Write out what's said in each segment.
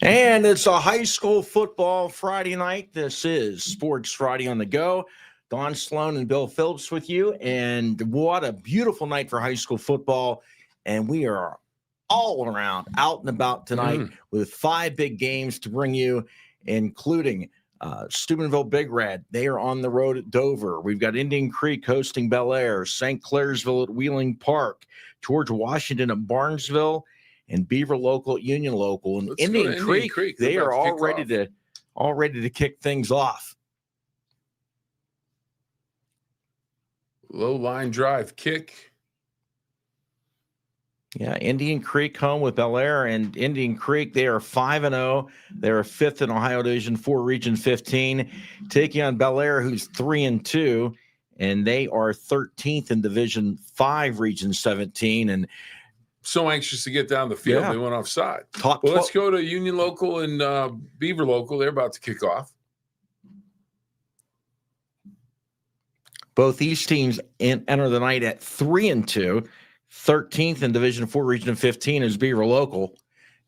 And it's a high school football Friday night. This is Sports Friday on the Go. Don Sloan and Bill Phillips with you. And what a beautiful night for high school football. And we are all around, out and about tonight with 5 big games to bring you, including Steubenville Big Red. They are on the road at Dover. We've got Indian Creek hosting Bellaire, St. Clairsville at Wheeling Park, George Washington at Barnesville, and Beaver local at Union local. And Indian Creek, they are all ready to kick things off. Low line drive kick. Yeah, Indian Creek home with Bellaire, and Indian Creek, they are 5-0. They're 5th in Ohio Division 4, Region 15, taking on Bellaire, who's 3-2, and they are 13th in Division 5, Region 17. And so anxious to get down the field. They went offside. Let's go to Union local and Beaver local. They're about to kick off. Both these teams enter the night at 3-2. 13th in Division 4, Region 15 is Beaver local,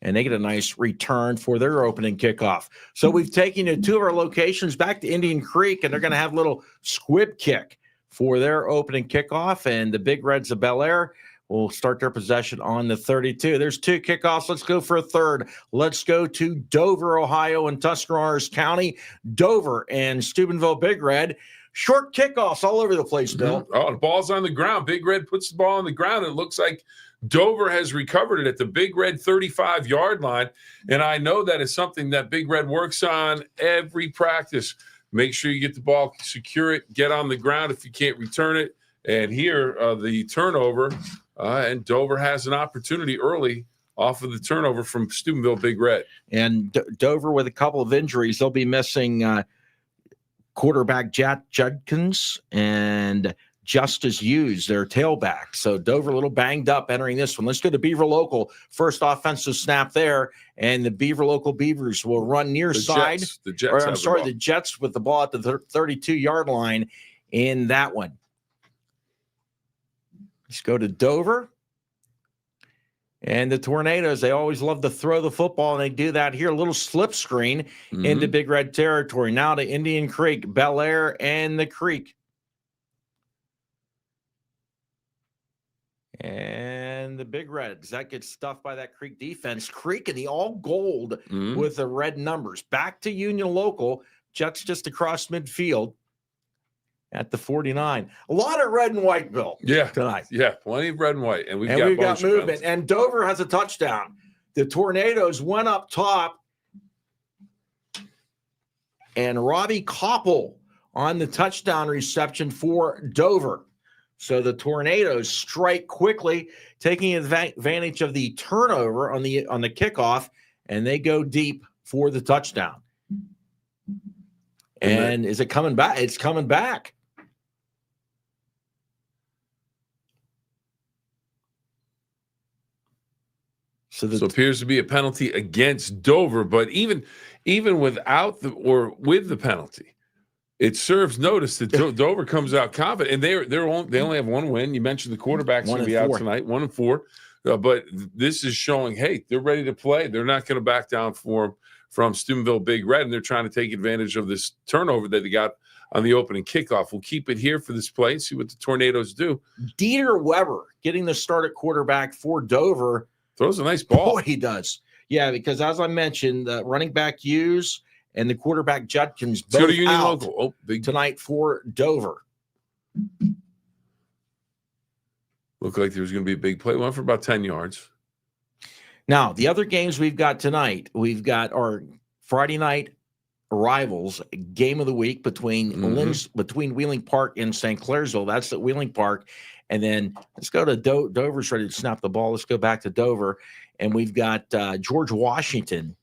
and they get a nice return for their opening kickoff. So we've taken you to 2 of our locations back to Indian Creek, and they're going to have a little squib kick for their opening kickoff, and the Big Reds of Bellaire will start their possession on the 32. There's 2 kickoffs. Let's go for a third. Let's go to Dover, Ohio, and Tuscarawas County. Dover and Steubenville Big Red. Short kickoffs all over the place, Bill. Oh, the ball's on the ground. Big Red puts the ball on the ground. And it looks like Dover has recovered it at the Big Red 35-yard line. And I know that is something that Big Red works on every practice. Make sure you get the ball, secure it, get on the ground if you can't return it. And here, the turnover, and Dover has an opportunity early off of the turnover from Steubenville Big Red. And Dover with a couple of injuries. They'll be missing quarterback Jack Judkins and Justice Hughes, their tailback. So Dover a little banged up entering this one. Let's go to Beaver local. First offensive snap there, and the Beaver local Beavers will run near side. The Jets with the ball at the 32-yard line in that one. Let's go to Dover. And the Tornadoes, they always love to throw the football, and they do that here. A little slip screen into Big Red territory. Now to Indian Creek, Bellaire, and the Creek. And the Big Reds, that gets stuffed by that Creek defense. Creek in the all gold with the red numbers. Back to Union local. Jets just across midfield at the 49. A lot of red and white, Bill. Tonight. Plenty of red and white. And we've got movement. And Dover has a touchdown. The Tornadoes went up top. And Robbie Koppel on the touchdown reception for Dover. So the Tornadoes strike quickly, taking advantage of the turnover on the kickoff, and they go deep for the touchdown. And is it coming back? It's coming back. So it appears to be a penalty against Dover, but even without with the penalty, it serves notice that Dover comes out confident, and they only have 1 win. You mentioned the quarterback's going to be out tonight, 1-4, but this is showing, hey, they're ready to play. They're not going to back down from Steubenville Big Red, and they're trying to take advantage of this turnover that they got on the opening kickoff. We'll keep it here for this play and see what the Tornadoes do. Dieter Weber getting the start at quarterback for Dover. Throws a nice ball. Boy, he does. Yeah, because as I mentioned, the running back Hughes and the quarterback Judkins both out tonight for Dover. Looked like there was going to be a big play. Went for about 10 yards. Now, the other games we've got tonight, we've got our Friday night rivals game of the week between Wheeling Park and St. Clairsville. That's at Wheeling Park. And then let's go to Dover's ready to snap the ball. Let's go back to Dover. And we've got George Washington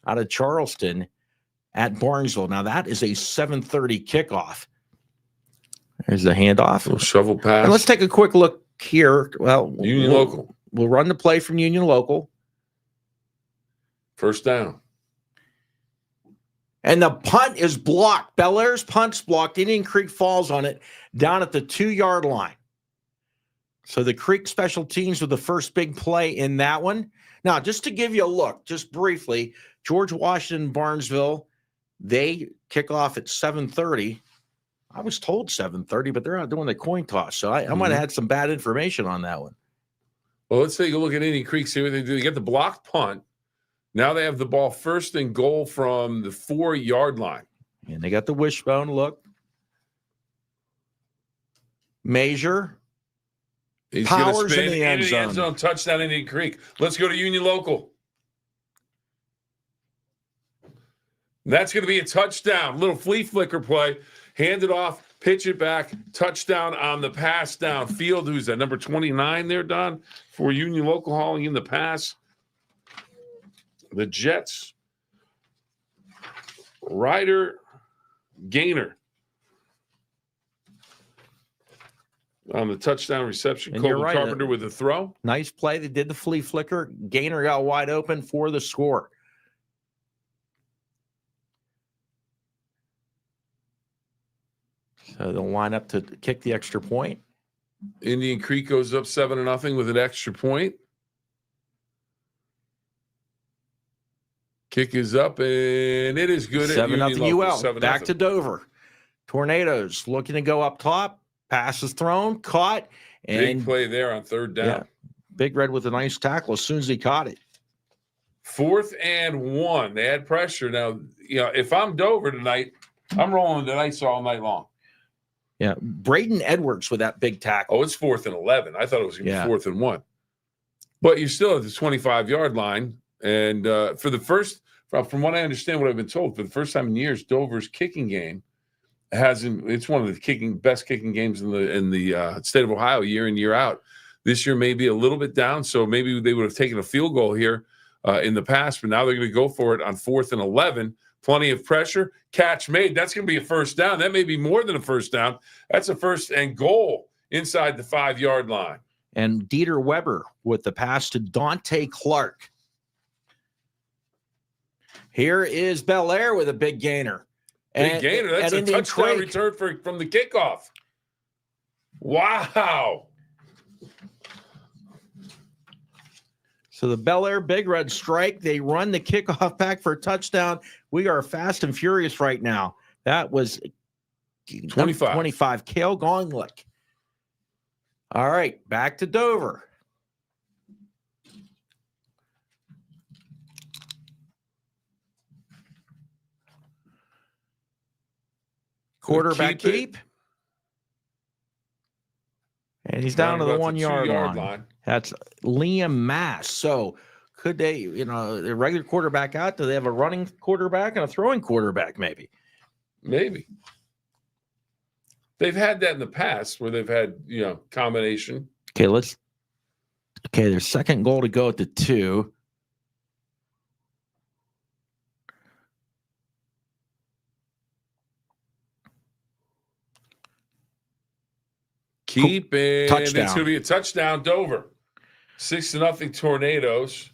out of Charleston at Barnesville. Now, that is a 7:30 kickoff. There's the handoff. A little shovel pass. And let's take a quick look here. Well, Union local. We'll run the play from Union local. First down. And the punt is blocked. Bellaire's punt's blocked. Indian Creek falls on it down at the 2-yard line. So the Creek special teams with the first big play in that one. Now, just to give you a look, just briefly, George Washington, Barnesville, they kick off at 7:30. I was told 7:30, but they're not doing the coin toss. So I might have had some bad information on that one. Well, let's take a look at Indian Creek, see what they do. They get the blocked punt. Now they have the ball first and goal from the 4-yard line. And they got the wishbone look. Measure. He's Powers going to spin in the end zone. Touchdown Indian Creek. Let's go to Union Local. That's going to be a touchdown. Little flea flicker play. Hand it off, pitch it back. Touchdown on the pass downfield. Who's that? Number 29 there, Don, for Union Local hauling in the pass. The Jets. Ryder Gainer on the touchdown reception. Colby right, Carpenter with the throw. Nice play. They did the flea flicker. Gainer got wide open for the score. So they'll line up to kick the extra point. Indian Creek goes up 7-0 with an extra point. Kick is up, and it is good. 7-0 UL. Back to Dover. Tornadoes looking to go up top. Pass is thrown, caught. And big play there on 3rd down. Yeah, Big Red with a nice tackle as soon as he caught it. 4th and 1. They had pressure. Now, if I'm Dover tonight, I'm rolling the dice all night long. Yeah, Braden Edwards with that big tackle. Oh, it's 4th and 11. I thought it was going to be 4th and 1. But you're still at the 25-yard line. And for the first, from what I understand, what I've been told, for the first time in years, Dover's kicking game it's one of the best kicking games in the state of Ohio year in, year out. This year may be a little bit down, so maybe they would have taken a field goal here in the past, but now they're going to go for it on 4th and 11. Plenty of pressure. Catch made. That's going to be a first down. That may be more than a first down. That's a first and goal inside the 5-yard line. And Dieter Weber with the pass to Dante Clark. Here is Bellaire with a big gainer. Big gainer. That's a touchdown return from the kickoff. Wow. So the Bellaire Big Red strike. They run the kickoff back for a touchdown. We are fast and furious right now. That was 25. Cale Gonglick. All right, back to Dover. Quarterback keep. And he's down to the 1-yard line. That's Liam Mass. So could they, the regular quarterback out? Do they have a running quarterback and a throwing quarterback maybe? Maybe. They've had that in the past where they've had, combination. Okay, their second goal to go at the 2. Keep it. Touchdown. It's going to be a touchdown, Dover. 6-0 Tornadoes.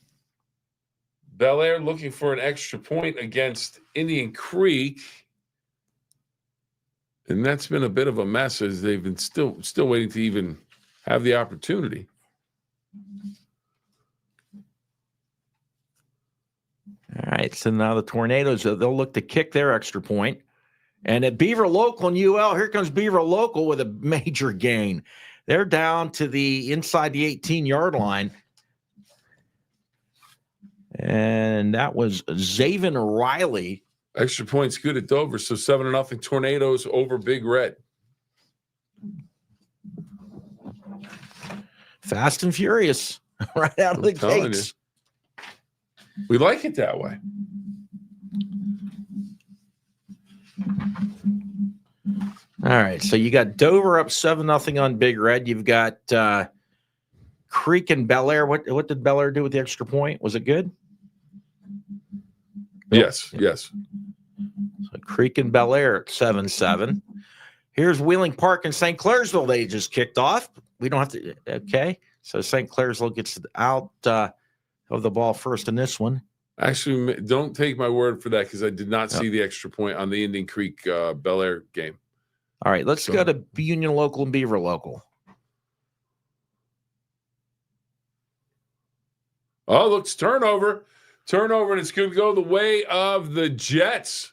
Bellaire looking for an extra point against Indian Creek. And that's been a bit of a mess as they've been still waiting to even have the opportunity. All right, so now the Tornadoes, they'll look to kick their extra point. And at Beaver Local and UL, here comes Beaver Local with a major gain. They're down to inside the 18-yard line. And that was Zaven Riley. Extra points good at Dover, so 7-0 Tornadoes over Big Red. Fast and furious right out of the gates. We like it that way. All right, so you got Dover up 7-0 on Big Red. You've got Creek and Bellaire. What did Bellaire do with the extra point? Was it good? Yes. So Creek and Bellaire at 7-7. Here's Wheeling Park and St. Clairsville. They just kicked off. We don't have to. Okay, so St. Clairsville gets out of the ball first in this one. Actually, don't take my word for that because I did not see the extra point on the Indian Creek Bellaire game. All right, let's go to Union Local and Beaver Local. Oh, looks turnover. Turnover, and it's going to go the way of the Jets.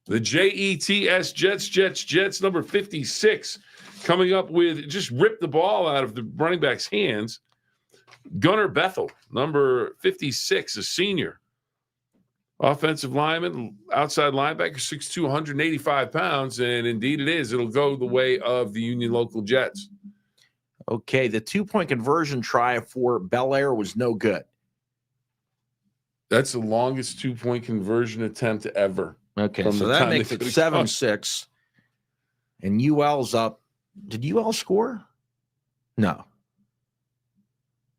The Jets, Jets, number 56, coming up with, just ripped the ball out of the running back's hands. Gunnar Bethel, number 56, a senior. Offensive lineman, outside linebacker, 6'2", 185 pounds, and indeed it is. It'll go the way of the Union Local Jets. Okay, the 2-point conversion try for Bellaire was no good. That's the longest 2-point conversion attempt ever. Okay, so that makes it 7-6. And UL's up. Did UL score? No.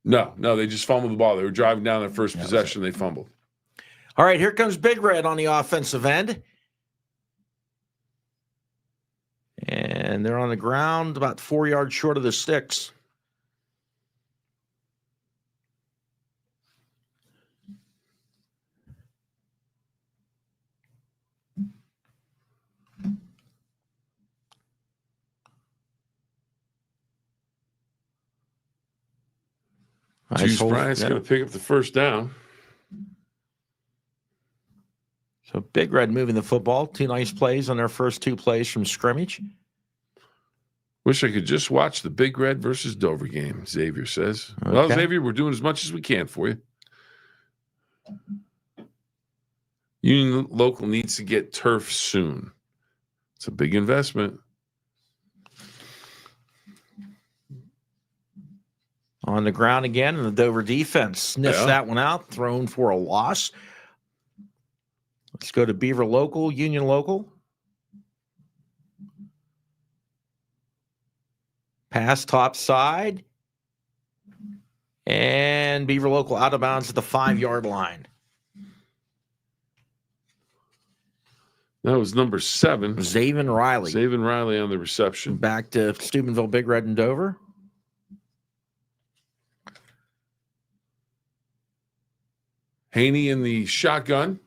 No, they just fumbled the ball. They were driving down their first possession. They fumbled. All right, here comes Big Red on the offensive end. And they're on the ground about 4 yards short of the sticks. Juice Bryant's going to pick up the first down. So Big Red moving the football. 2 nice plays on their first 2 plays from scrimmage. Wish I could just watch the Big Red versus Dover game, Xavier says. Okay. Well, Xavier, we're doing as much as we can for you. Union Local needs to get turf soon. It's a big investment. On the ground again, and the Dover defense sniffs that one out, thrown for a loss. Let's go to Beaver Local, Union Local. Pass top side. And Beaver Local out of bounds at the 5-yard line. That was number 7. Zaven Riley. Zaven Riley on the reception. Back to Steubenville, Big Red, and Dover. Haney in the shotgun.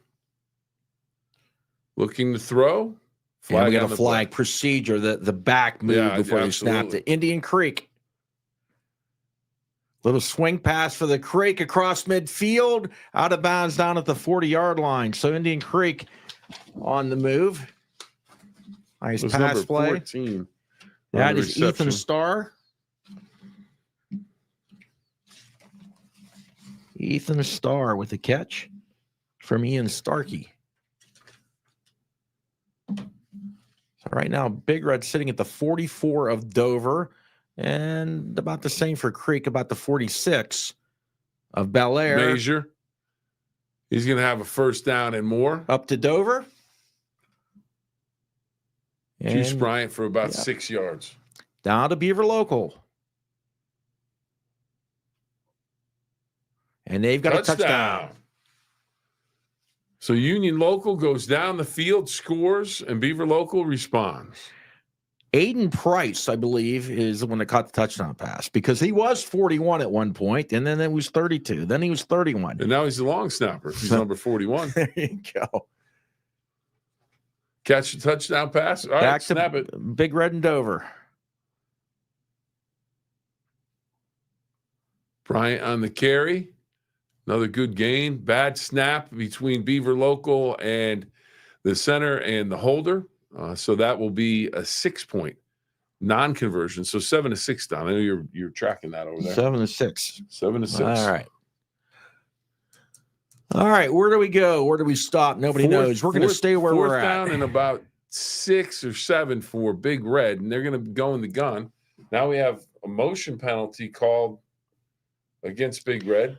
Looking to throw. Flag, and we got a flag procedure, the back move before they snapped it. Indian Creek. Little swing pass for the Creek across midfield. Out of bounds down at the 40-yard line. So Indian Creek on the move. Nice pass play. 14 that is Ethan Starr. Ethan Starr with the catch from Ian Starkey. So right now, Big Red sitting at the 44 of Dover, and about the same for Creek, about the 46 of Bellaire. Major. He's going to have a first down and more. Up to Dover. Juice Bryant for about 6 yards. Down to Beaver Local. And they've got a touchdown. So Union Local goes down the field, scores, and Beaver Local responds. Aiden Price, I believe, is the one that caught the touchdown pass because he was 41 at one point, and then it was 32. Then he was 31. And now he's the long snapper. He's number 41. There you go. Catch the touchdown pass. All right, snap it. Big Red and Dover. Bryant on the carry. Another good gain. Bad snap between Beaver Local and the center and the holder. So that will be a 6-point non-conversion. So 7-6, Don. I know you're tracking that over there. 7-6. 7-6. All right. Where do we go? Where do we stop? Nobody knows. We're going to stay where we're at. Fourth down and about 6 or 7 for Big Red, and they're going to go in the gun. Now we have a motion penalty called against Big Red.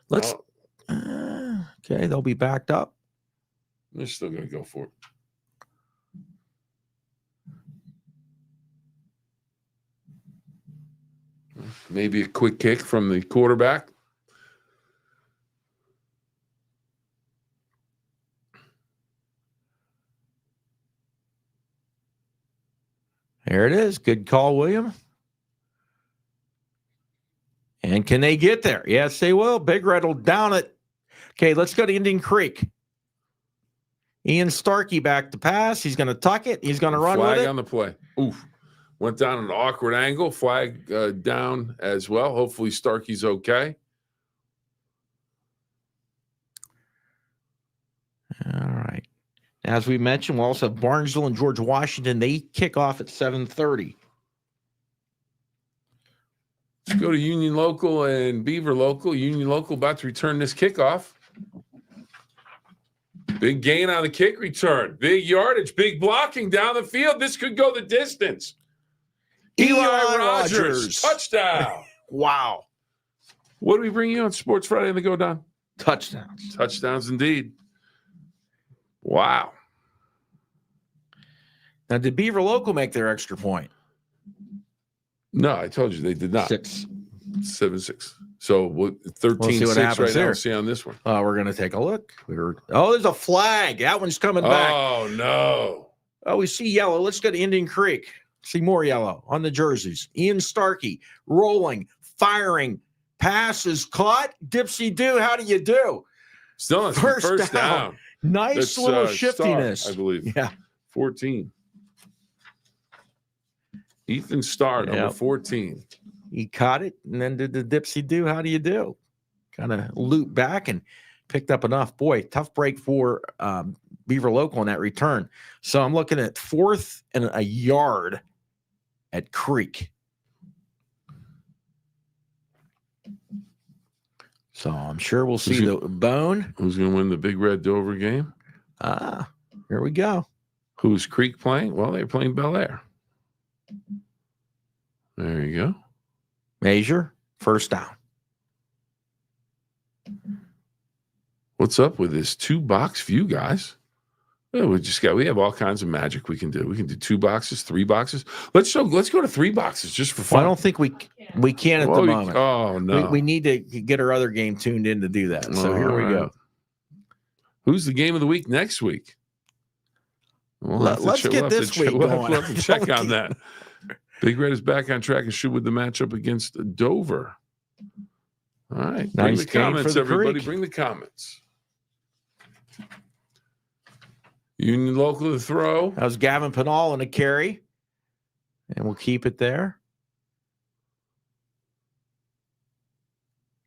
Okay, they'll be backed up. They're still going to go for it. Maybe a quick kick from the quarterback. There it is. Good call, William. And can they get there? Yes, they will. Big Red will down it. Okay, let's go to Indian Creek. Ian Starkey back to pass. He's going to tuck it. He's going to run with it. Flag on the play. Oof. Went down an awkward angle. Flag down as well. Hopefully Starkey's okay. As we mentioned, we'll also have Barnesville and George Washington. They kick off at 7:30. Let's go to Union Local and Beaver Local. Union Local about to return this kickoff. Big gain on the kick return. Big yardage, big blocking down the field. This could go the distance. Eli Rogers, touchdown. Wow. What do we bring you on Sports Friday on the Go, Don? Touchdowns. Touchdowns indeed. Wow. Now, did Beaver Local make their extra point? No, I told you they did not. 7-6. So 13-6 right now. We'll see on this one. We're going to take a look. There's a flag. That one's coming back. Oh, no. Oh, we see yellow. Let's go to Indian Creek. See more yellow on the jerseys. Ian Starkey rolling, firing, passes caught. Dipsy do. How do you do? Still on first down. Nice. That's, little shiftiness. Star, I believe. Yeah. 14. Ethan Starr, number 14. He caught it and then did the Dipsy do. How do you do? Kind of looped back and picked up enough. Boy, tough break for Beaver Local on that return. So I'm looking at 4th and a yard at Creek. So I'm sure we'll see the bone. Who's going to win the Big Red Dover game? Here we go. Who's Creek playing? Well, they're playing Bellaire. There you go. Measure, first down. What's up with this 2-box view, guys? Well, we have all kinds of magic we can do. We can do 2 boxes, 3 boxes. Let's go to 3 boxes just for fun. Well, I don't think we can at the moment. Oh no, we need to get our other game tuned in to do that. So here we go. Who's the game of the week next week? Let's get this week going. We'll have to check on that. Big Red is back on track and shoot with the matchup against Dover. All right. Bring the comments, everybody. Creek. Bring the comments. Union Local to throw. That was Gavin Pinal in a carry. And we'll keep it there.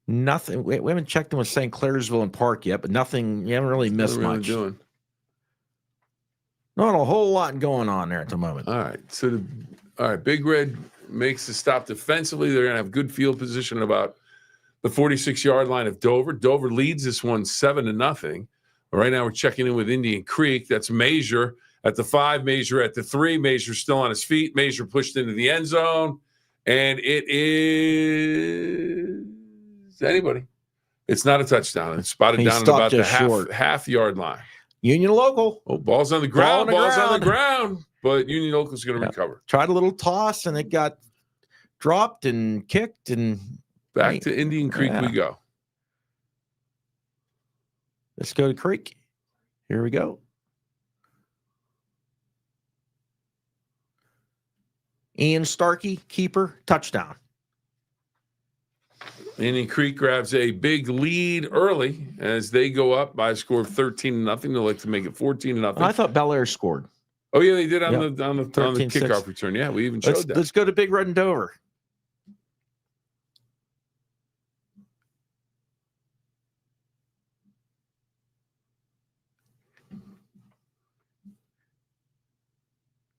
Nothing. We haven't checked in with St. Clairsville and Park yet, but nothing. You haven't really missed much. Doing? Not a whole lot going on there at the moment. All right. Big Red makes the stop defensively. They're going to have good field position about the 46-yard line of Dover. Dover leads this one 7-0. Right now we're checking in with Indian Creek. That's Measure at the 5, Measure at the 3. Measure still on his feet. Measure pushed into the end zone. And it is anybody. It's not a touchdown. It's spotted down at about the half-yard line. Union Local. Oh, ball's on the ground. Ball's on the ground. But Union Local's going to recover. Tried a little toss, and it got dropped and kicked. And back to Indian Creek we go. Let's go to Creek. Here we go. Ian Starkey, keeper, touchdown. Indian Creek grabs a big lead early as they go up by a score of 13-0. They like to make it 14-0. I thought Bellaire scored. Oh yeah, they did on the kickoff return. Yeah, we even showed that. Let's go to Big Red and Dover.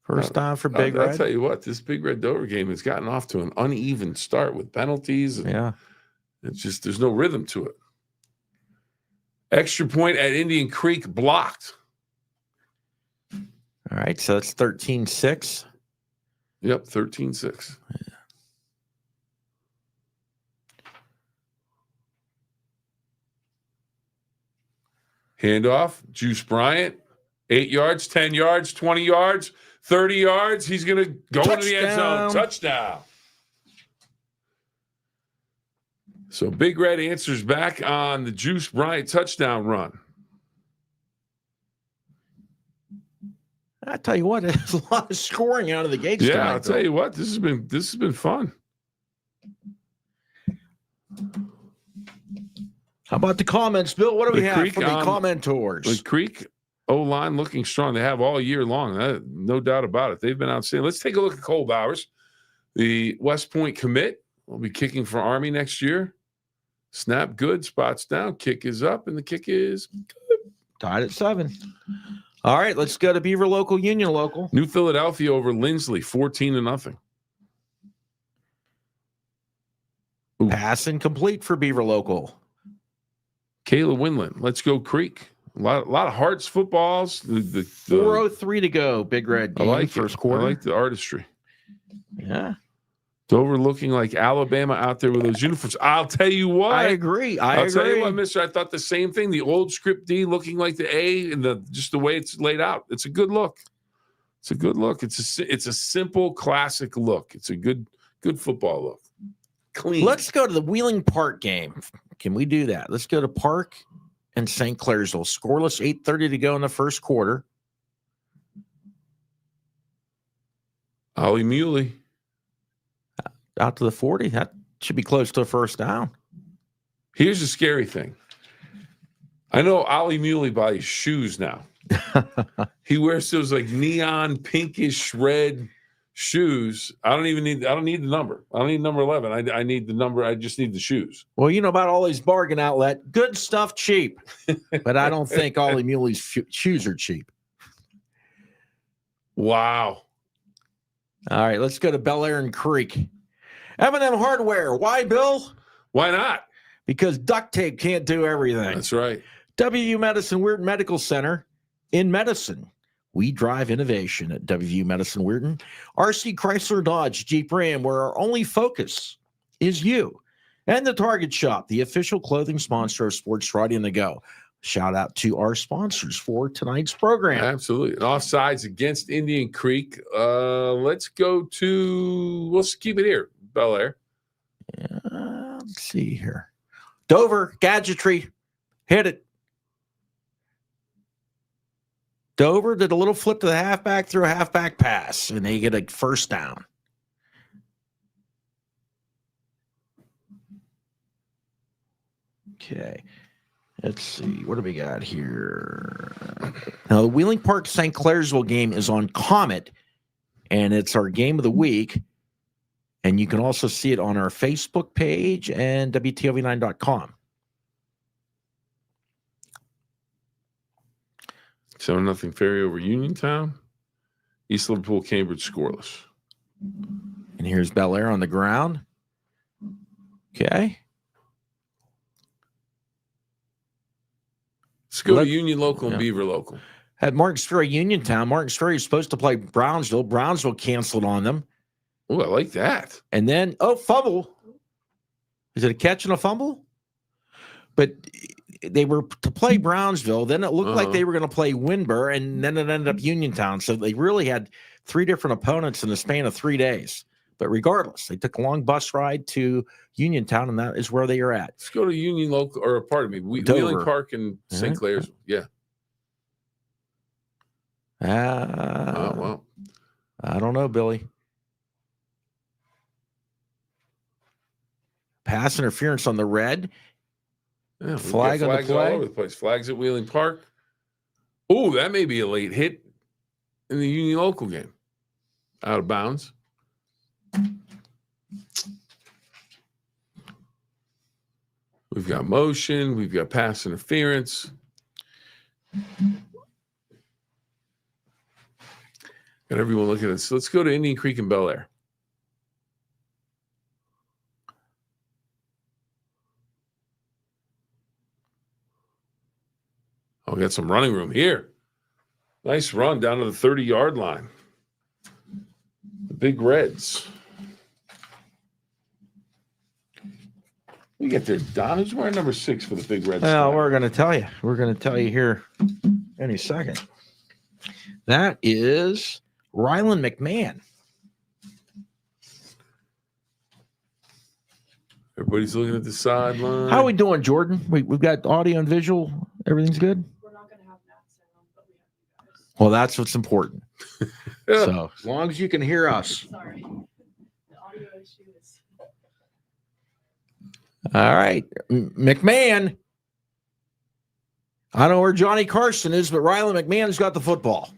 First down for Big Red. I'll tell you what, this Big Red Dover game has gotten off to an uneven start with penalties. It's just there's no rhythm to it. Extra point at Indian Creek blocked. All right, so that's 13-6. Yep, 13-6. Handoff, Juice Bryant, 8 yards, 10 yards, 20 yards, 30 yards. He's going to go into the end zone. Touchdown. So Big Red answers back on the Juice Bryant touchdown run. I tell you what, there's a lot of scoring out of the gates. Yeah, I'll tell you what, this has been fun. How about the comments, Bill? What do we have for the commentors? The Creek O-line looking strong. They have all year long. No doubt about it. They've been outstanding. Let's take a look at Cole Bowers. The West Point commit will be kicking for Army next year. Snap good, spots down, kick is up, and the kick is good. Tied at 7. All right, let's go to Beaver local, Union local. New Philadelphia over Lindsley, 14-0. Pass incomplete for Beaver local. Kayla Winland, let's go Creek. A lot of Hearts footballs. The 4:03 to go. Big Red game, I like first it. quarter. I like the artistry. Yeah. Dover looking like Alabama out there with those uniforms. I'll tell you what. I agree. I'll tell you what, mister. I thought the same thing. The old script D looking like the A and just the way it's laid out. It's a good look. It's a good look. It's a simple, classic look. It's a good football look. Clean. Let's go to the Wheeling Park game. Can we do that? Let's go to Park and St. Clairsville. Scoreless, 8:30 to go in the first quarter. Ollie Muley. Out to the 40. That should be close to a first down. Here's the scary thing. I know Ollie Muley by his shoes now. He wears those like neon pinkish red shoes. I don't need the number. I don't need number 11. I need the number. I just need the shoes. Well, you know about Ollie's Bargain Outlet. Good stuff, cheap. But I don't think Ollie Muley's shoes are cheap. Wow. All right, let's go to Bellaire and Creek. M&M Hardware. Why, Bill? Why not? Because duct tape can't do everything. That's right. WU Medicine Weirton Medical Center in medicine. We drive innovation at WU Medicine Weirton. RC Chrysler Dodge Jeep Ram, where our only focus is you. And the Target Shop, the official clothing sponsor of Sports Friday on the Go. Shout out to our sponsors for tonight's program. Absolutely. And offsides against Indian Creek. Let's go to, let's keep it here, Bellaire. Let's see here. Dover, gadgetry, hit it. Dover did a little flip to the halfback, threw a halfback pass, and they get a first down. Okay. Let's see. What do we got here? Now, the Wheeling Park St. Clairsville game is on Comet, and it's our game of the week. And you can also see it on our Facebook page and WTOV9.com. 7-0 Ferry over Uniontown. East Liverpool, Cambridge scoreless. And here's Bellaire on the ground. Okay. Let's go to Union local and Beaver local. At Martins Ferry, Uniontown. Martins Ferry is supposed to play Brownsville. Brownsville canceled on them. Oh, I like that. And then, fumble. Is it a catch and a fumble? But they were to play Brownsville. Then it looked like they were going to play Winburn, and then it ended up Uniontown. So they really had 3 different opponents in the span of 3 days. But regardless, they took a long bus ride to Uniontown, and that is where they are at. Let's go to Union local, or pardon me, Wheeling Park and St. Clairsville. Yeah. Well, I don't know, Billy. Pass interference on the red. Yeah, flag on the play. All over the place. Flags at Wheeling Park. Oh, that may be a late hit in the Union local game. Out of bounds. We've got motion. We've got pass interference. Got everyone looking at this. Let's go to Indian Creek and Bellaire. Oh, we got some running room here. Nice run down to the 30-yard line. The Big Reds. We get there, Don. Who's wearing number 6 for the Big Reds? Well, we're going to tell you. We're going to tell you here any second. That is Rylan McMahon. Everybody's looking at the sideline. How are we doing, Jordan? We've got audio and visual. Everything's good? We're not going to have that sound, but we have you guys. Well, that's what's important. Yeah. So as long as you can hear us. Sorry. The audio issue is... All right. McMahon. I don't know where Johnny Carson is, but Rylan McMahon's got the football.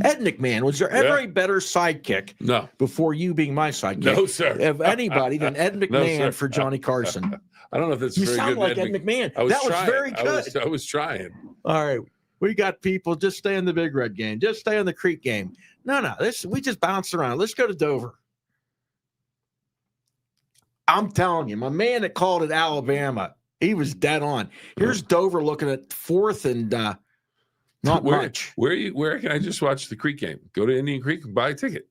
Ed McMahon, was there ever a better sidekick? No. Before you being my sidekick? No, sir. Of anybody than Ed McMahon for Johnny Carson. I don't know if that's You very sound good. like Ed McMahon. I was that trying. was very good. I was trying. All right. We got people just stay in the Big Red game, just stay in the Creek game. No, we just bounce around. Let's go to Dover. I'm telling you, my man that called it Alabama, he was dead on. Here's Dover looking at 4th and not much. Where can I just watch the Creek game? Go to Indian Creek and buy a ticket.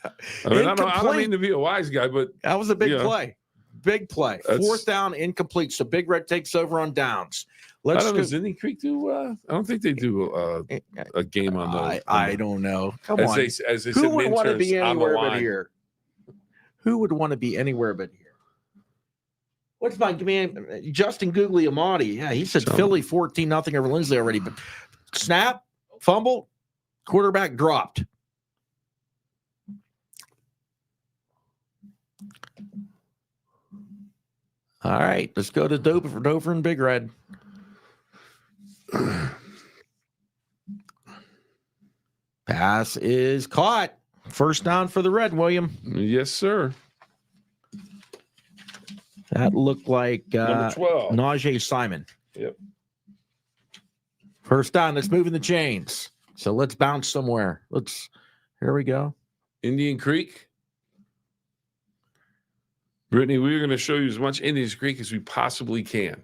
I mean, I don't mean to be a wise guy, but that was a big play. Big play. 4th down, incomplete. So Big Red takes over on downs. Does Indian Creek do? I don't think they do a game on those. I don't know. Come on. As they Who said, would want to be anywhere but line. here? Who would want to be anywhere but here? What's my man? Justin Guglielmotti. Yeah, he said Philly 14-0 over Lindsley already. But snap, fumble, quarterback dropped. All right, let's go to Dover and Big Red. Pass is caught. First down for the Red, William. Yes, sir. That looked like number 12. Najee Simon. Yep. First down. Let's move in the chains. So let's bounce somewhere. Here we go. Indian Creek. Brittany, we're going to show you as much Indian Creek as we possibly can.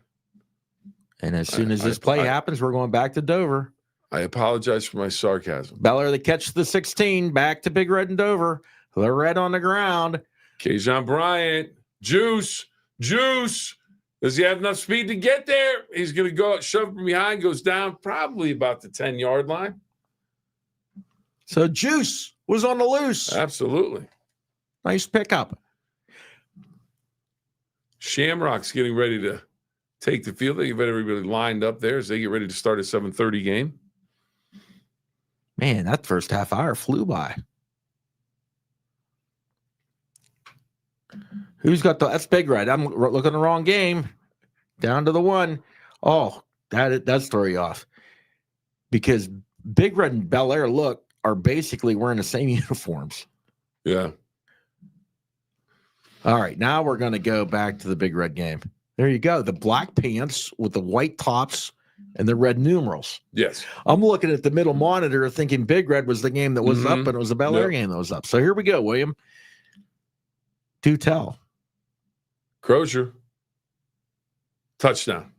And as soon as this play happens, we're going back to Dover. I apologize for my sarcasm. Bellaire, the catch the 16, back to Big Red and Dover. The Red on the ground. Kayjon Bryant, Juice. Does he have enough speed to get there? He's going to go shove from behind, goes down probably about the 10-yard line. So Juice was on the loose. Absolutely. Nice pickup. Shamrock's getting ready to take the field. They've got everybody lined up there as they get ready to start a 7:30 game. Man, that first half hour flew by. Who's got that's Big Red? I'm looking at the wrong game. Down to the 1. Oh, that's throw you off. Because Big Red and Bellaire are basically wearing the same uniforms. Yeah. All right, now we're going to go back to the Big Red game. There you go. The black pants with the white tops and the red numerals. Yes. I'm looking at the middle monitor thinking Big Red was the game that was up and it was the Bellaire game that was up. So here we go, William. Do tell. Crozier. Touchdown.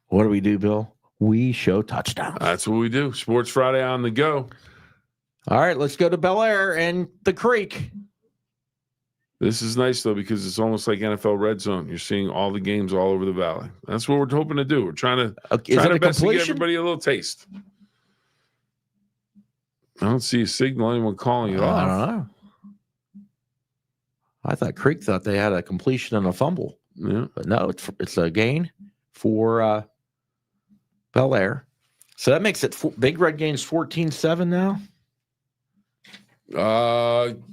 What do we do, Bill? We show touchdowns. That's what we do. Sports Friday on the go. All right, let's go to Bellaire and the Creek. This is nice, though, because it's almost like NFL Red Zone. You're seeing all the games all over the valley. That's what we're hoping to do. We're trying to best to give everybody a little taste. I don't see a signal, anyone calling it off. I don't know. I thought Creek thought they had a completion and a fumble. Yeah. But no, it's a gain for Bellaire. So that makes it Big Red gains 14-7 now?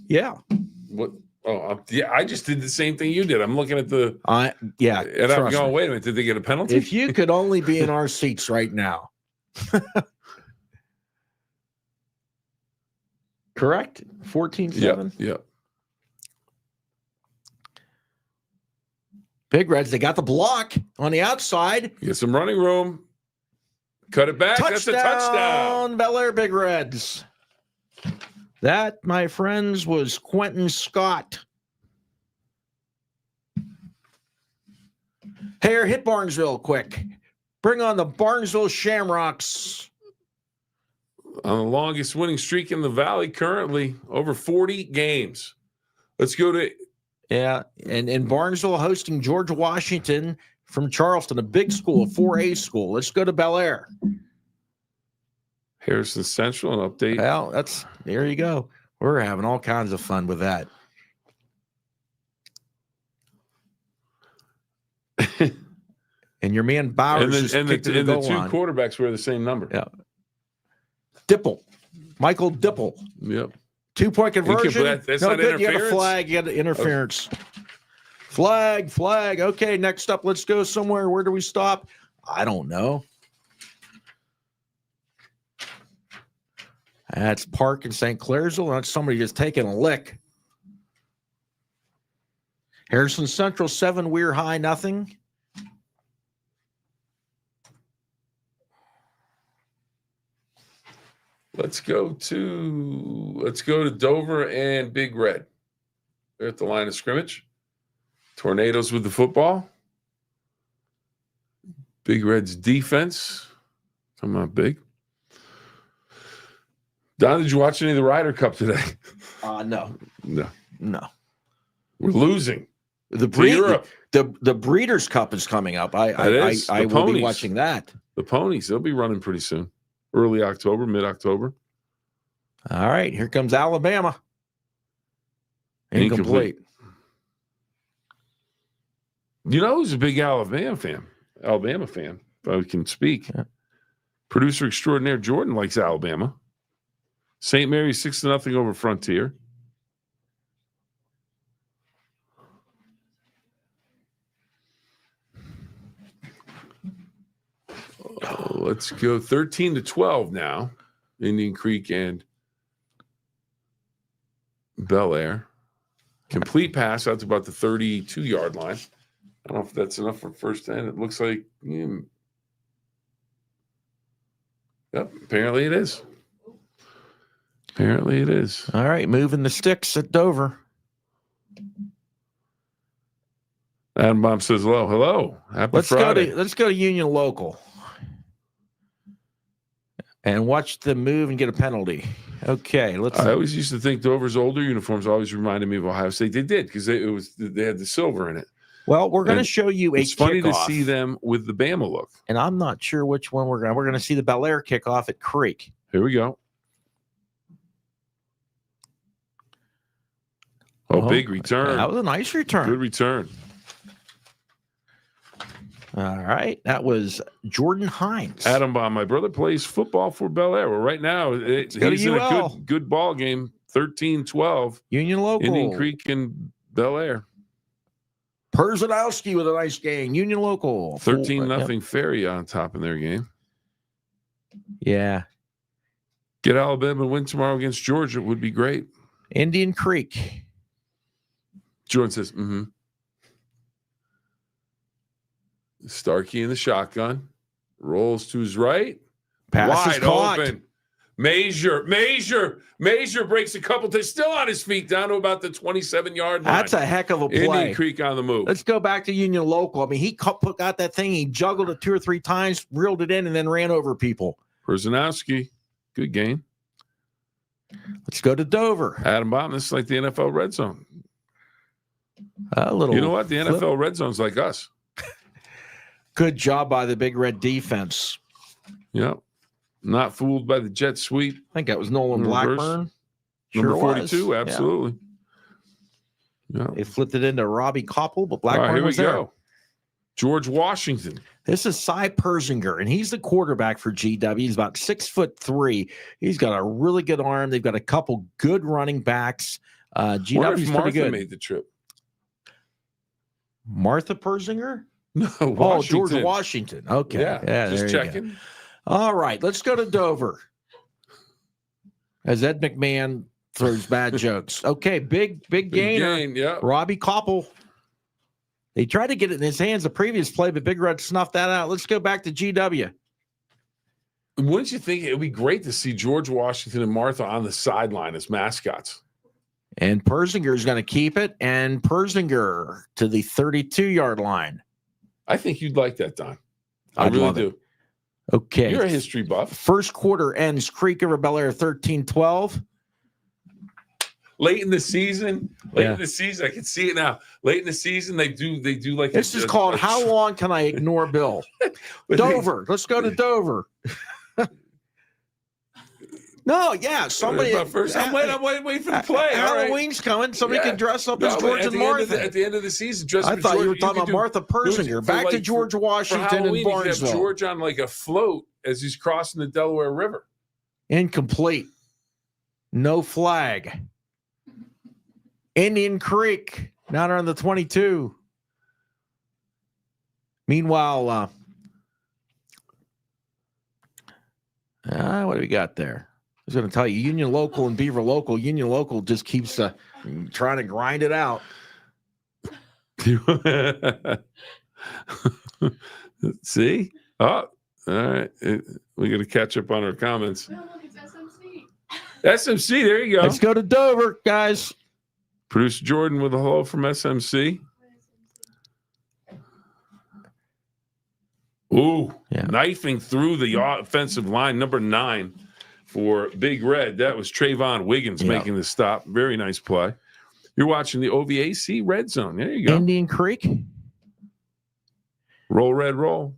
Yeah. What? Oh, yeah, I just did the same thing you did. I'm looking at the yeah. And I'm going, wait a minute, did they get a penalty? If you could only be in our seats right now. Correct? 14-7? Yeah. Big Reds, they got the block on the outside. Get some running room. Cut it back. That's a touchdown. Bellaire Big Reds. That, my friends, was Quentin Scott. Hey, hit Barnesville quick. Bring on the Barnesville Shamrocks. On the longest winning streak in the Valley currently, over 40 games. Let's go to... Yeah, and Barnesville hosting George Washington from Charleston, a big school, a 4A school. Let's go to Bellaire. Harrison Central, an update. Well, there you go. We're having all kinds of fun with that. And your man Bowers and the two quarterbacks were the same number. Yeah. Dipple. Michael Dipple. Yep. 2-point conversion. That's not good. interference. You got a flag. You got interference. Okay. Flag. Okay, next up, let's go somewhere. Where do we stop? I don't know. That's Park in St. Clairsville. That's somebody just taking a lick. Harrison Central 7, Weir High 0. Let's go to Dover and Big Red. They're at the line of scrimmage. Tornadoes with the football. Big Red's defense. Come on, Big. Don, did you watch any of the Ryder Cup today? No. No. We're losing. The Breeders' Cup is coming up. I will be watching that. The ponies, they'll be running pretty soon. Early October, mid-October. All right, here comes Alabama. Incomplete. You know who's a big Alabama fan, if I can speak. Yeah. Producer extraordinaire Jordan likes Alabama. St. Mary's 6-0 over Frontier. Let's go 13-12 now. Indian Creek and Bellaire. Complete pass out to about the 32-yard line. I don't know if that's enough for first end. It looks like, yep, apparently it is. Apparently it is. All right, moving the sticks at Dover. Adam Bomb says hello. Hello. Happy Friday. Let's go to Union Local. And watch them move and get a penalty. Okay, I always used to think Dover's older uniforms always reminded me of Ohio State. They did because they had the silver in it. Well, we're going to show you It's funny to see them with the Bama look. And I'm not sure which one we're going to see the Bellaire kickoff at Creek. Here we go. Oh, big return. That was a nice return. Good return. All right. That was Jordan Hines. Adam Bomb, my brother plays football for Bellaire. Well, right now, he's in a good ball game. 13-12. Union Local. Indian Creek and Bellaire. Perzadowski with a nice game. Union Local. 13-0 Ferry on top in their game. Yeah. Get Alabama win tomorrow against Georgia would be great. Indian Creek. Jordan says, Starkey in the shotgun. Rolls to his right. Pass wide open. Major breaks a couple. They're still on his feet down to about the 27-yard line. That's a heck of a play. Indian Creek on the move. Let's go back to Union Local. I mean, he got that thing. He juggled it 2 or 3 times, reeled it in, and then ran over people. Perzanowski, good game. Let's go to Dover. Adam Bomb, this is like the NFL red zone. You know what? The NFL red zone's like us. Good job by the Big Red defense. Yep. Not fooled by the jet sweep. I think that was Nolan Blackburn. Number 42, absolutely. Yeah. They flipped it into Robbie Koppel, but Blackburn here was we there. Go. George Washington. This is Cy Persinger, and he's the quarterback for GW. He's about 6'3". He's got a really good arm. They've got a couple good running backs. GW's pretty good. Made the trip. Martha Persinger? No, Washington. Oh, George Washington. Okay. Yeah, just checking. All right, let's go to Dover. As Ed McMahon throws bad jokes. Okay, big gainer. Yeah. Robbie Koppel. They tried to get it in his hands the previous play, but Big Red snuffed that out. Let's go back to GW. Wouldn't you think it would be great to see George Washington and Martha on the sideline as mascots? And Persinger is going to keep it, and Persinger to the 32-yard line. I think you'd like that, Don. I really do. Okay. You're a history buff. First quarter ends Creek over Bellaire 13-12. Late in the season, I can see it now. Late in the season, they do like this is called How Long Can I Ignore Bill? Dover. Let's go to Dover. No, yeah, somebody. I'm waiting for the play. Halloween's coming. Somebody can dress up as George and Martha at the end of the season. I thought you were talking about Martha Persinger. Back to George Washington and Barnesville. George on like a float as he's crossing the Delaware River. Incomplete. No flag. Indian Creek down on the 22. Meanwhile, what do we got there? I was going to tell you, Union Local and Beaver Local. Union Local just keeps trying to grind it out. See? Oh, all right. We got to catch up on our comments. No, look, it's SMC. SMC, there you go. Let's go to Dover, guys. Producer Jordan with a hello from SMC. Ooh, knifing through the offensive line, number 9 for Big Red. That was Trayvon Wiggins making the stop. Very nice play. You're watching the OVAC Red Zone. There you go. Indian Creek. Roll Red, roll.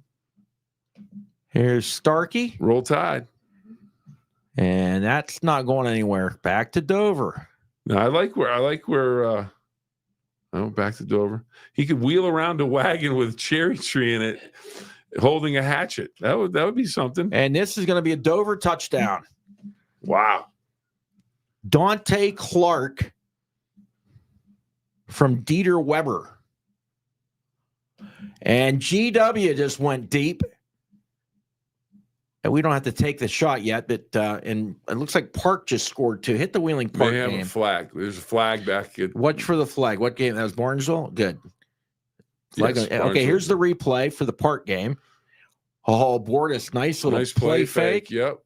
Here's Starkey. Roll Tide. And that's not going anywhere. Back to Dover. Now, I like where back to Dover. He could wheel around a wagon with cherry tree in it, holding a hatchet. That would be something. And this is going to be a Dover touchdown. Wow. Dante Clark from Dieter Weber. And GW just went deep. And we don't have to take the shot yet, but and it looks like Park just scored 2. Hit the Wheeling Park They have game. a flag. There's a flag back at. Watch for the flag. What game? That was Barnesville? Good. Yes, Okay, here's the replay for the Park game. Oh, Bordas, nice little play fake. Yep.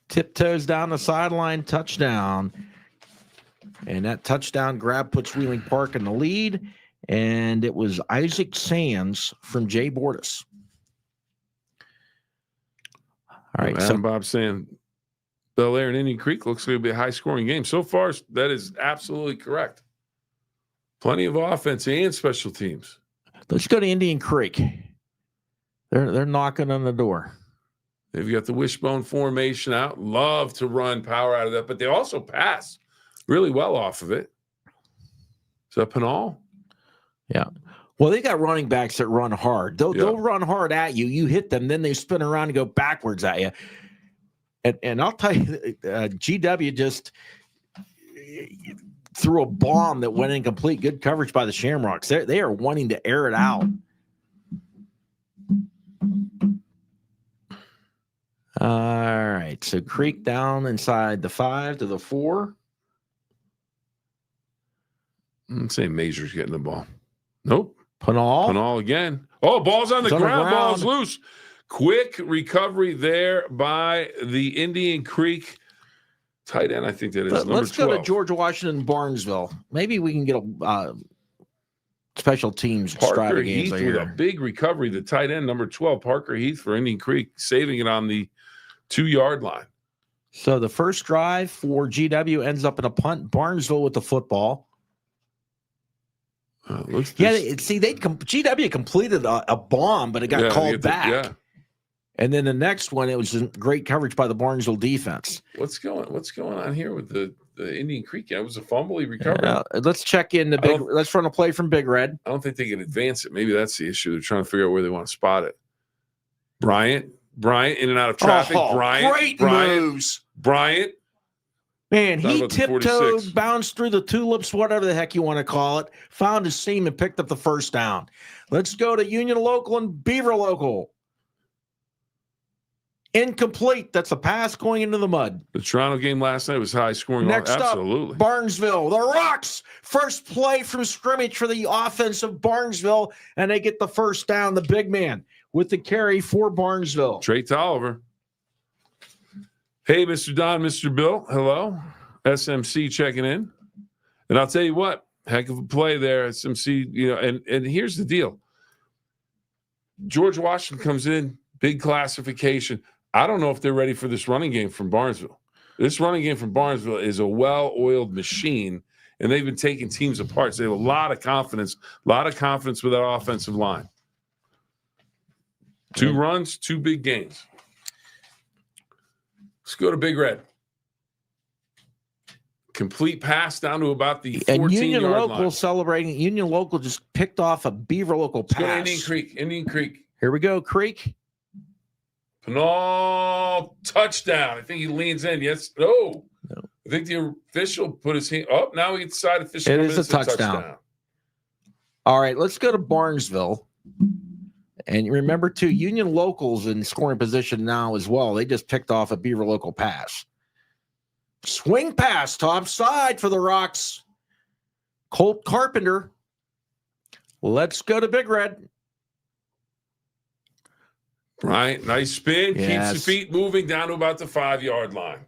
Tiptoes down the sideline, touchdown. And that touchdown grab puts Wheeling Park in the lead. And it was Isaac Sands from Jay Bordas. All right. Adam Bob saying Bellaire and Indian Creek looks like it'll be a high-scoring game. So far, that is absolutely correct. Plenty of offense and special teams. Let's go to Indian Creek. They're knocking on the door. They've got the wishbone formation out. Love to run power out of that, but they also pass really well off of it. Is that Pinal? Yeah. Well, they got running backs that run hard. They'll run hard at you. You hit them, then they spin around and go backwards at you. And I'll tell you, GW just threw a bomb that went incomplete. Good coverage by the Shamrocks. They are wanting to air it out. All right. So Creek down inside the 5 to the 4. I'm saying Mazur's getting the ball. Nope. Pinal again. Oh, ball's on the ground. Ball's loose. Quick recovery there by the Indian Creek tight end. I think that is number 12. Let's go to George Washington, Barnesville. Maybe we can get a special teams Parker Heath here. with a big recovery. The tight end, number 12, Parker Heath for Indian Creek, saving it on the 2-yard line. So the first drive for GW ends up in a punt. Barnesville with the football. GW completed a bomb, but it got called back. And then the next one, it was great coverage by the Barnesville defense. What's going on here with the Indian Creek? It was a fumble. He recovered. Let's check in let's run a play from Big Red. I don't think they can advance it. Maybe that's the issue. They're trying to figure out where they want to spot it. Bryant in and out of traffic. Great moves. Bryant. Man, he tiptoed, bounced through the tulips, whatever the heck you want to call it, found his seam and picked up the first down. Let's go to Union Local and Beaver Local. Incomplete. That's a pass going into the mud. The Toronto game last night was high scoring. Next Absolutely. up, Barnesville. The Rocks. First play from scrimmage for the offense of Barnesville, and they get the first down. The big man with the carry for Barnesville. Trey Tolliver. Hey, Mr. Don, Mr. Bill. Hello. SMC checking in. And I'll tell you what, heck of a play there. SMC, and here's the deal. George Washington comes in, big classification. I don't know if they're ready for this running game from Barnesville. This running game from Barnesville is a well-oiled machine, and they've been taking teams apart. So they have a lot of confidence with that offensive line. 2 runs, 2 big gains. Let's go to Big Red. Complete pass down to about the 14-yard line. And Union Local celebrating. Union Local just picked off a Beaver Local pass. Let's go to Indian Creek. Here we go, Creek. Pinal, touchdown. I think he leans in. Yes. No. I think the official put his hand up. Now we get the side official. It is a touchdown. All right, let's go to Barnesville. And remember, too, Union Local's in scoring position now as well. They just picked off a Beaver Local pass. Swing pass, top side for the Rocks. Colt Carpenter. Let's go to Big Red. Right. Nice spin. Yes. Keeps the feet moving down to about the 5-yard line.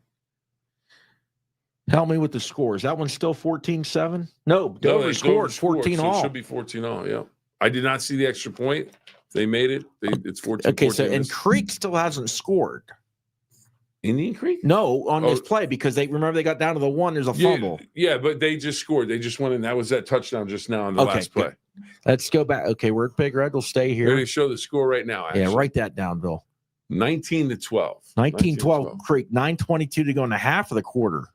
Help me with the scores. That one's still 14-7? No, Dover scored 14 so all. it should be 14 all, yeah. I did not see the extra point. They made it. It's 14. Okay, so and Creek still hasn't scored. Indian Creek? No, on this play, because they got down to the 1. There's a fumble. Yeah, but they just scored. They just went in. That was that touchdown just now on the last play. Good. Let's go back. Okay, we're at Big Red. We'll stay here. They're going to show the score right now, actually. Yeah, write that down, Bill. 19-12. 19-12 Creek. 9:22 to go in the half of the quarter.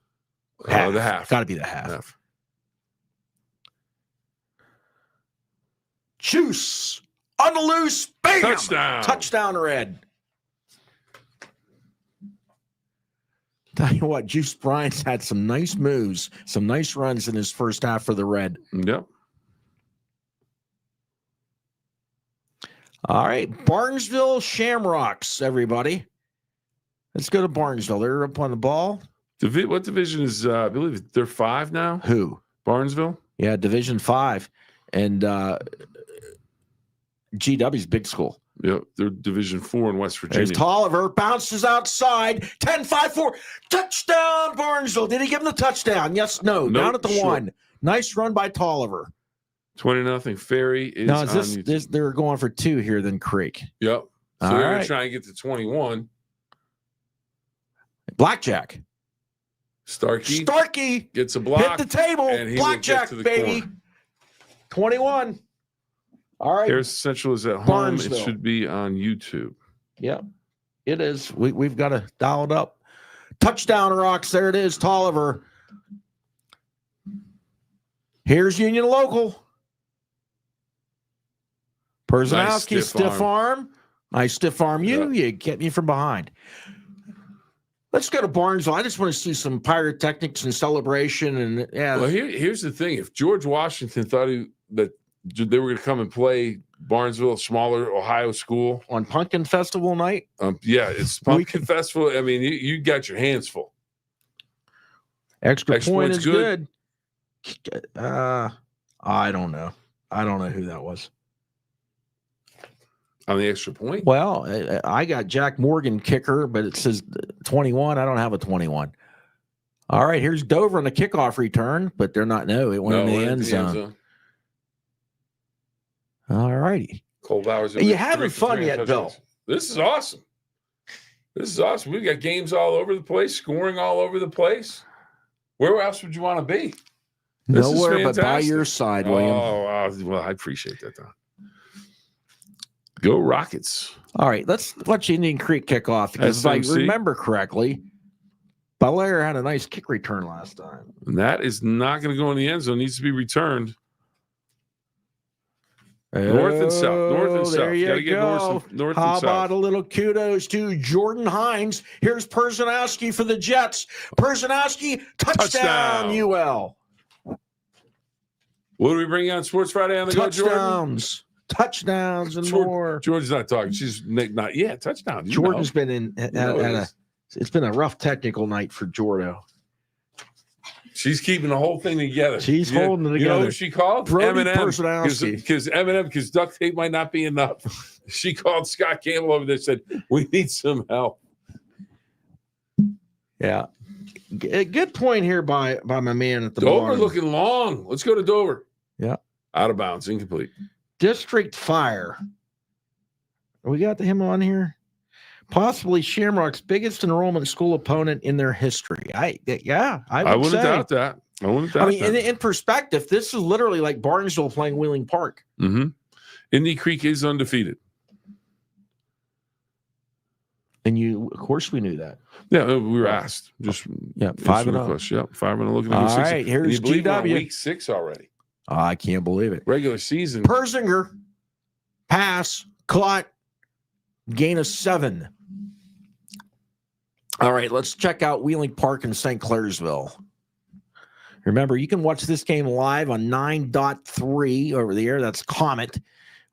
The half. Got to be the half. Juice on the loose. Bam! Touchdown, Red. Tell you what, Juice Bryant's had some nice moves, some nice runs in his first half for the Red. Yep. All right, Barnesville Shamrocks, everybody. Let's go to Barnesville. They're up on the ball. What division is, I believe they're 5 now? Who? Barnesville? Yeah, Division 5. And GW's big school. Yep, they're Division 4 in West Virginia. There's Tolliver, bounces outside, 10-5-4, touchdown, Barnesville. Did he give him the touchdown? Yes, no. Nope, Down at the 1. Nice run by Tolliver. 20-0 Ferry is now, on this they're going for 2 here than Creek. Yep. So All they're right. going to try and get to 21. Blackjack. Starkey gets a block. Hit the table. And he Blackjack, will get to the baby. corner. 21. All right. Harris Central is at home. Barnesville. It should be on YouTube. Yep, it is. We've got to dial it up. Touchdown, Rocks. There it is, Tolliver. Here's Union Local. Perzanowski, Nice stiff arm. Nice stiff arm. You get me from behind. Let's go to Barnesville. I just want to see some pyrotechnics and celebration. And Well, here's the thing. If George Washington thought that they were going to come and play Barnesville, a smaller Ohio school on Pumpkin Festival night. It's Pumpkin Festival. I mean, you got your hands full. Extra point is good. I don't know. I don't know who that was. On the extra point? Well, I got Jack Morgan kicker, but it says 21. I don't have a 21. All right, here's Dover on the kickoff return, but they're not. No, it went in the end zone. All righty. Cole Bowers. Are you having fun yet, Bill? This is awesome. We've got games all over the place, scoring all over the place. Where else would you want to be? Nowhere but by your side, William. Oh, well, I appreciate that, Don. Go Rockets. All right, let's watch Indian Creek kick off. Because SMC. if I remember correctly, Bellaire had a nice kick return last time. And that is not going to go in the end zone. It needs to be returned. North and south. There you Gotta get go. north How and south. about a little kudos to Jordan Hines? Here's Perzanowski for the Jets. Perzanowski, touchdown, UL. What do we bring on Sports Friday on the Go, Jordan? Touchdowns and more. George's not talking. She's not. Yeah, touchdown. Jordan's been it's been a rough technical night for Jordo. She's keeping the whole thing together. She's holding it together. You know who she called? Brody Eminem. Because duct tape might not be enough. She called Scott Campbell over there and said, we need some help. Yeah. A good point here by my man at the Dover bottom. looking long. Let's go to Dover. Yeah. Out of bounds. Incomplete. District Fire. We got him on here. Possibly Shamrock's biggest enrollment school opponent in their history. I wouldn't doubt that. I wouldn't doubt that. In perspective, this is literally like Barnesville playing Wheeling Park. Mm-hmm. Indian Creek is undefeated. And of course, we knew that. Yeah, we were asked. Just 5-0. Yep, 5-0. Looking at all 6. right, here's GW. Week 6 already. I can't believe it. Regular season. Persinger, pass, caught, gain of 7. All right, let's check out Wheeling Park in St. Clairsville. Remember, you can watch this game live on 9.3 over the air. That's Comet,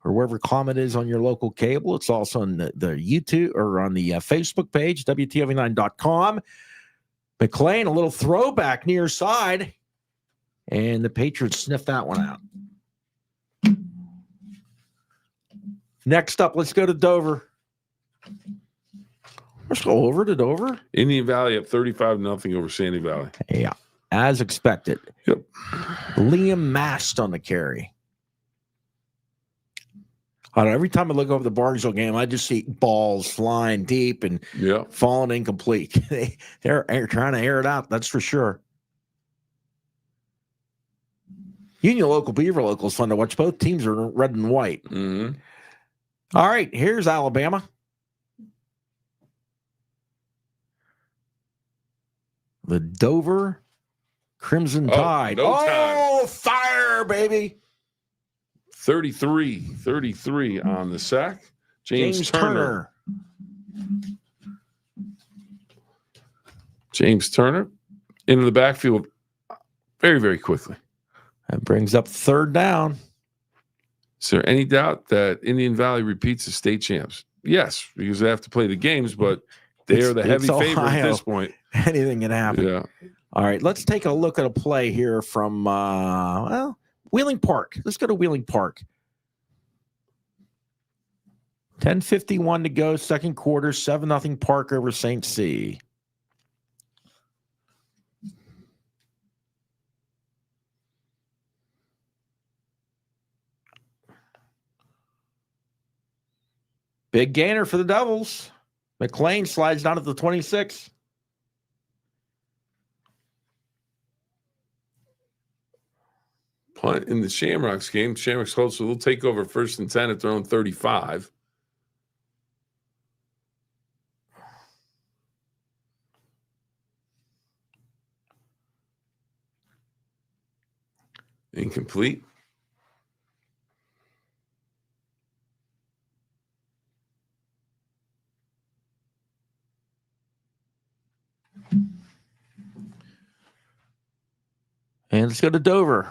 or wherever Comet is on your local cable. It's also on the YouTube or on the Facebook page, WTOV9.com. McLean, a little throwback near side, and the Patriots sniffed that one out. Next up, let's go to Dover. Let's go over to Dover. Indian Valley up 35-0 over Sandy Valley. Yeah, as expected. Yep. Liam Mast on the carry. I don't know, every time I look over the Barnesville game, I just see balls flying deep and falling incomplete. They're trying to air it out, that's for sure. Union local, Beaver local is fun to watch. Both teams are red and white. Mm-hmm. All right, here's Alabama. The Dover Crimson Tide. No time. Fire, baby. 33 on the sack. James Turner. James Turner into the backfield very, very quickly. That brings up third down. Is there any doubt that Indian Valley repeats the state champs? Yes, because they have to play the games, but they are the heavy favorite at this point. Anything can happen. Yeah. All right, let's take a look at a play here from, Wheeling Park. Let's go to Wheeling Park. 10:51 to go, second quarter, 7-0 Park over St. C. Big gainer for the Devils. McLean slides down to the 26. Punt in the Shamrocks game. Shamrocks holds, so they'll take over 1st and 10 at their own 35. Incomplete. And let's go to Dover.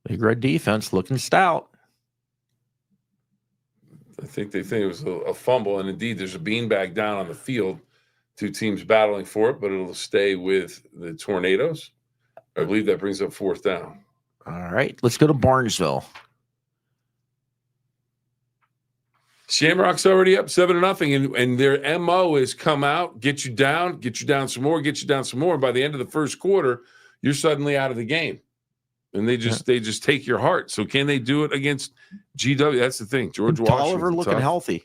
Big Red defense looking stout. I think they think it was a fumble, and indeed there's a beanbag down on the field. Two teams battling for it, but it'll stay with the Tornadoes. I believe that brings up 4th down. All right, let's go to Barnesville. Shamrock's already up 7-0, and their MO is come out, get you down some more, get you down some more. And by the end of the first quarter, you're suddenly out of the game. And they just take your heart. So can they do it against GW? That's the thing. George Washington. Tolliver looking healthy.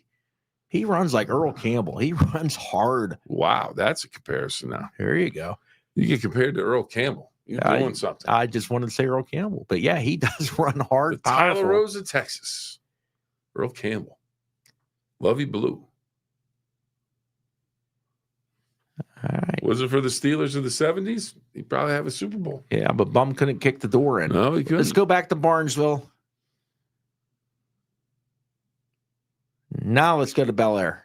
He runs like Earl Campbell. He runs hard. Wow, that's a comparison now. There you go. You get compared to Earl Campbell. You're doing something. I just wanted to say Earl Campbell. But yeah, he does run hard. Tyler Rose of Texas. Earl Campbell. Lovey Blue. All right. Was it for the Steelers of the 70s? He'd probably have a Super Bowl. Yeah, but Bum couldn't kick the door in. No, he couldn't. Let's go back to Barnesville. Now let's go to Bellaire.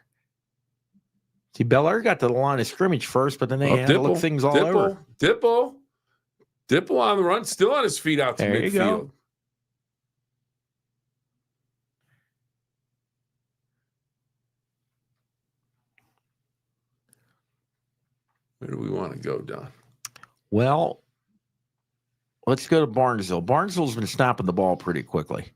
See, Bellaire got to the line of scrimmage first, but then they had to look things all over. Dipple on the run, still on his feet out to midfield. Go. Where do we want to go, Don? Well, let's go to Barnesville. Barnesville's been snapping the ball pretty quickly.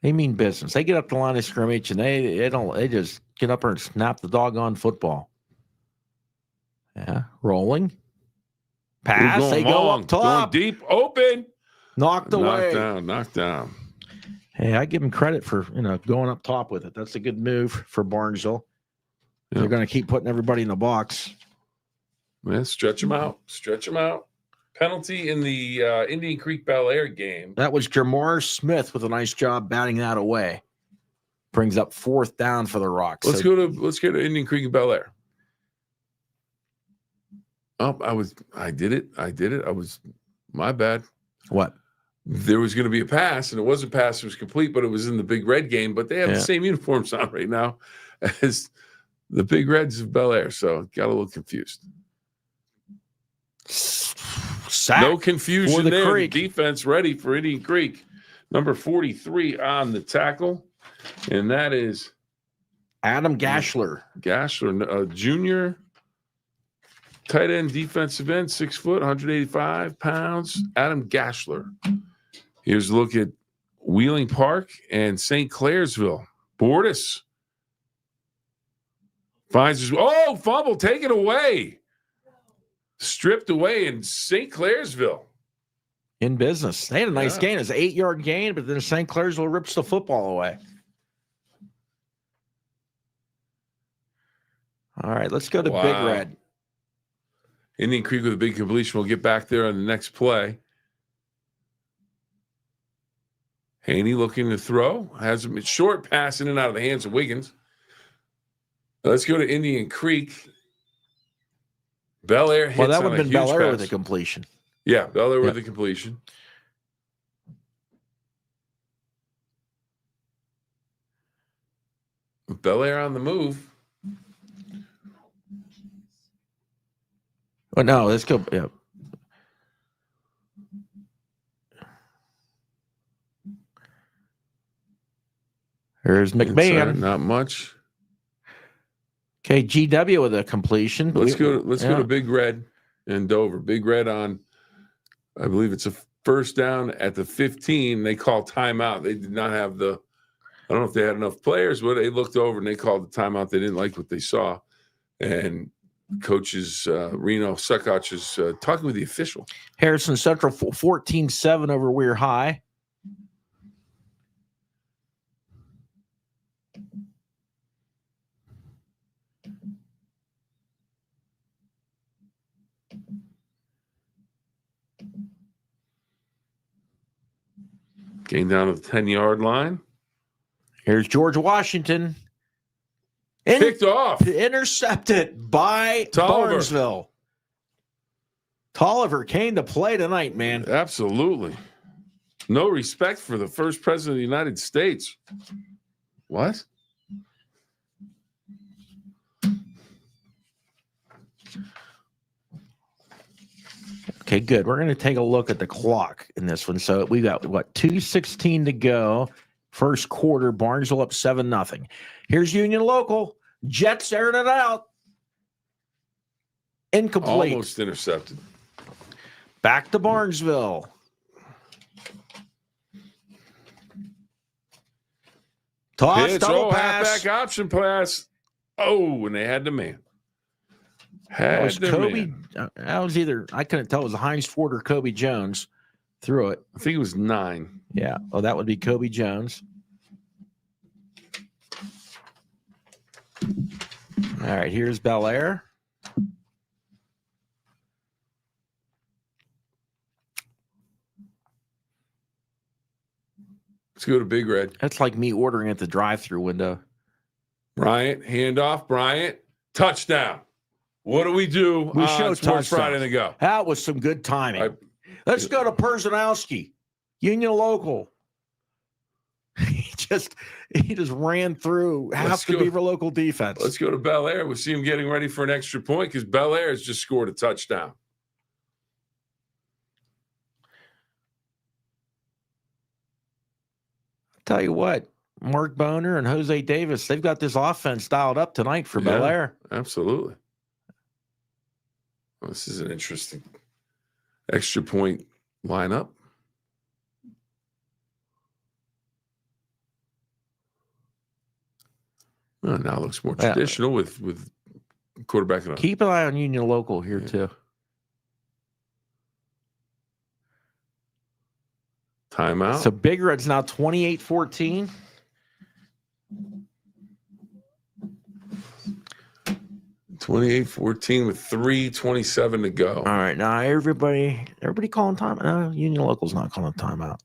They mean business. They get up the line of scrimmage and they just get up there and snap the doggone football. Yeah, rolling. Pass. They go up top. Going deep, open. Knocked away. Knocked down. Hey, I give them credit for going up top with it. That's a good move for Barnesville. Yep. They're going to keep putting everybody in the box. Man, stretch them out. Penalty in the Indian Creek Bellaire game. That was Jamar Smith with a nice job batting that away. Brings up 4th down for the Rocks. Let's go to Indian Creek and Bellaire. Oh, I did it. My bad. What? There was going to be a pass, and it wasn't a pass. It was complete, but it was in the Big Red game. But they have the same uniforms on right now as the Big Reds of Bellaire, so got a little confused. Sack no confusion there. Creek. The defense ready for Indian Creek. Number 43 on the tackle, and that is Adam Gashler. Junior tight end, defensive end, 6 foot, 185 pounds. Adam Gashler Here's a look at Wheeling Park and St. Clairsville. Bortis finds his fumble, take it away. Stripped away in St. Clairsville. In business. They had a nice gain. It was an 8-yard gain, but then St. Clairsville rips the football away. All right, let's go to Big Red. Indian Creek with a big completion. We'll get back there on the next play. Haney looking to throw. Has a short pass in and out of the hands of Wiggins. Let's go to Indian Creek. Bellaire hits. Well, that would on have a been huge Bellaire pass. with a completion. Yeah, Bellaire with the completion. Bellaire on the move. Oh, no, let's go. Yeah. There's McMahon. Inside, not much. Okay, GW with a completion. Let's go to Big Red and Dover. Big Red on, I believe it's a first down at the 15. They call timeout. They did not have I don't know if they had enough players, but they looked over and they called the timeout. They didn't like what they saw. And coaches Reno Suckoch is talking with the official. Harrison Central 14-7 over Weir High. Gain down to the 10-yard line. Here's George Washington. Picked off. Intercepted by Tolliver. Barnesville. Tolliver came to play tonight, man. Absolutely. No respect for the first president of the United States. What? Okay, good. We're going to take a look at the clock in this one. So we got, 2:16 to go. First quarter, Barnesville up 7-0. Here's Union Local. Jets airing it out. Incomplete. Almost intercepted. Back to Barnesville. Toss, Pitch, double pass. halfback option pass. Oh, and they had the man. That was Kobe. That was either, I couldn't tell, it was Heinz Ford or Kobe Jones threw it. I think it was 9. Yeah. Oh, that would be Kobe Jones. All right, here's Bellaire. Let's go to Big Red. That's like me ordering at the drive-through window. Bryant, handoff. Bryant, touchdown. What do we do? We show Sports touchdowns. Friday to go. That was some good timing. Let's go to Perzanowski, Union Local. He just ran through half the Beaver Local defense. Let's go to Bellaire. We see him getting ready for an extra point because Bellaire has just scored a touchdown. I'll tell you what, Mark Boner and Jose Davis, they've got this offense dialed up tonight for Bellaire. Absolutely. Well, this is an interesting extra point lineup. Well, now it looks more traditional with quarterback. Keep an eye on Union Local here, too. Timeout. So Big Red's now 28-14. with 3:27 to go. All right, now everybody calling timeout. No, Union Local's not calling timeout.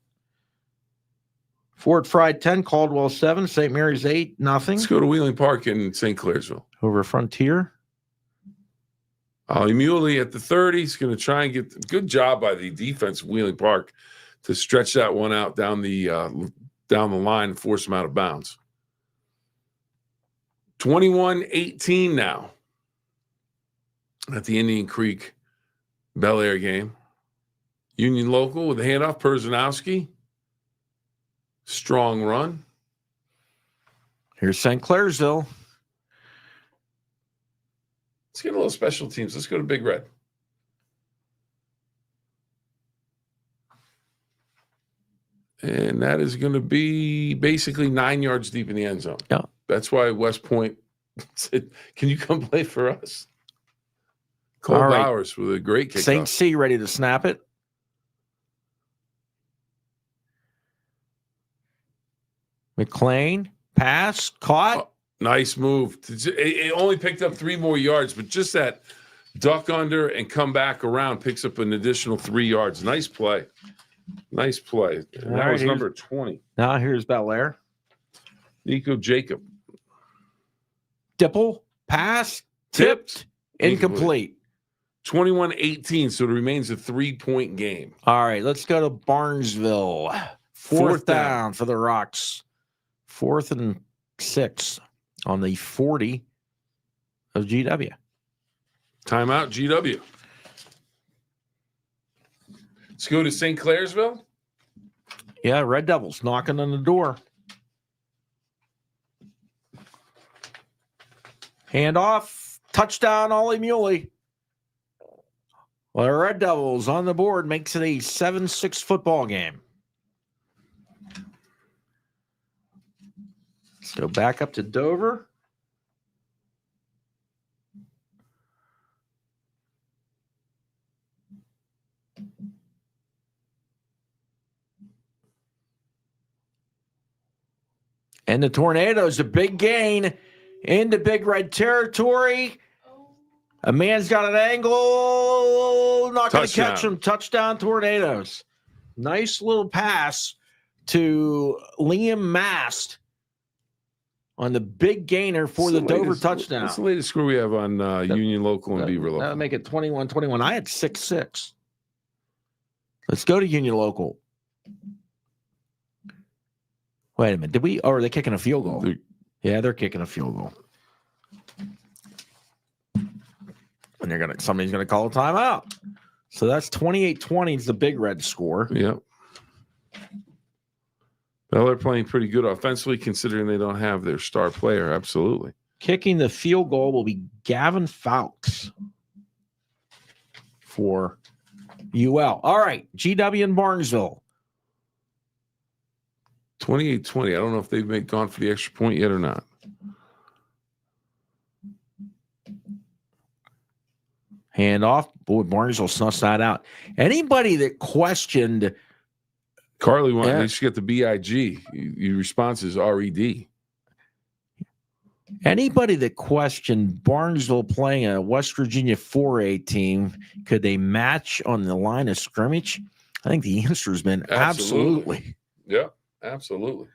Fort Fried 10, Caldwell 7, St. Mary's 8-0. Let's go to Wheeling Park in St. Clairsville. Over Frontier. Ollie Muley at the 30 is going to try and get good job by the defense of Wheeling Park to stretch that one out down the line and force them out of bounds. 21-18 now at the Indian Creek Bellaire game. Union Local with a handoff, Perzanowski. Strong run. Here's St. Clairsville. Let's get a little special teams. Let's go to Big Red. And that is going to be basically 9 yards deep in the end zone. Yeah. That's why West Point said, can you come play for us? Cole All right. Bowers with a great kickoff. St. C ready to snap it. McLean, pass, caught. Oh, nice move. It only picked up 3 more yards, but just that duck under and come back around picks up an additional 3 yards. Nice play. Nice play. And that was number 20. Now here's Bellaire. Nico Jacob. Dipple, pass, tipped, incomplete. 21-18, so it remains a 3-point game. All right, let's go to Barnesville. Fourth down for the Rocks. 4th and 6 on the 40 of GW. Timeout, GW. Let's go to St. Clairsville. Yeah, Red Devils knocking on the door. Handoff, touchdown, Ollie Muley. Well, the Red Devils on the board makes it a 7-6 football game. Let's go back up to Dover. And the Tornadoes, a big gain into Big Red territory. A man's got an angle, not going to catch him. Touchdown, Tornadoes. Nice little pass to Liam Mast on the big gainer for the Dover touchdown. That's the latest score we have on Union Local and Beaver Local. That would make it 21-21. I had 6-6. Let's go to Union Local. Wait a minute. Did we? Oh, are they kicking a field goal? Yeah, they're kicking a field goal. And somebody's gonna call a timeout. So that's 28-20 is the Big Red score. Yep. Well, they're playing pretty good offensively considering they don't have their star player. Absolutely. Kicking the field goal will be Gavin Fowkes for UL. All right, GW and Barnesville. 28-20. I don't know if they've gone for the extra point yet or not. Handoff. Boy, Barnesville snuffs that out. Anybody that questioned Carly wanted they should get the BIG. Your response is RED. Anybody that questioned Barnesville playing a West Virginia 4A team, could they match on the line of scrimmage? I think the answer has been absolutely. Yeah, absolutely.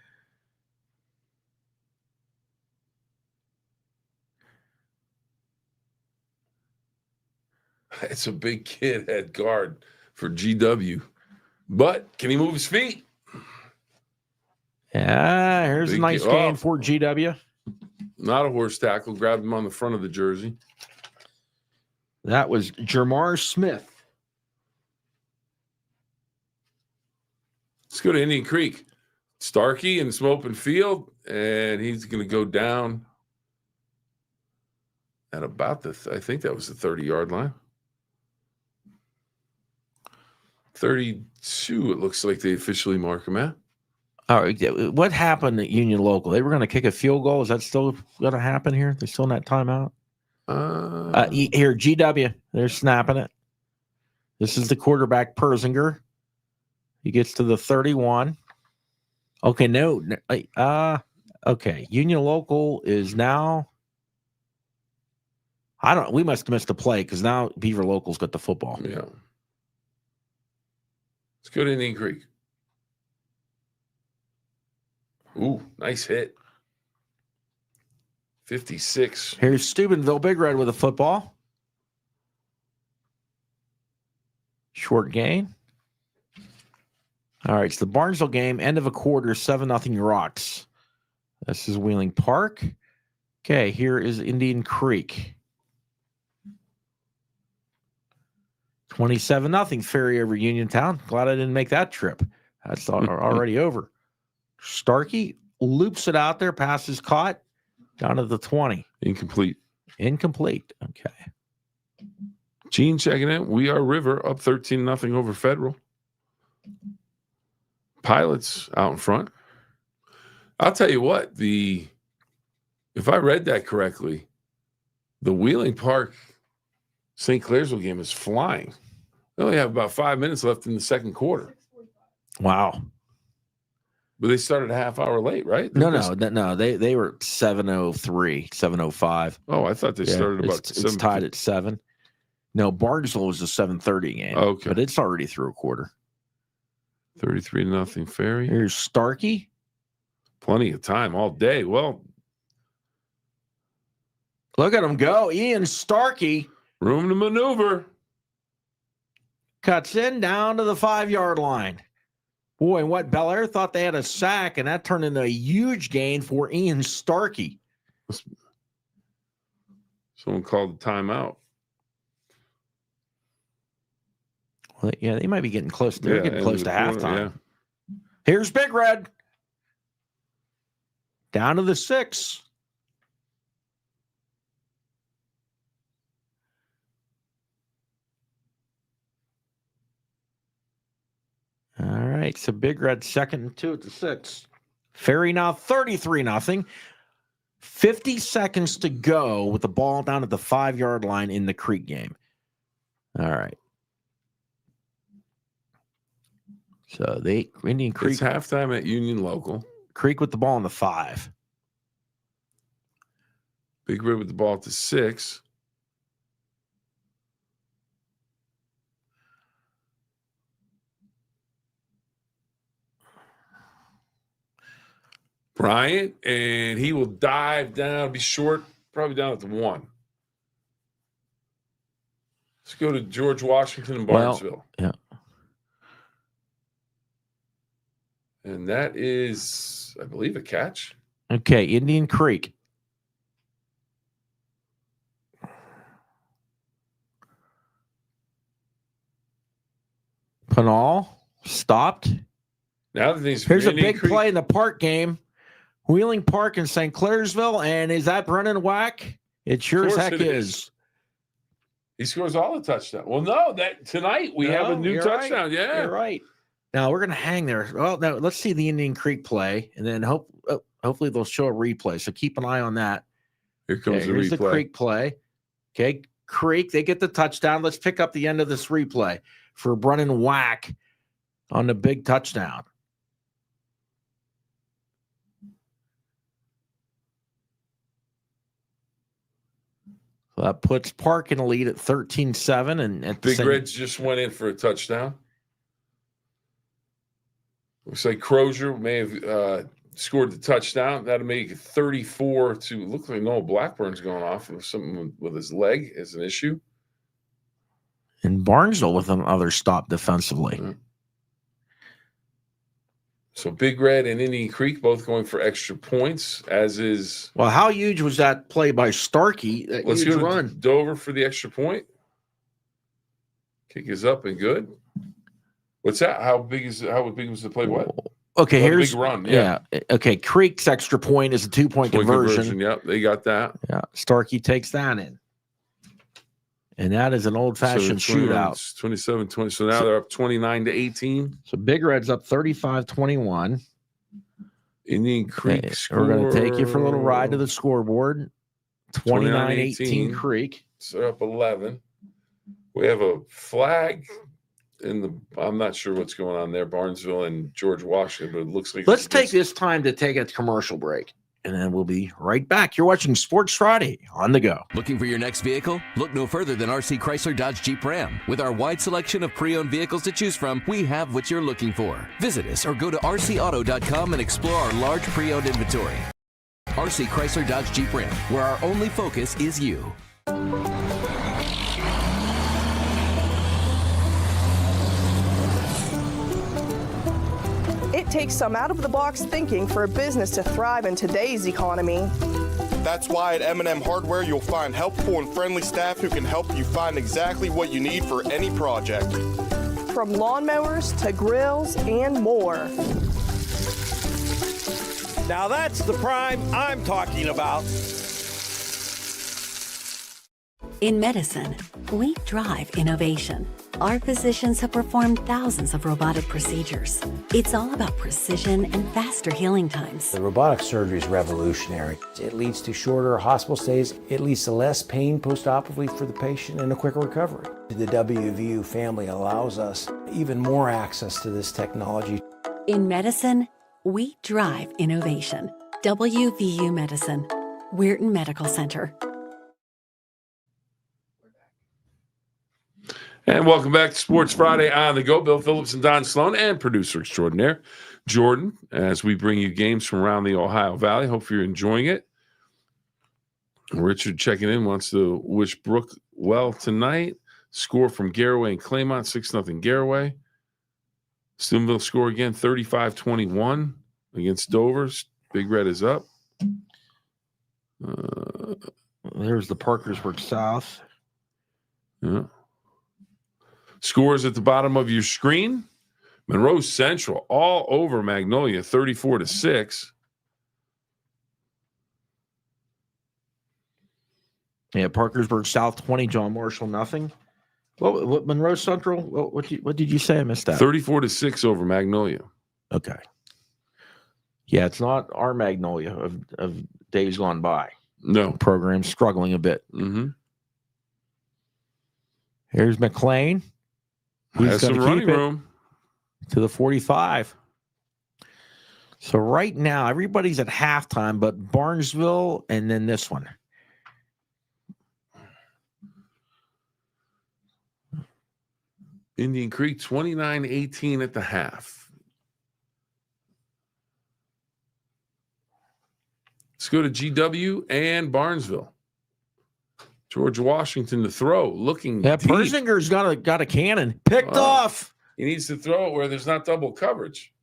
It's a big kid at guard for GW. But can he move his feet? Yeah, here's a nice game for GW. Not a horse tackle. Grabbed him on the front of the jersey. That was Jamar Smith. Let's go to Indian Creek. Starkey in some open field, and he's going to go down at about I think that was the 30-yard line. 32, it looks like they officially mark him at. All right, what happened at Union Local? They were going to kick a field goal. Is that still going to happen here? They're still in that timeout? Here, GW, they're snapping it. This is the quarterback, Persinger. He gets to the 31. Okay, okay. Union Local is now. We must have missed a play because now Beaver Local's got the football. Yeah. Let's go to Indian Creek. Ooh, nice hit. 56. Here's Steubenville, Big Red with a football. Short gain. All right, it's the Barnesville game, end of a quarter, 7-0 Rocks. This is Wheeling Park. Okay, here is Indian Creek. 27-0 Ferry over Uniontown. Glad I didn't make that trip. That's already over. Starkey loops it out there, passes caught, down to the 20. Incomplete. Okay. Gene checking in. We are River up 13-0 over Federal. Pilots out in front. I'll tell you what, if I read that correctly, the Wheeling Park St. Clairsville game is flying. They only have about 5 minutes left in the second quarter. Wow. But they started a half hour late, right? No. They were 7:03, 7:05. Oh, I thought they started about it's tied at 7. No, Barnesville was a 7:30 game. Okay. But it's already through a quarter. 33-0 Ferry. Here's Starkey. Plenty of time all day. Well, look at him go. Ian Starkey. Room to maneuver. Cuts in down to the 5-yard line. Boy, and what Bellaire thought they had a sack, and that turned into a huge gain for Ian Starkey. Someone called the timeout. Well, yeah, they might be getting close. They're getting close to halftime. Yeah. Here's Big Red. Down to the 6. All right, so Big Red 2nd and 2 at the 6. Ferry now 33-0. 50 seconds to go with the ball down at the 5-yard line in the Creek game. All right. So Indian Creek. It's halftime at Union Local. Creek with the ball on the 5. Big Red with the ball at the 6. Bryant, and he will dive down, be short, probably down at the 1. Let's go to George Washington and Barnesville. Yeah. And that is, I believe, a catch. Okay, Indian Creek. Pinal stopped. Now that these Here's a Indian big Creek, play in the park game. Wheeling Park in St. Clairsville. And is that Brennan Wack? It sure as heck is. He scores all the touchdowns. Well, no, that tonight we have a new touchdown. Right. Yeah. You're right. Now we're going to hang there. Well, now let's see the Indian Creek play, and then hopefully they'll show a replay. So keep an eye on that. Here comes the replay. Here's the Creek play. Okay, Creek, they get the touchdown. Let's pick up the end of this replay for Brennan Wack on the big touchdown. So that puts Park in the lead at 13-7. And at Big Reds just went in for a touchdown. Looks like Crozier may have scored the touchdown. That'll make it 34 to look like Noah Blackburn's going off. It was something with his leg as an issue. And Barnesville with another stop defensively. Mm-hmm. So Big Red and Indian Creek both going for extra points, as is. Well, how huge was that play by Starkey? Let's go to Dover for the extra point. Kick is up and good. What's that? How big was the play? What? Okay, here's big run. Yeah. Okay, Creek's extra point is a 2-point conversion. Yep, they got that. Yeah, Starkey takes that in. And that is an old-fashioned shootout. 27-20. So now they're up 29-18. So Big Red's up 35-21. Indian Creek We're going to take you for a little ride to the scoreboard. 29-18 Creek. So they're up 11. We have a flag I'm not sure what's going on there, Barnesville and George Washington, but it looks like. Let's take this time to take a commercial break, and then we'll be right back. You're watching Sports Friday on the go. Looking for your next vehicle? Look no further than RC Chrysler Dodge Jeep Ram. With our wide selection of pre-owned vehicles to choose from, we have what you're looking for. Visit us or go to rcauto.com and explore our large pre-owned inventory. RC Chrysler Dodge Jeep Ram, where our only focus is you. It takes some out-of-the-box thinking for a business to thrive in today's economy. That's why at M&M Hardware you'll find helpful and friendly staff who can help you find exactly what you need for any project. From lawnmowers to grills and more. Now that's the prime I'm talking about. In medicine, we drive innovation. Our physicians have performed thousands of robotic procedures. It's all about precision and faster healing times. The robotic surgery is revolutionary. It leads to shorter hospital stays. It leads to less pain post-operatively for the patient and a quicker recovery. The WVU family allows us even more access to this technology. In medicine, we drive innovation. WVU Medicine, Weirton Medical Center. And welcome back to Sports Friday on the Go. Bill Phillips and Don Sloan and producer extraordinaire Jordan, as we bring you games from around the Ohio Valley. Hope you're enjoying it. Richard checking in, wants to wish Brooke well tonight. Score from Garaway and Claymont, 6-0 Garaway. Steubenville score again, 35-21 against Dover. Big Red is up. There's the Parkersburg South. Yeah. Scores at the bottom of your screen. Monroe Central all over Magnolia, 34-6. Yeah, Parkersburg South 20, John Marshall nothing. What Monroe Central? What did you say? I missed that. 34-6 over Magnolia. Okay. Yeah, it's not our Magnolia of days gone by. No. Program's struggling a bit. Mm-hmm. Here's McLean. Has some running room to the 45. So right now, everybody's at halftime, but Barnesville and then this one. Indian Creek, 29-18 at the half. Let's go to GW and Barnesville. George Washington to throw, looking Yeah, deep. Persinger's got a cannon. Picked off. He needs to throw it where there's not double coverage.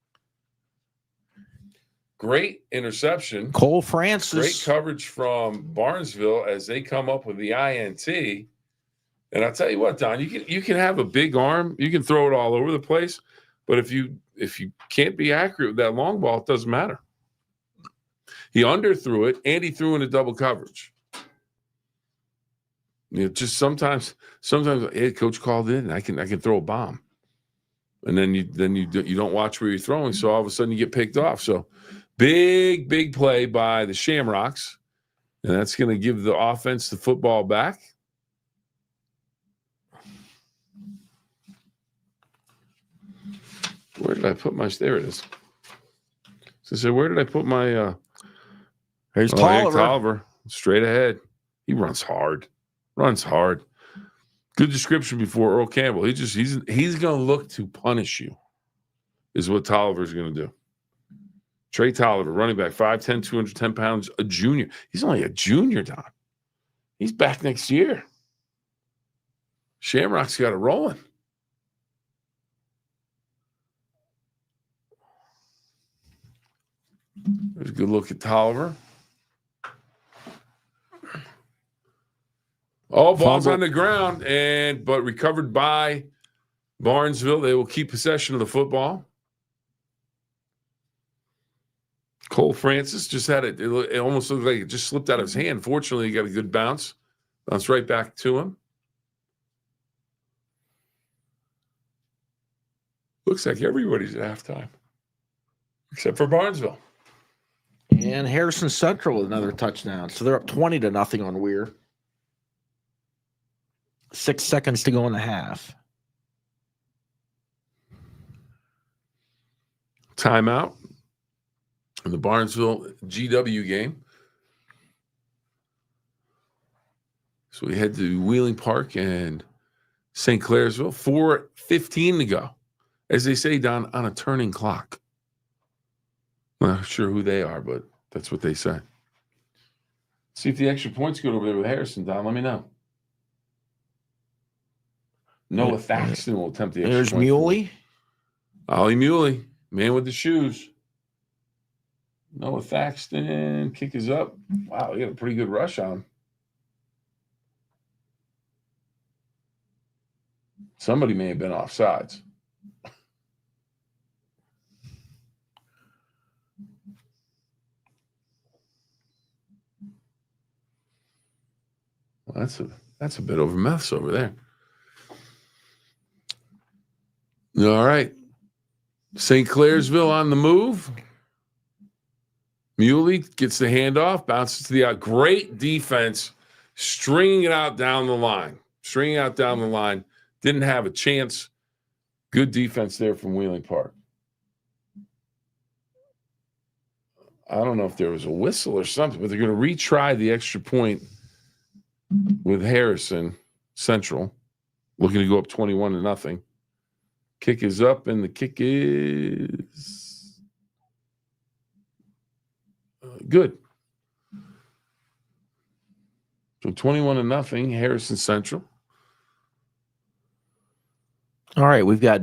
Great interception. Cole Francis. Great coverage from Barnesville as they come up with the INT. And I'll tell you what, Don, you can have a big arm. You can throw it all over the place. But if you can't be accurate with that long ball, it doesn't matter. He underthrew it, and he threw into double coverage. You know, just sometimes, hey, coach called in, and I can throw a bomb, and then you don't watch where you're throwing, so all of a sudden you get picked off. So, big play by the Shamrocks, and that's going to give the offense the football back. Where did I put my? There it is. So, where did I put my? There's Tolliver. Tolliver, straight ahead. He runs hard. Good description before Earl Campbell. He's going to look to punish you, is what Tolliver's going to do. Trey Tolliver, running back, 5'10", 210 pounds, a junior. He's only a junior, Don. He's back next year. Shamrock's got it rolling. There's a good look at Tolliver. Oh, ball's on the ground, but recovered by Barnesville. They will keep possession of the football. Cole Francis just had it. It almost looked like it just slipped out of his hand. Fortunately, he got a good bounce. Bounce right back to him. Looks like everybody's at halftime, except for Barnesville. And Harrison Central with another touchdown. So they're up 20-0 on Weir. 6 seconds to go in the half. Timeout in the Barnesville GW game. So we head to Wheeling Park and St. Clairsville. 4:15 to go. As they say, Don, on a turning clock. I'm not sure who they are, but that's what they say. See if the extra points go over there with Harrison, Don. Let me know. Noah Thaxton will attempt the extra There's point. Muley. Ollie Muley, man with the shoes. Noah Thaxton, kick is up. Wow, he had a pretty good rush on. Somebody may have been offsides. Well, that's a bit of a mess over there. All right. St. Clairsville on the move. Muley gets the handoff, bounces to the out. Great defense, stringing it out down the line. Didn't have a chance. Good defense there from Wheeling Park. I don't know if there was a whistle or something, but they're going to retry the extra point with Harrison Central, looking to go up 21-0. Kick is up, and the kick is good. So 21-0, Harrison Central. All right, we've got,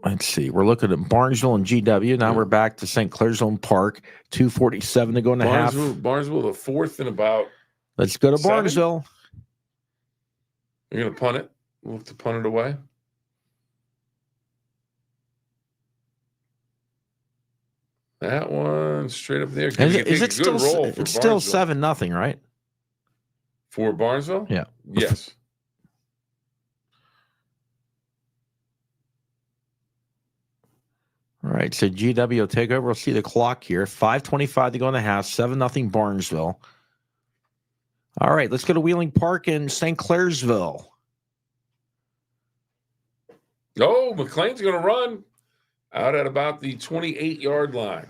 let's see, we're looking at Barnesville and GW. Now we're back to St. Clairsville Park, 2:47 to go in the half. Barnesville, the fourth and about. Let's go to 7. Barnesville. You're going to punt it? We'll have to punt it away. That one straight up there. Is it still? It's still 7-0, right? For Barnesville? Yeah. Yes. All right. So GW will take over. We'll see the clock here. 5:25 to go in the half. 7-0 Barnesville. All right. Let's go to Wheeling Park in St. Clairsville. Oh, McLean's going to run out at about the 28-yard line.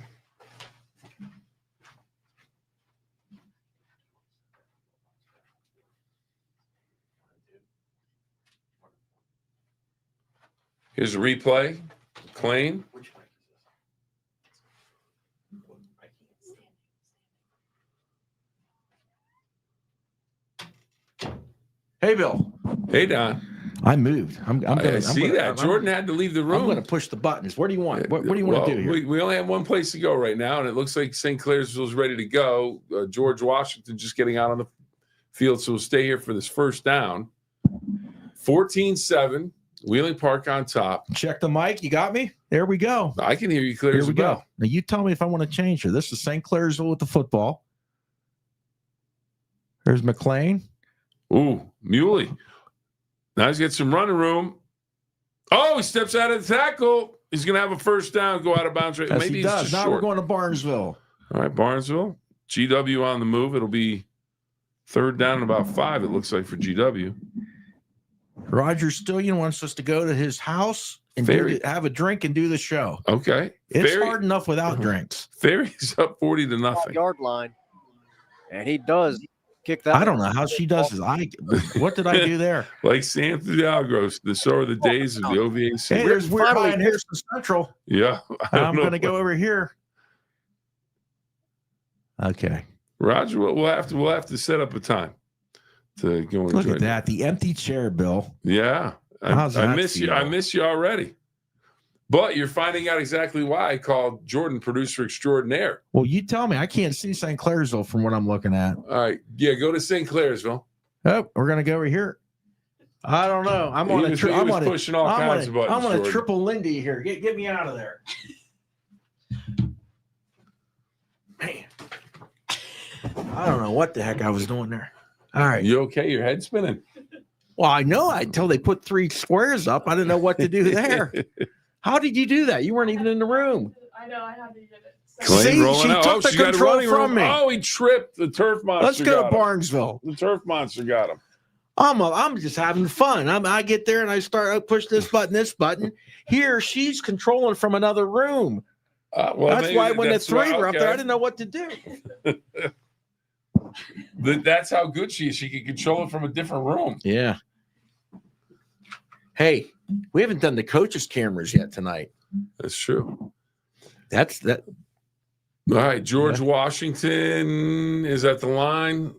Here's a replay. McLean. Hey, Bill. Hey, Don. I moved. I see that. Jordan had to leave the room. I'm going to push the buttons. What do you want? What do you want to do here? We only have one place to go right now, and it looks like St. Clairsville's ready to go. George Washington just getting out on the field, so we'll stay here for this first down. 14-7, Wheeling Park on top. Check the mic. You got me? There we go. I can hear you clear Here as we a bell. go. Now, you tell me if I want to change here. This is St. Clairsville with the football. There's McLean. Ooh, Muley. Now he's got some running room. Oh, he steps out of the tackle. He's going to have a first down, go out of bounds. Right? Yes, Maybe he he's does. just Now short. we're going to Barnesville. All right, Barnesville. GW on the move. It'll be third down and about 5, it looks like, for GW. Roger Stillion wants us to go to his house and have a drink and do the show. Okay. It's hard enough without drinks. Ferry's up 40-0. Yard line, and he does kick that. I don't know how she does this. What did I do there? Like Sam through the Algros, so are the days of the OVAC. Hey, there's Weird Ryan Harrison Central. Yeah. I'm going to go over here. Okay. Roger, we'll have to set up a time to go and Look join at that. The empty chair, Bill. Yeah. I miss you. I miss you already. But you're finding out exactly why I called Jordan producer extraordinaire. Well, you tell me. I can't see St. Clairsville from what I'm looking at. All right. Yeah, go to St. Clairsville. Oh, we're going to go over here. I don't know. I'm on pushing all kinds of buttons. I'm on a Jordan. triple Lindy here. Get me out of there. Man. I don't know what the heck I was doing there. All right. You okay? Your head spinning? Well, I know until they put 3 squares up. I didn't know what to do there. How did you do that? You weren't even in the room. I know, I had to get it. Clay rolling out. Took the control from me. Oh, he tripped. The turf monster. Let's go to Barnesville. The turf monster got him. I'm just having fun. I get there and I push this button. Here, she's controlling from another room. That's why when the 3 were up there, I didn't know what to do. That's how good she is. She can control it from a different room. Yeah. Hey, we haven't done the coaches' cameras yet tonight. That's true. That's that. All right, George Washington is at the line.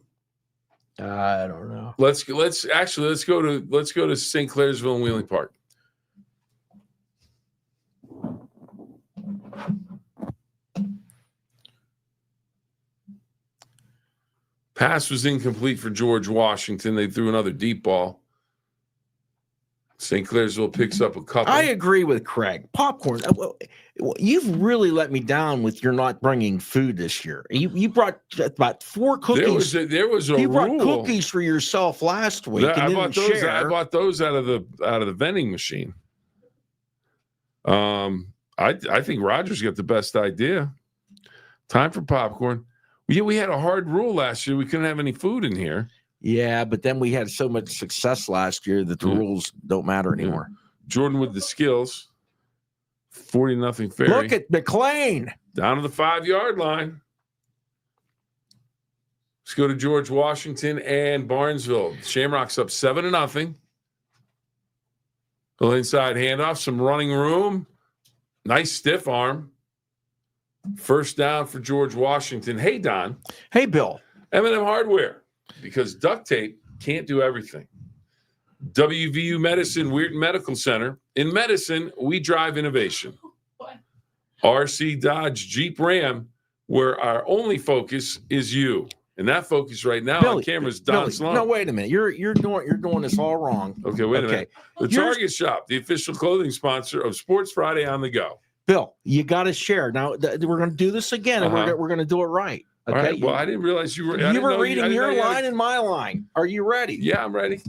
I don't know. Let's go to St. Clairsville and Wheeling Park. Pass was incomplete for George Washington. They threw another deep ball. St. Clairsville picks up a couple. I agree with Craig. Popcorn. You've really let me down with your not bringing food this year. You brought about 4 cookies. There was a you brought rule. cookies for yourself last week. I and bought those out of the vending machine. I think Roger's got the best idea. Time for popcorn. We had a hard rule last year. We couldn't have any food in here. Yeah, but then we had so much success last year that the rules don't matter anymore. Yeah. Jordan with the skills. 40-0 Ferry. Look at McLean. Down to the 5-yard line. Let's go to George Washington and Barnesville. Shamrocks up 7-0. Little inside handoff, some running room. Nice stiff arm. First down for George Washington. Hey, Don. Hey, Bill. M&M Hardware, because duct tape can't do everything. WVU Medicine, Weirton Medical Center. In medicine, we drive innovation. RC Dodge Jeep Ram, where our only focus is you. And that focus right now on camera is Don Sloan. No, wait a minute. You're doing this all wrong. Okay, wait a minute. The Target Shop, the official clothing sponsor of Sports Friday on the Go. Bill, you got to share. Now, we're going to do this again, and we're going to do it right. Okay. All right. Well, I didn't realize you were. You were reading your line and my line. Are you ready? Yeah, I'm ready.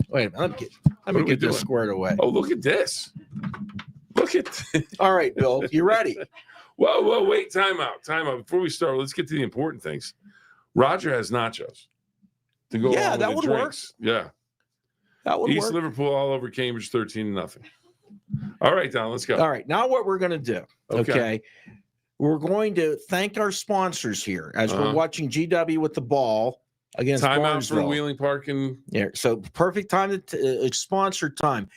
Wait a minute. Let me get this squared away. Oh, look at this. Look at this. All right, Bill. You ready? Whoa, wait. Time out. Before we start, let's get to the important things. Roger has nachos to go along with that the would drinks. work. Yeah. That would East work. Liverpool all over Cambridge, 13-0. All right, Don, let's go. All right. Now what we're going to do, okay, we're going to thank our sponsors here as we're watching GW with the ball against Timeout for Barnesville. Wheeling Park and so perfect time to sponsor time.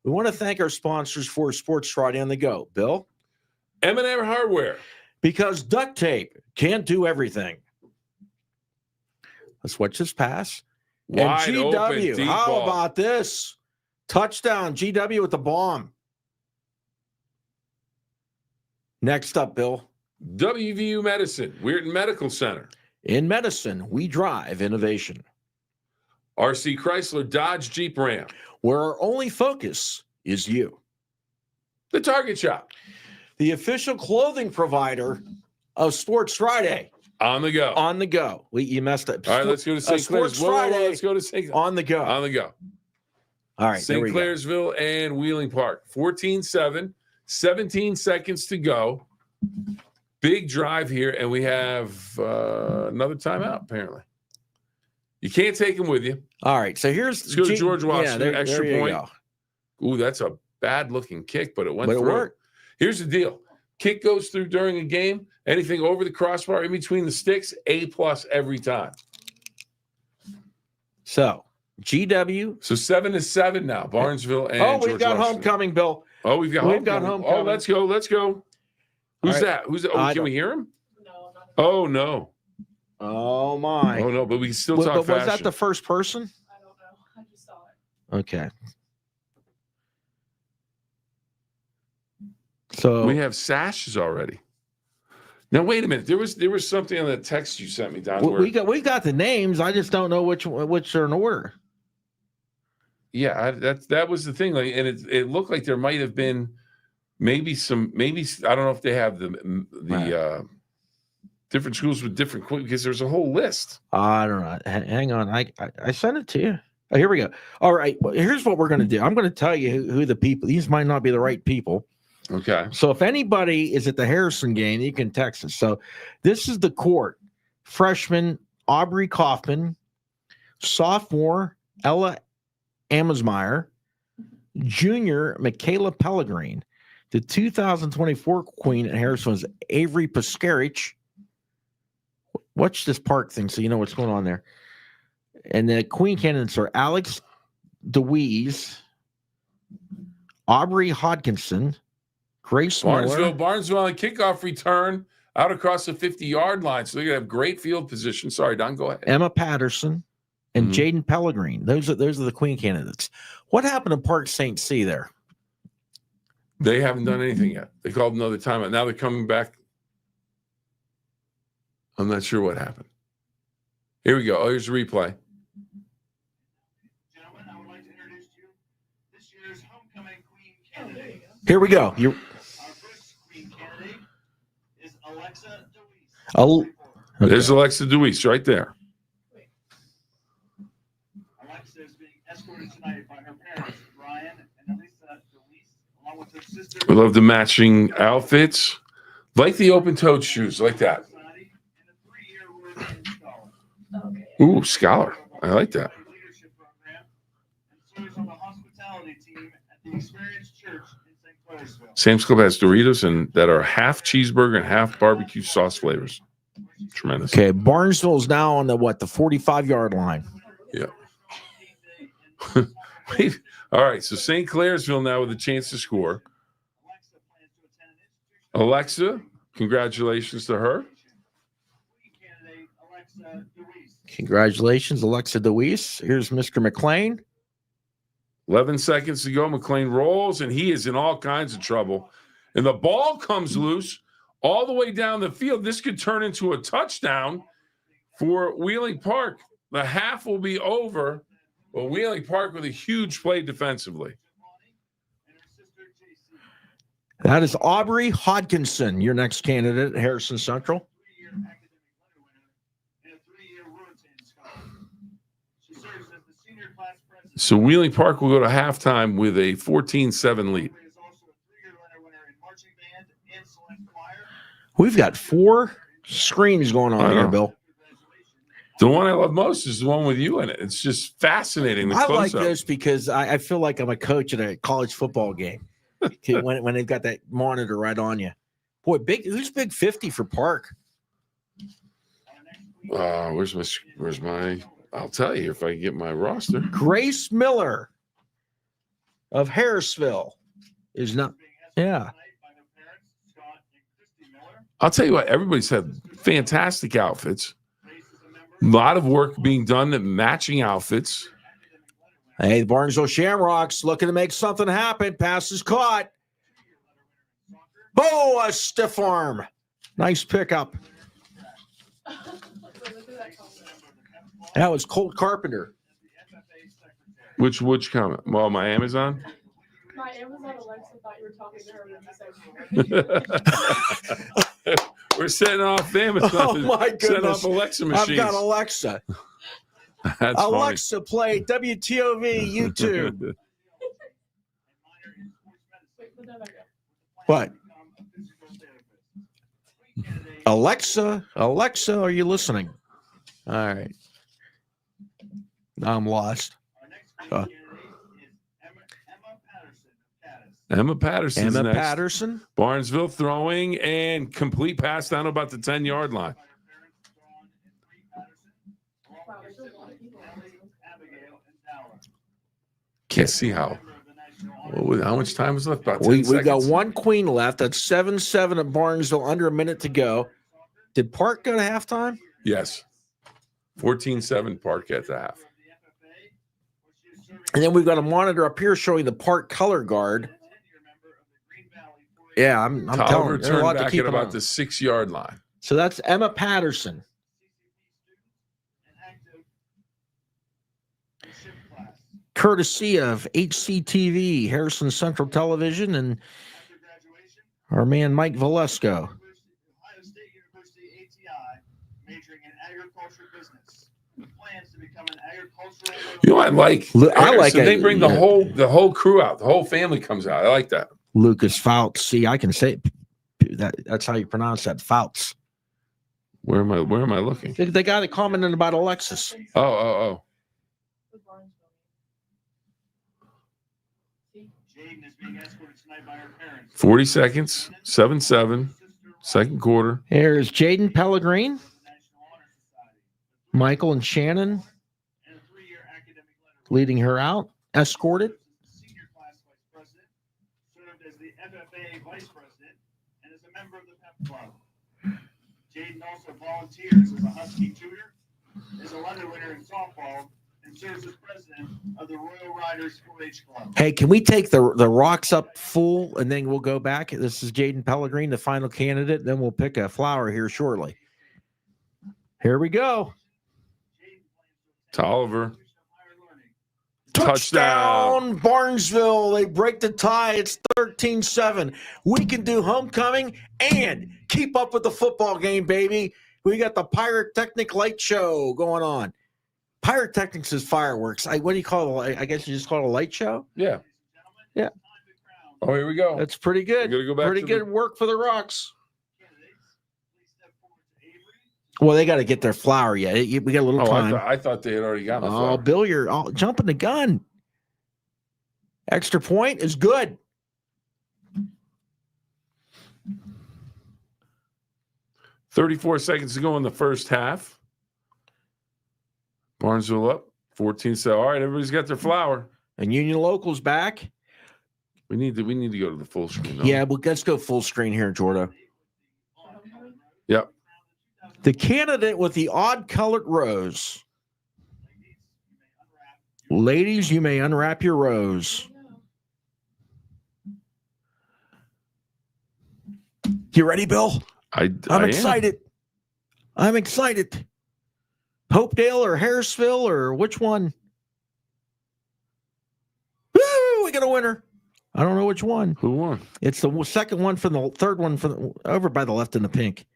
We want to thank our sponsors for Sports Friday on the Go. Bill? M&M Hardware. Because duct tape can't do everything. Let's watch this pass. Wide and open, GW, deep how ball. about this? Touchdown, GW with the bomb. Next up, Bill. WVU Medicine, Weirton Medical Center. In medicine, we drive innovation. RC Chrysler Dodge Jeep Ram. Where our only focus is you. The Target Shop. The official clothing provider of Sports Friday. On the go. On the go. You messed up. All right, let's go to St. Sports Clairsville. Friday. Let's go to St. On the go. On the go. All right, St. Clairsville and Wheeling Park. 14-7, 17 seconds to go. Big drive here, and we have another timeout, apparently. You can't take them with you. All right, so Let's go to George Washington. Extra there point. Go. Ooh, that's a bad-looking kick, but it went But through. it worked. Here's the deal. Kick goes through during a game. Anything over the crossbar, in between the sticks, A+ every time. So, GW. So 7-7 now. Barnesville and we've got Washington. homecoming, Bill. Oh, we've got homecoming. Oh, let's go. Who's right. that? Who's that? Oh, can we hear him? No. Oh, no. Oh, my. Oh, no, but we can still But talk was fashion. that the first person? I don't know. I just saw it. Okay. So we have sashes already. Now, wait a minute. There was something on the text you sent me, Don. we got the names. I just don't know which are in order. Yeah, that was the thing. Like, and it looked like there might have been maybe I don't know if they have the different schools with different, because there's a whole list. I don't know. Hang on. I sent it to you. Oh, here we go. All right. Well, here's what we're going to do. I'm going to tell you who the people. These might not be the right people. Okay. So if anybody is at the Harrison game, you can text us. So this is the court. Freshman Aubrey Kaufman, sophomore Ella Amesmeyer, junior Michaela Pellegrine. The 2024 queen at Harrison was Avery Pascarich. Watch this park thing so you know what's going on there. And the queen candidates are Alex DeWeese, Aubrey Hodkinson, Grace Miller. Barnesville on a kickoff return out across the 50-yard line. So they're going to have great field position. Sorry, Don, go ahead. Emma Patterson and Jaden Pellegrine. Those are the queen candidates. What happened to Park St. C there? They haven't done anything yet. They called another timeout. Now they're coming back. I'm not sure what happened. Here we go. Oh, here's a replay. Gentlemen, I would like to introduce to you this Here we go. There's Alexa DeWeese right there. Alexa is being escorted tonight by her parents, Brian and Elisa DeWeese, along with her sister. We love the matching outfits. Like the open-toed shoes, like that. Ooh, scholar. I like that. Sam's Club has Doritos and that are half cheeseburger and half barbecue sauce flavors. Tremendous. Okay, Barnesville's now on the 45-yard line. Yeah. All right, so St. Clairsville now with a chance to score. Alexa, congratulations to her. Congratulations, Alexa DeWeese. Here's Mr. McLean. 11 seconds to go. McLean rolls, and he is in all kinds of trouble. And the ball comes loose all the way down the field. This could turn into a touchdown for Wheeling Park. The half will be over, but Wheeling Park with a huge play defensively. That is Aubrey Hodkinson, your next candidate at Harrison Central. So Wheeling Park will go to halftime with a 14-7 lead. We've got 4 screens going on here, Bill. The one I love most is the one with you in it. It's just fascinating. I like this because I feel like I'm a coach at a college football game when they've got that monitor right on you. Boy, who's big 50 for Park? Where's my I'll tell you if I can get my roster. Grace Miller of Harrisville is not. Yeah. I'll tell you what, everybody's had fantastic outfits. A lot of work being done at matching outfits. Hey, the Barnesville Shamrocks looking to make something happen. Pass is caught. Oh, a stiff arm. Nice pickup. That was Colt Carpenter. Which comment? Well, my Amazon? My Amazon Alexa thought you were talking to her when you said We're setting off Amazon. Oh, my goodness. Setting off Alexa machines. I've got Alexa. That's Alexa, funny. Play WTOV YouTube. What? Alexa, are you listening? All right. Now I'm lost. Emma Patterson's Emma next. Patterson. Barnesville throwing and complete pass down about the 10-yard line. Can't see how much time is left. About 10 we seconds. got one queen left. That's 7-7 at Barnesville, under a minute to go. Did Park go to halftime? Yes. 14-7 Park at the half. And then we've got a monitor up here showing the Park color guard. Yeah, I'm telling you, there's a lot to back keep at about on. the 6-yard line. So that's Emma Patterson. Courtesy of HCTV, Harrison Central Television, and our man Mike Valesco. You know what I like? I like so it. They bring the whole crew out. The whole family comes out. I like that. Lucas Fouts. See, I can say that's how you pronounce that. Fouts. Where am I looking? They got a comment about Alexis. Oh. 40 seconds. 7-7. Second quarter. There's Jaden Pellegrin, Michael and Shannon leading her out, escorted. Jaden also volunteers as a Husky tutor, is a letter winner in softball, and serves as president of the Royal Riders 4-H Club. Hey, can we take the rocks up full and then we'll go back? This is Jaden Pellegrin, the final candidate. Then we'll pick a flower here shortly. Here we go. To Oliver. Touchdown, Barnesville. They break the tie. It's 13-7. We can do homecoming and keep up with the football game, baby. We got the pyrotechnic light show going on. Pyrotechnics is fireworks. What do you call it? I guess you just call it a light show? Yeah. Yeah. Oh, here we go. That's pretty good. Go back pretty good work for the Rocks. Well, they got to get their flower yet. We got a little time. I thought they had already gotten the flower. Oh, Bill, you're jumping the gun. Extra point is good. $34 seconds to go in the first half. Barnesville up 14. So, all right, everybody's got their flower. And Union Local's back. We need to go to the full screen. Yeah, well, let's go full screen here, Jordan. Yep. The candidate with the odd-colored rose. Ladies, you may unwrap your rose. You ready, Bill? I'm excited. I'm excited. Hopedale or Harrisville or which one? Woo, we got a winner. I don't know which one. Who won? It's the second one from the third one from over by the left in the pink.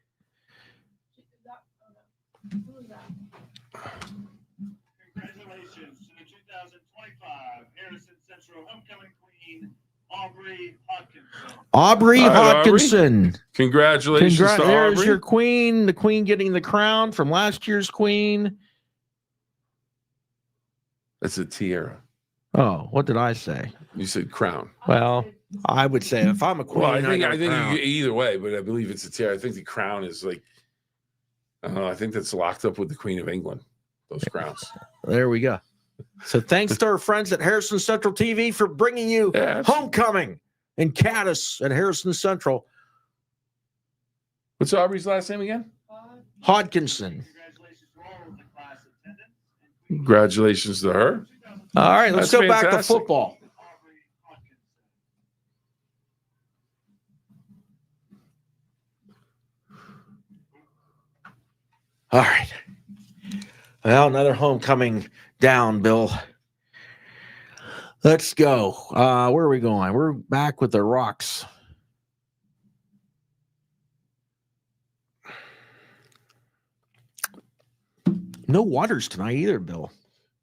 Congratulations to the 2025 Harrison Central Homecoming Queen, Aubrey Hodkinson. Aubrey Hodkinson. Aubrey. Congratulations to Aubrey. There's your queen. The queen getting the crown from last year's queen. That's a tiara. Oh, what did I say? You said crown. Well, I would say if I'm a queen, Well, I think crown. either way, but I believe it's a tiara. I think the crown is like, I don't know. I think that's locked up with the Queen of England. Those crowns. There we go. So thanks to our friends at Harrison Central TV for bringing you Homecoming and Caddis at Harrison Central. What's Aubrey's last name again? Hodkinson. Congratulations to her. All right, let's go back to football. All right. Well, another homecoming down, Bill. Let's go. Where are we going? We're back with the Rocks. No waters tonight either, Bill.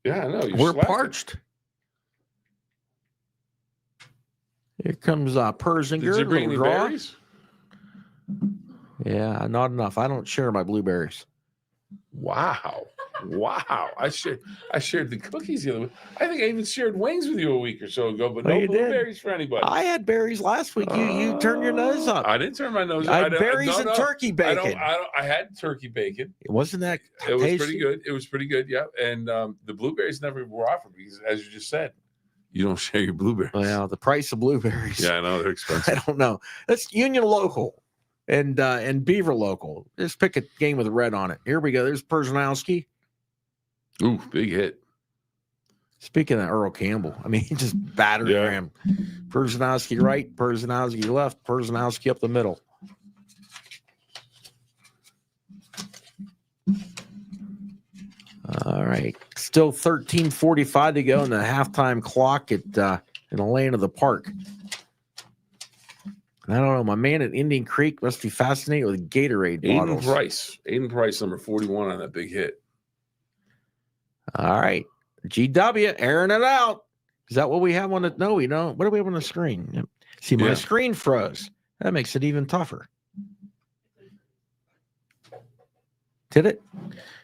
Yeah, I know. We're parched. Here comes Persinger. Did you bring any berries? Yeah, not enough. I don't share my blueberries. Wow. I shared the cookies the other week. I think I even shared wings with you a week or so ago, but no blueberries for anybody. I had berries last week. You turned your nose up. I didn't turn my nose up. I had berries and turkey bacon. I had turkey bacon. Wasn't that It was tasty? pretty good. It was pretty good, yeah. And the blueberries never were offered because, as you just said, you don't share your blueberries. Well, the price of blueberries. Yeah, I know. They're expensive. I don't know. That's Union Local and Beaver Local. Just pick a game with a red on it. Here we go. There's Persinowski. Ooh, big hit. Speaking of Earl Campbell, I mean, he just battered him. Persinowski right, Persinowski left, Persinowski up the middle. All right. Still 13:45 to go in the halftime clock in the lane of the park. I don't know. My man at Indian Creek must be fascinated with Gatorade bottles. Aiden Price, number 41 on that big hit. All right. GW, airing it out. Is that what we have on the? No, we don't. What do we have on the screen? See, my screen froze. That makes it even tougher. Did it?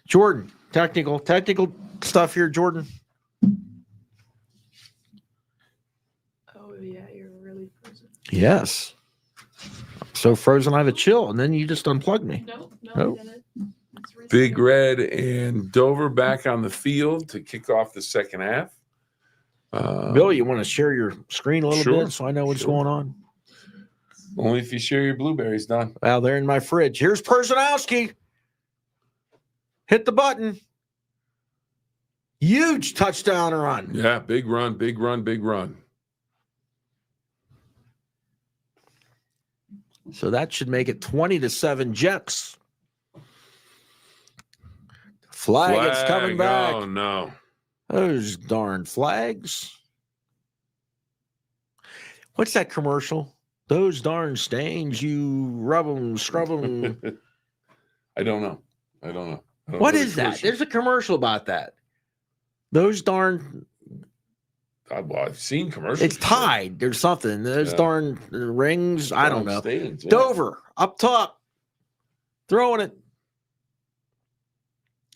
Jordan, technical stuff here, Jordan. Oh, yeah, you're really frozen. Yes. So frozen, I have a chill, and then you just unplugged me. No. Big Red and Dover back on the field to kick off the second half. Bill, you want to share your screen a little bit so I know what's going on? Only if you share your blueberries, Don. Well, they're in my fridge. Here's Persinowski. Hit the button. Huge touchdown run. Yeah, big run. So that should make it 20-7 Jets. Flag is coming back. Oh, no. Those darn flags. What's that commercial? Those darn stains, you rub them, scrub them. I don't know. What is that? There's a commercial about that. Those darn. Well, I've seen commercials. It's Tide. There's something. Those darn rings. I don't know. Stains, yeah. Dover up top, throwing it.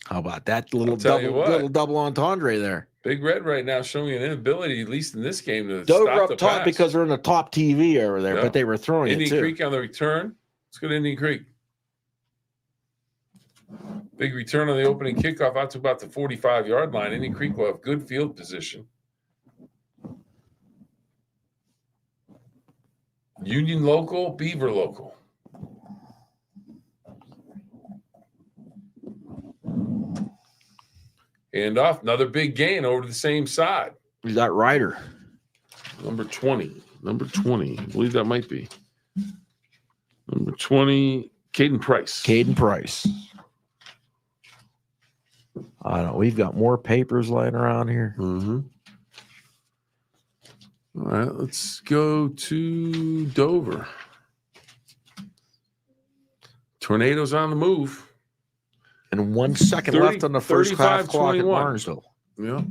How about that little double entendre there? Big Red right now showing an inability, at least in this game, to Dover stop up the top pass. because they're in the top TV over there, but they were throwing Indian it too. Creek on the return. Let's go to Indian Creek. Big return on the opening kickoff out to about the 45-yard line. Indian Creek will have good field position. Union local, Beaver local. And off, another big gain over to the same side. Who's that rider? Number 20. I believe that might be. Number 20, Caden Price. I don't. We've got more papers laying around here. Mm-hmm. All right, let's go to Dover. Tornadoes on the move. And 1 second left on the first half clock at Barnesville. Yep.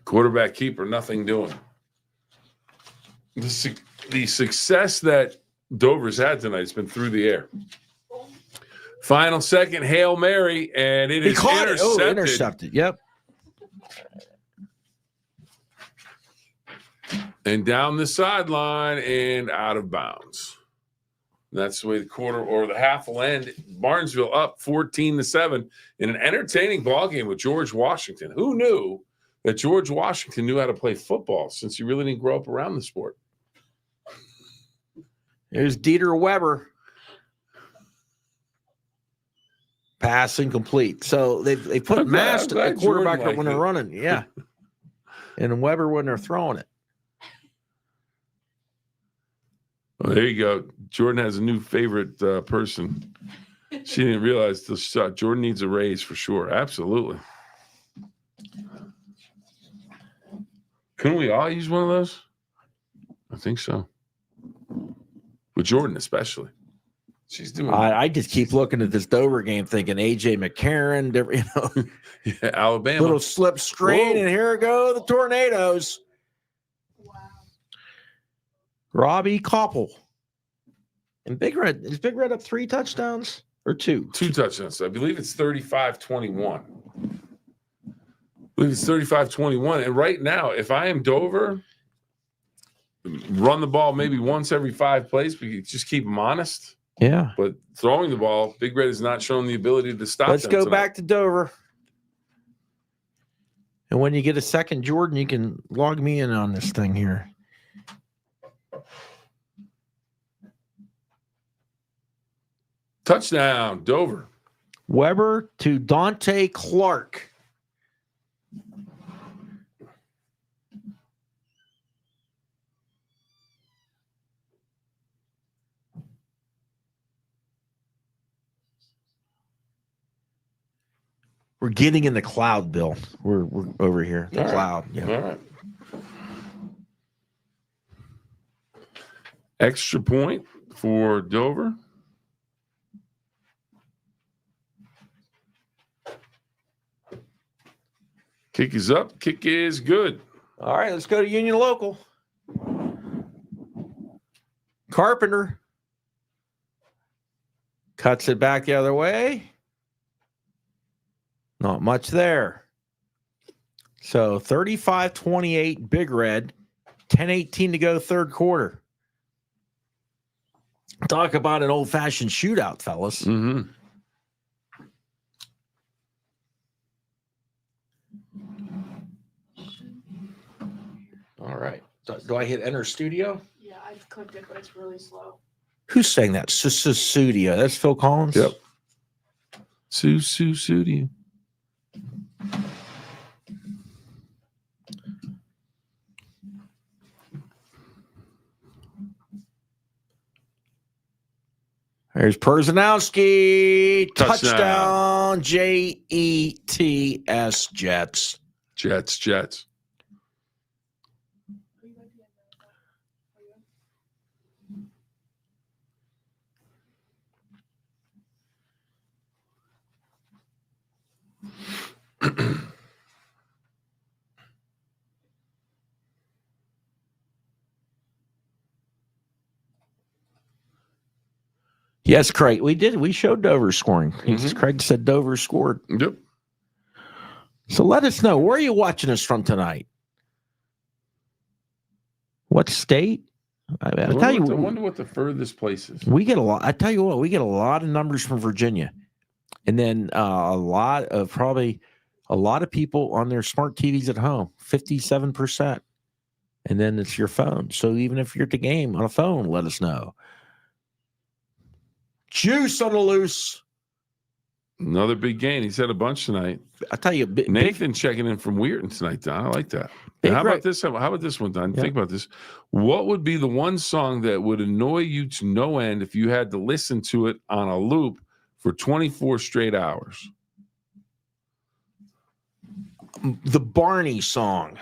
Quarterback keeper, nothing doing. The success that Dover's had tonight has been through the air. Final second, Hail Mary, and it is intercepted. Oh, intercepted. Yep. And down the sideline and out of bounds. That's the way the quarter or the half will end. Barnesville up 14-7 in an entertaining ball game with George Washington. Who knew that George Washington knew how to play football since he really didn't grow up around the sport? There's Dieter Weber. Pass incomplete. So they put Mast at quarterback when they're running. Yeah. And Weber when they're throwing it. Oh, there you go. Jordan has a new favorite person. She didn't realize the shot. Jordan needs a raise for sure. Absolutely. Couldn't we all use one of those? I think so. With Jordan especially. She's doing. I just keep looking at this Dover game, thinking AJ McCarron, yeah, Alabama, little slip screen, and here go the Tornadoes. Wow. Robbie Koppel and Big Red. Is Big Red up 3 touchdowns or 2? 2 touchdowns. I believe it's 35-21. I believe it's 35-21. And right now, if I am Dover, run the ball maybe once every 5 plays, but you just keep them honest. Yeah. But throwing the ball, Big Red has not shown the ability to stop. Let's go back to Dover. And when you get a second, Jordan, you can log me in on this thing here. Touchdown, Dover. Weber to Dante Clark. We're getting in the cloud, Bill. We're over here. The cloud. Yeah. All right. Extra point for Dover. Kick is up. Kick is good. All right, let's go to Union Local. Carpenter cuts it back the other way. Not much there. So 35-28 Big Red, 10-18 to go third quarter. Talk about an old-fashioned shootout, fellas. Mm-hmm. All right. Do I hit enter studio? Yeah, I've clicked it, but it's really slow. Who's saying that? Studio. That's Phil Collins? Yep. Studio. There's Perzanowski. Touchdown. Touchdown. Jets. Jets. Jets. Yes, Craig. We did. We showed Dover scoring. Craig said Dover scored. Yep. So let us know. Where are you watching us from tonight? What state? I wonder what the furthest place is. We get a lot. I tell you what, we get a lot of numbers from Virginia, and then a lot of people on their smart TVs at home. 57%, and then it's your phone. So even if you're at the game on a phone, let us know. Juice on the loose. Another big gain. He's had a bunch tonight. I tell you, Nathan checking in from Weirton tonight, Don. I like that. How about this? How about this one, Don? Yeah. Think about this. What would be the one song that would annoy you to no end if you had to listen to it on a loop for 24 straight hours? The Barney song.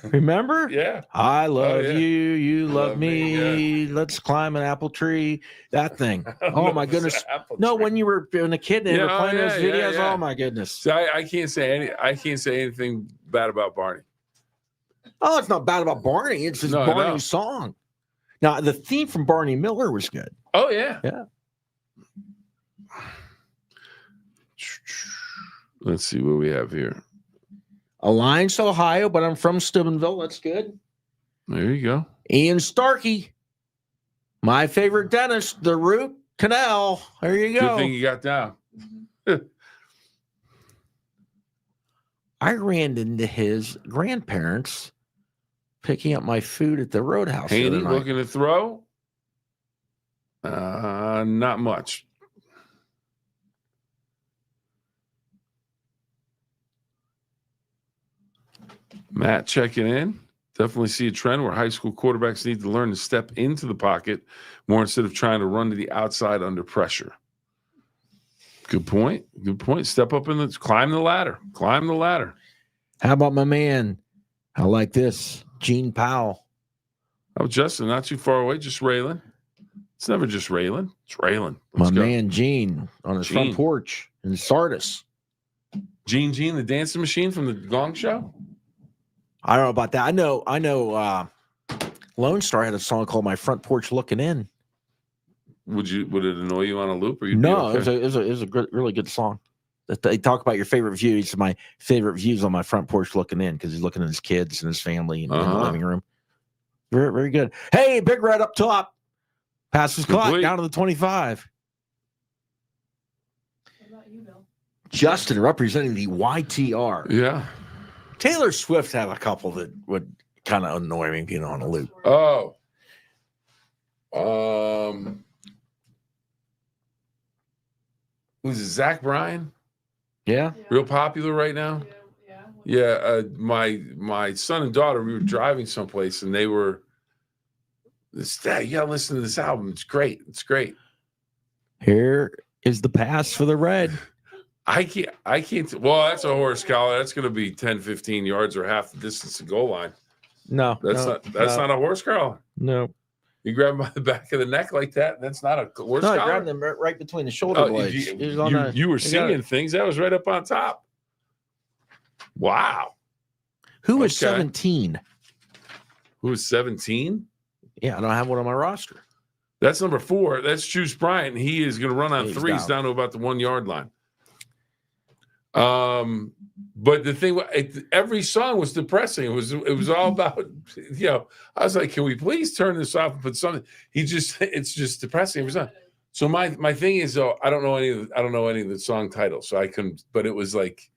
Remember? Yeah. I love you. You love me. Yeah. Let's climb an apple tree. That thing. Oh my goodness. No, when you were a kid and you were playing those videos. Yeah. Oh my goodness. So I can't say anything bad about Barney. Oh, it's not bad about Barney. It's just Barney's song. Now the theme from Barney Miller was good. Oh yeah. Yeah. Let's see what we have here. Alliance, Ohio, but I'm from Steubenville. That's good. There you go. Ian Starkey, my favorite dentist, the root canal. There you go. Good thing you got down. I ran into his grandparents picking up my food at the Roadhouse. Haney looking to throw? Not much. Matt checking in. Definitely see a trend where high school quarterbacks need to learn to step into the pocket more instead of trying to run to the outside under pressure. Good point. Good point. Step up climb the ladder. Climb the ladder. How about my man? I like this. Gene Powell. Oh, Justin, not too far away. Just Raylan. It's never just Raylan. It's Raylan. My man Gene on his front porch in Sardis. Gene, the dancing machine from the Gong Show? I don't know about that. I know Lone Star had a song called My Front Porch Looking In. Would it annoy you on a loop? Or no, okay? it was a really good song. They talk about your favorite views. My favorite views on my front porch looking in, because he's looking at his kids and his family in the living room. Very, very good. Hey, Big Red up top. Passes clock down to the 25. What about you, Bill? Justin representing the YTR. Yeah. Taylor Swift had a couple that would kind of annoy me being on a loop. Oh. Who's it, Zach Bryan? Yeah. Real popular right now? Yeah. My son and daughter, we were driving someplace and they were, Dad, you gotta listen to this album. It's great. It's great. Here is the pass for the Red. I can't. Well, that's a horse collar. That's going to be 10, 15 yards or half the distance to goal line. No, that's not a horse collar. No. You grab him by the back of the neck like that. That's not a horse collar. No, I grabbed them right between the shoulder blades. You were seeing things. That was right up on top. Wow. Who is 17? Who is 17? Yeah, I don't have one on my roster. That's number 4. That's Juice Bryant. He is going to run on threes down to about the 1 yard line. But the thing, every song was depressing. It was all about, I was like, can we please turn this off and put something? It's just depressing every song. So my thing is, though, I don't know any of the song titles, so I couldn't. But it was like,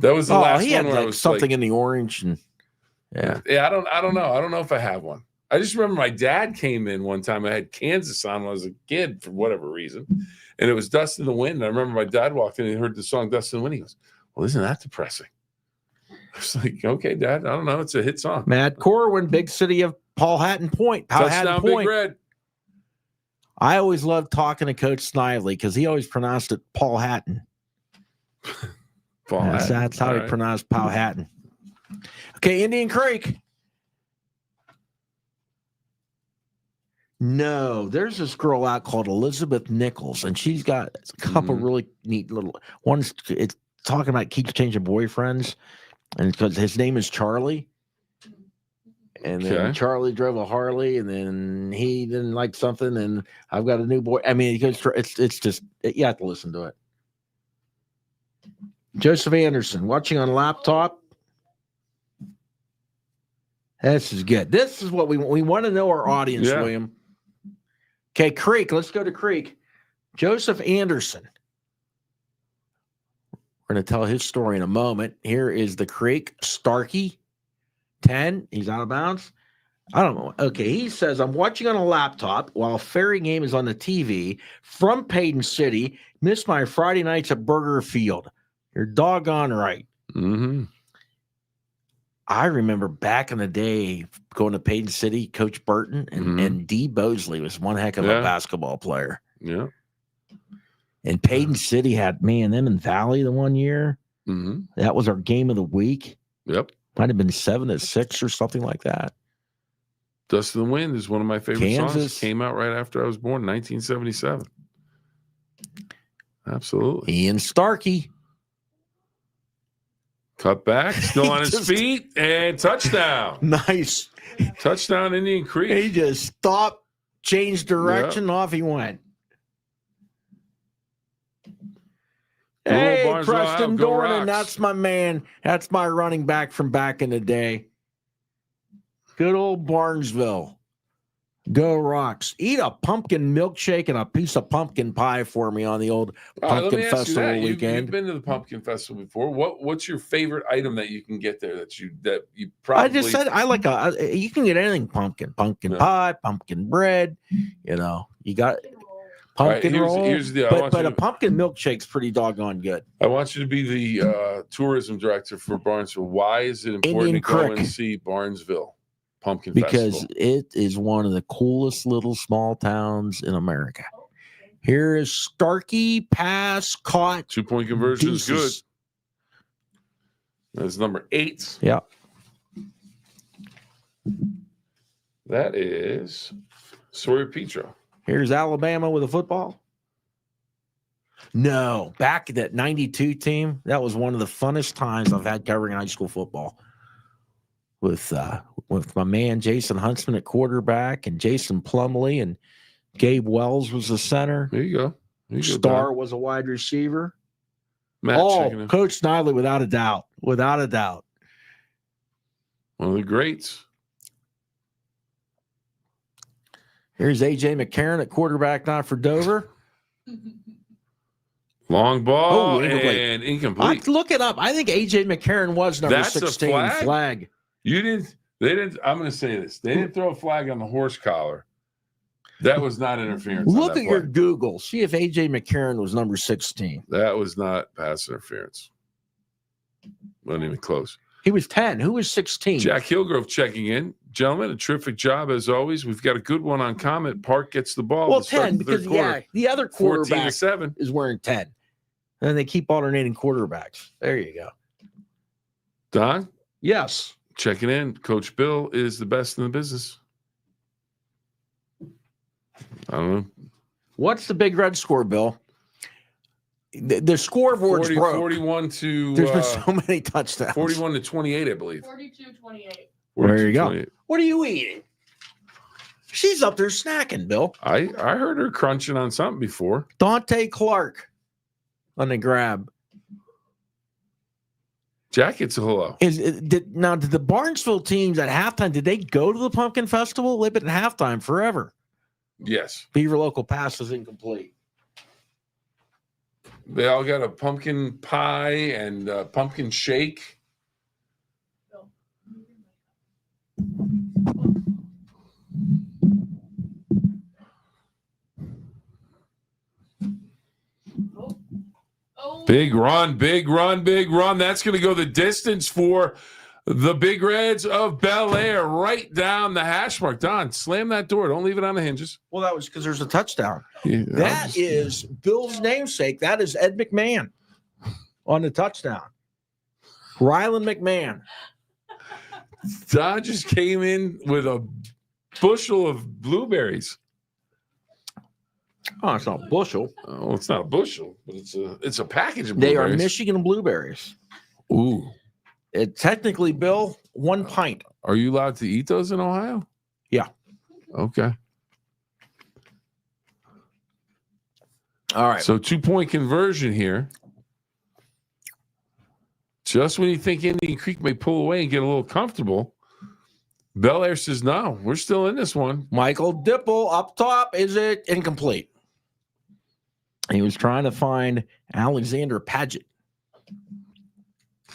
that was the last one where I was something in the orange and yeah. I don't know. I don't know if I have one. I just remember my dad came in one time. I had Kansas on when I was a kid for whatever reason. And it was Dust in the Wind. And I remember my dad walked in and heard the song Dust in the Wind. He goes, well, isn't that depressing? I was like, okay, Dad, I don't know. It's a hit song. Matt Corwin, big city of Paul Hatton Point. Touchdown, Big Red. I always loved talking to Coach Snively because he always pronounced it Paul Hatton. That's how he pronounced Paul Hatton. Okay, Indian Creek. No, there's this girl out called Elizabeth Nichols, and she's got a couple really neat little ones. It's talking about keeps changing boyfriends, and because his name is Charlie. And then Charlie drove a Harley, and then he didn't like something, and I've got a new boy. I mean, it's just you have to listen to it. Joseph Anderson watching on laptop. This is good. This is what we want to know our audience, William. Okay, Creek. Let's go to Creek. Joseph Anderson. We're going to tell his story in a moment. Here is the Creek. Starkey, 10. He's out of bounds. I don't know. Okay, he says, I'm watching on a laptop while a Ferry game is on the TV from Payton City. Missed my Friday nights at Burger Field. You're doggone right. Mm-hmm. I remember back in the day going to Payton City, Coach Burton, and D. Bosley was one heck of a basketball player. Yeah. And Payton City had them in Valley the one year. Mm-hmm. That was our game of the week. Yep. Might have been 7-6 or something like that. Dust in the Wind is one of my favorite songs. Kansas. Came out right after I was born, 1977. Absolutely. Ian Starkey. Cut back, still on his feet, and touchdown. Nice. Touchdown, Indian Creek. He just stopped, changed direction, off he went. Hey, Preston Dornan, that's my man. That's my running back from back in the day. Good old Barnesville. Go Rocks. Eat a pumpkin milkshake and a piece of pumpkin pie for me on the old pumpkin festival weekend. You've been to the pumpkin festival before. What's your favorite item that you can get there that you probably? I just said I like you can get anything pumpkin pie, pumpkin bread. You know, you got pumpkin roll. Here's the but a pumpkin milkshake's pretty doggone good. I want you to be the tourism director for Barnesville. Why is it important Indian to go Creek. and see Barnesville Pumpkin Because Festival? it is one of the coolest little small towns in America. Here is Starkey pass caught. 2-point conversion is good. That's number 8. Yeah. That is Sawyer Petro. Here's Alabama with a football. No, back at that 92 team, that was one of the funnest times I've had covering high school football. With my man Jason Huntsman at quarterback and Jason Plumley and Gabe Wells was the center. There you go. Starr was a wide receiver. Matt, Coach Snively, without a doubt. Without a doubt. One of the greats. Here's A.J. McCarron at quarterback now for Dover. Long ball and incomplete. Look it up. I think A.J. McCarron was number 16 flag. They didn't, I'm going to say this. They didn't throw a flag on the horse collar. That was not interference. Look at your Google. See if A.J. McCarron was number 16. That was not pass interference. Wasn't even close. He was 10. Who was 16? Jack Hillgrove checking in. Gentlemen, a terrific job as always. We've got a good one on comment. Park gets the ball. Well, 10 because, the other quarterback 14-7 is wearing 10. And they keep alternating quarterbacks. There you go. Don? Yes. Checking in. Coach Bill is the best in the business. I don't know. What's the big red score, Bill? The scoreboard's broke. 41 to... There's been so many touchdowns. 41 to 28, I believe. 42-28. There you go. 28. What are you eating? She's up there snacking, Bill. I heard her crunching on something before. Dante Clark on the grab. Jack gets a hello. Did the Barnesville teams at halftime, did they go to the Pumpkin Festival? They've been at halftime forever. Yes. Beaver local pass is incomplete. They all got a pumpkin pie and a pumpkin shake. Big run, big run, big run. That's going to go the distance for The Big Reds of Bellaire right down the hash mark. Don, slam that door. Don't leave it on the hinges. Well, that was because there's a touchdown. Yeah, That is Bill's namesake. That is Ed McMahon on the touchdown. Rylan McMahon. Don just came in with a bushel of blueberries. Oh, it's not a bushel. Oh, it's not a bushel, but it's a package of They blueberries. are Michigan blueberries. Ooh. It technically, Bill, 1 pint. Are you allowed to eat those in Ohio? Yeah. Okay. All right. So 2-point conversion here. Just when you think Indian Creek may pull away and get a little comfortable, Bellaire says, no, we're still in this one. Michael Dipple up top. Is it incomplete? He was trying to find Alexander Paget.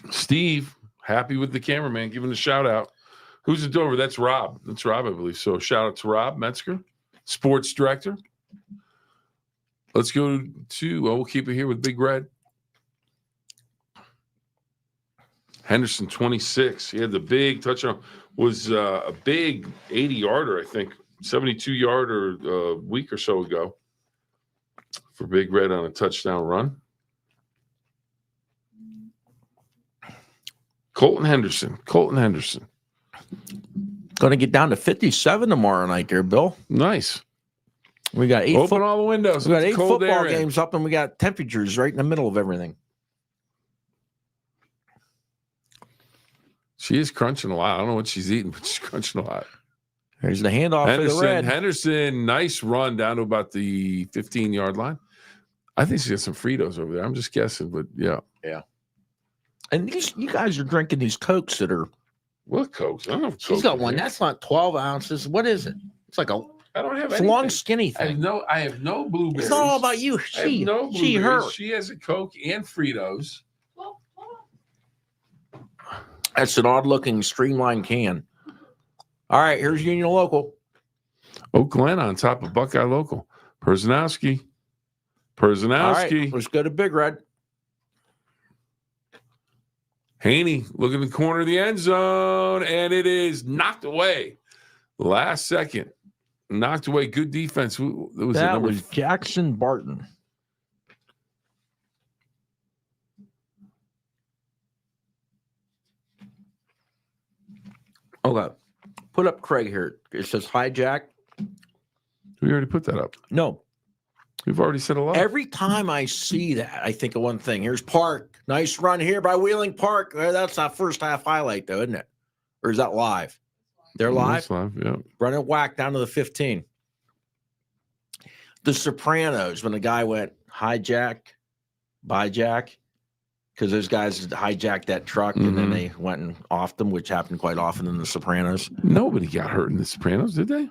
Steve, happy with the cameraman, giving a shout out. Who's at Dover? That's Rob. That's Rob, I believe. So shout out to Rob Metzger, sports director. Let's go to, we'll keep it here with Big Red. Henderson, 26. He had the big touchdown. Was a big 80-yarder, I think, 72-yarder a week or so ago for Big Red on a touchdown run. Colton Henderson. Going to get down to 57 tomorrow night there, Bill. Nice. We got Open all the windows. We got It's 8 cold football air in. games up, and we got temperatures right in the middle of everything. She is crunching a lot. I don't know what she's eating, but she's crunching a lot. There's the handoff for the Red. Henderson, nice run down to about the 15-yard line. I think she's got some Fritos over there. I'm just guessing, but yeah. Yeah. And you guys are drinking these Cokes that are. What Cokes? I don't have She's Coke got in one. here. That's not 12 ounces. What is it? It's like a. I don't have It's a anything. long, skinny thing. I have no blueberries. It's not all about you. I have no she, her. blueberries. She has a Coke and Fritos. That's an odd-looking, streamlined can. All right, here's Union Local. Oak Glen on top of Buckeye Local. Perzanowski. All right, let's go to Big Red. Haney, look in the corner of the end zone, and it is knocked away. Last second. Knocked away. Good defense. That was Jackson Barton. Okay. Put up Craig here. It says hijack. We already put that up. No. We've already said a lot. Every time I see that, I think of one thing. Here's Park. Nice run here by Wheeling Park. That's our first half highlight, though, isn't it? Or is that live? They're live? That's live, yeah. Running whack down to the 15. The Sopranos, when the guy went hijack, byjack, because those guys hijacked that truck and then they went and offed them, which happened quite often in the Sopranos. Nobody got hurt in the Sopranos, did they?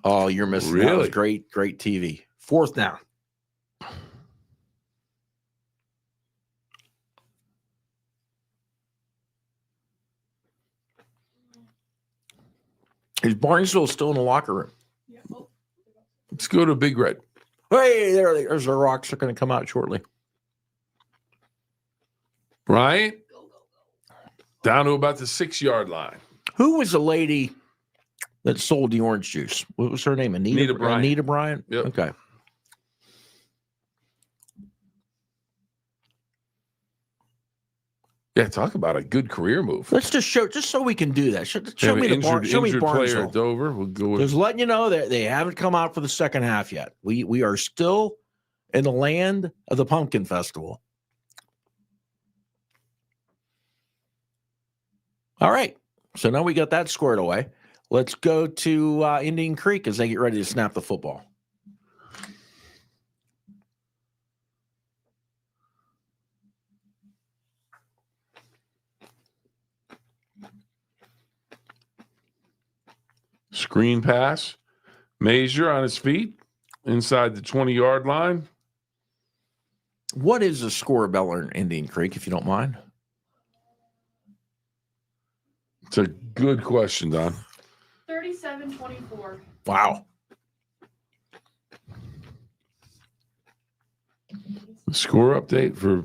Oh, you're missing. Really? That was great TV. 4th down. Is Barnesville still in the locker room? Let's go to Big Red. Hey, there's the rocks. Are going to come out shortly. Right? Down to about the 6-yard line. Who was the lady that sold the orange juice? What was her name? Anita Bryant. Anita Bryant? Yep. Okay. Yeah, talk about a good career move. Let's just so we can do that. Show Have me an the show me injured player Barnesville. at Dover. We'll go with Just letting you know that they haven't come out for the second half yet. We are still in the land of the Pumpkin Festival. All right. So now we got that squared away. Let's go to Indian Creek as they get ready to snap the football. screen pass. Major on his feet inside the 20-yard line. What is the score of Bellaire and Indian Creek, if you don't mind? It's a good question, Don. 37-24. Wow. Score update for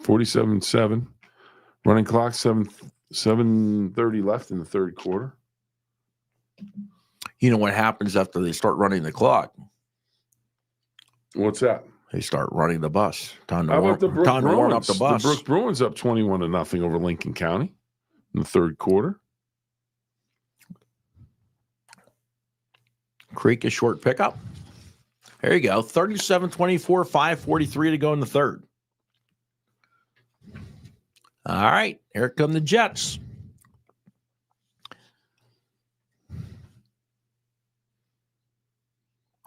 47-7. Running clock, 7:30 left in the third quarter. You know what happens after they start running the clock? What's that? They start running the bus. Time to How warm, about the Brook time to Bruins? warm up the bus. The Brook Bruins up 21-0 over Lincoln County in the third quarter. Creek, a short pickup. There you go. 37-24, 5:43 to go in the third. All right, here come the Jets.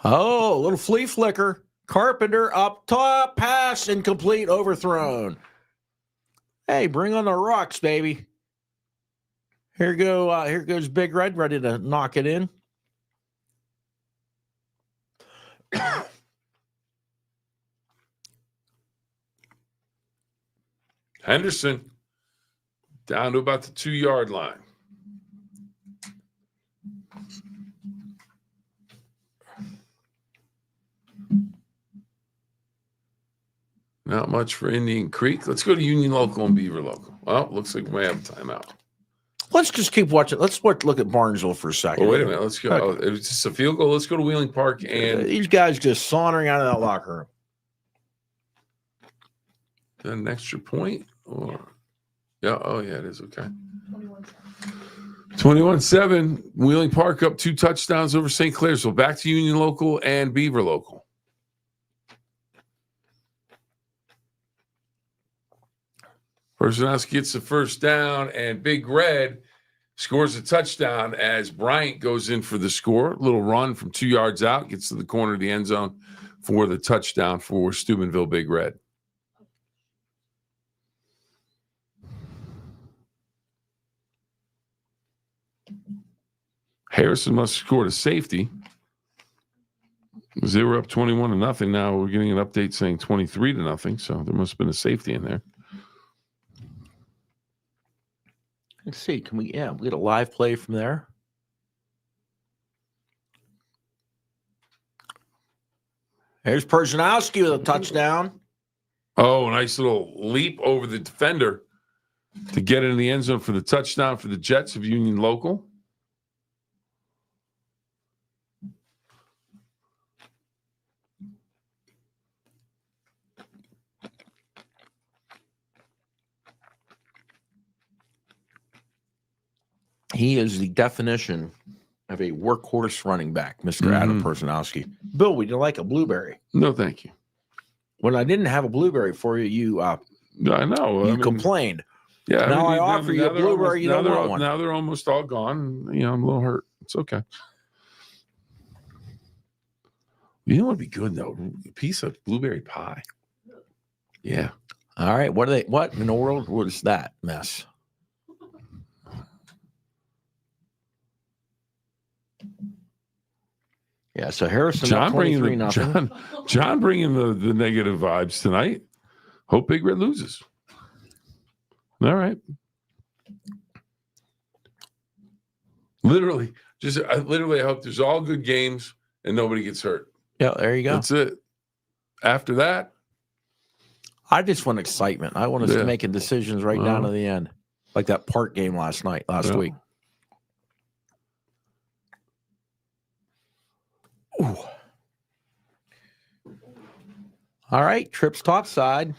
Oh, a little flea flicker. Carpenter up top, pass incomplete, overthrown. Hey, bring on the rocks, baby. Here goes Big Red, ready to knock it in. Henderson down to about the 2-yard line. Not much for Indian Creek. Let's go to Union Local and Beaver Local. Well, looks like we may have a timeout. Let's just keep watching. Let's look at Barnesville for a second. Oh, wait a minute. Let's go. Okay. Oh, it was just a field goal. Let's go to Wheeling Park. And these guys just sauntering out of that locker room. An extra point? Or yeah. Oh, yeah, it is. Okay. 21-7. Wheeling Park up 2 touchdowns over St. Clairsville. Back to Union Local and Beaver Local. Personowski gets the first down, and Big Red scores a touchdown as Bryant goes in for the score. Little run from 2 yards out, gets to the corner of the end zone for the touchdown for Steubenville Big Red. Harrison must have scored a safety because they were up 21-0. Now we're getting an update saying 23-0. So there must have been a safety in there. Let's see. Can we get a live play from there? Here's Personowski with a touchdown. Oh, nice little leap over the defender to get in the end zone for the touchdown for the Jets of Union Local. He is the definition of a workhorse running back, Mr. Adam Personowski. Bill, would you like a blueberry? No, thank you. When I didn't have a blueberry for you, you I know. You complained. Yeah. Now I offer you a blueberry, you don't want one. Now they're almost all gone. You know, I'm a little hurt. It's okay. You know what would be good, though? A piece of blueberry pie. Yeah. All right. What in the world was that mess? Yeah, so Harrison John bringing the the negative vibes tonight. Hope Big Red loses. All right. Literally, I hope there's all good games and nobody gets hurt. Yeah, there you go. That's it. After that, I just want excitement. I want us to making decisions right down to the end, like that Park game last week. Ooh. All right, trips topside.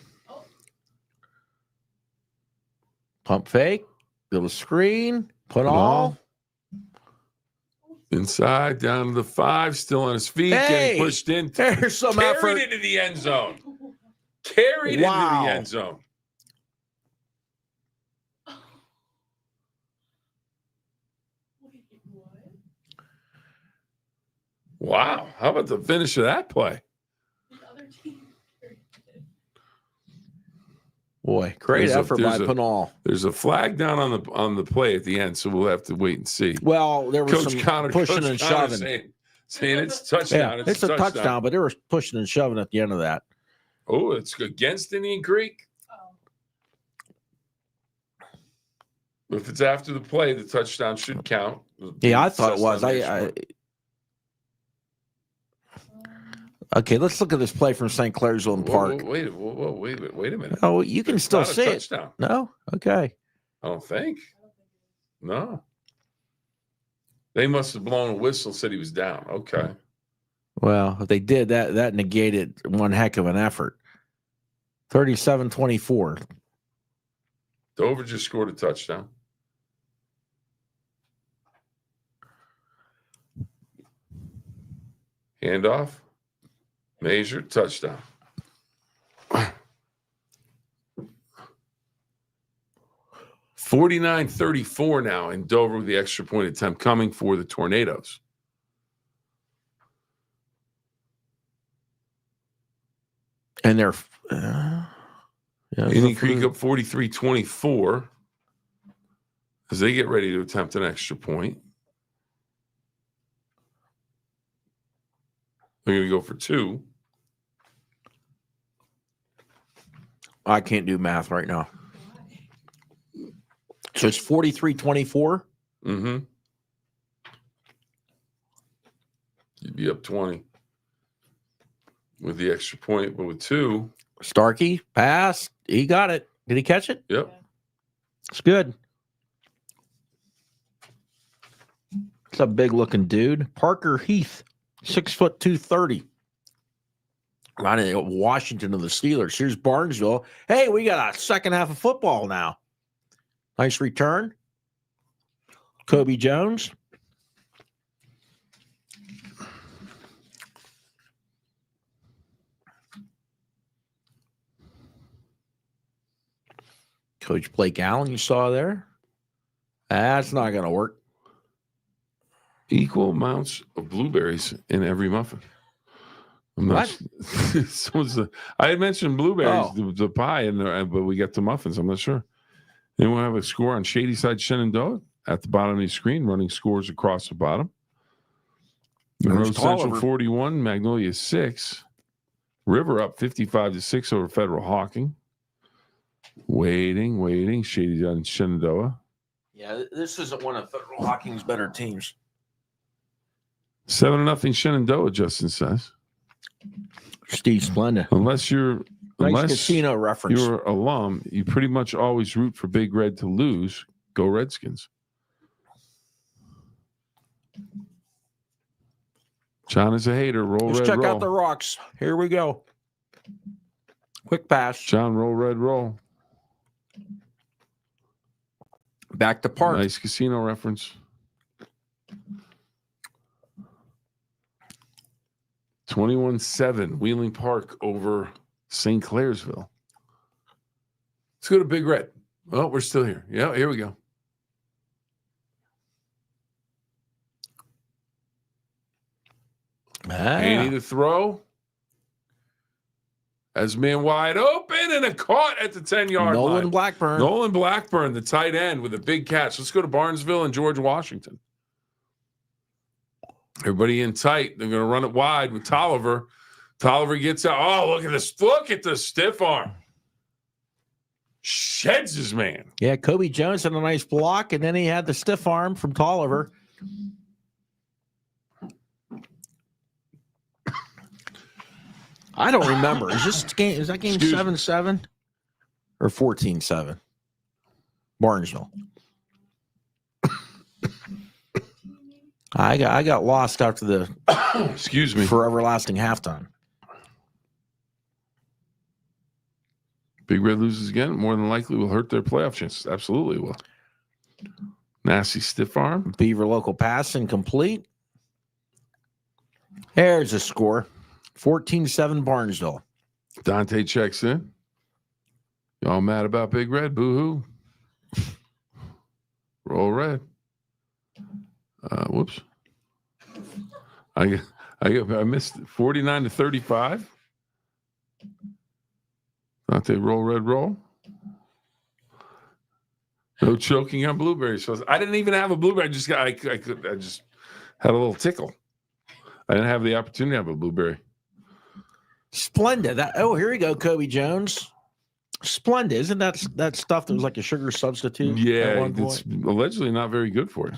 Pump fake, build a screen, put all. Inside, down to the 5, still on his feet, getting pushed in. There's some effort. Carried into the end zone. Carried into the end zone. Wow. How about the finish of that play? Boy, great effort by Pinal. There's a flag down on the play at the end, so we'll have to wait and see. Well, there was Coach some Connor, pushing Coach and Connor shoving. Saying it's a touchdown. Yeah, it's a touchdown, but there was pushing and shoving at the end of that. Oh, it's against Indian Creek? If it's after the play, the touchdown should count. Yeah, I thought it was. Okay, let's look at this play from St. Clairsville and Park. Wait a minute. Oh, you can still not a see it. touchdown. No? Okay. I don't think. No. They must have blown a whistle, said he was down. Okay. Well, if they did, that negated one heck of an effort. 37-24. Dover just scored a touchdown. Handoff. Measure, touchdown. $49-34 now in Dover with the extra point attempt coming for the Tornadoes. And they're Indian Creek up 43-24 as they get ready to attempt an extra point. They're going to go for 2. I can't do math right now. So it's 43-24? Mm-hmm. You'd be up 20 with the extra point, but with 2. Starkey, pass. He got it. Did he catch it? Yep. It's good. It's a big-looking dude. Parker Heath, 6 foot 230. Right in Washington of the Steelers. Here's Barnesville. Hey, we got a second half of football now. Nice return. Kobe Jones. Coach Blake Allen, you saw there. That's not going to work. Equal amounts of blueberries in every muffin. What? I had mentioned blueberries, the pie, but we got the muffins. I'm not sure. Anyone have a score on Shady Side Shenandoah? At the bottom of the screen, running scores across the bottom. Monroe Central 41, Magnolia 6. River up 55-6 over Federal Hawking. Waiting. Shady Side Shenandoah. Yeah, this isn't one of Federal Hawking's better teams. 7-0 Shenandoah, Justin says. Steve Splenda. Unless casino reference. You're an alum, you pretty much always root for Big Red to lose. Go Redskins. John is a hater. Let's check out the rocks. Here we go. Quick pass. John, roll red roll. Back to Park. Nice casino reference. 21-7, Wheeling Park over St. Clairsville. Let's go to Big Red. Oh, we're still here. Yeah, here we go. Haney to throw. As man wide open and a caught at the 10-yard line. Nolan Blackburn, the tight end with a big catch. Let's go to Barnesville and George Washington. Everybody in tight. They're going to run it wide with Tolliver. Tolliver gets out. Oh, look at this. Look at the stiff arm. Sheds his man. Yeah, Kobe Jones had a nice block, and then he had the stiff arm from Tolliver. I don't remember. Is that game 7-7 or 14-7? Barnesville. I got lost after the excuse me for everlasting halftime. Big Red loses again. More than likely will hurt their playoff chances. Absolutely will. Nasty stiff arm. Beaver local pass incomplete. There's a score. 14-7 Barnesville. Dante checks in. Y'all mad about Big Red? Boo-hoo. Roll red. Whoops. I missed 49-35. Dante roll red roll. No choking on blueberries. So I didn't even have a blueberry. I just had a little tickle. I didn't have the opportunity to have a blueberry. Splendid. Here we go, Kobe Jones. Splendid. Isn't that stuff that was like a sugar substitute? Yeah, it's allegedly not very good for you.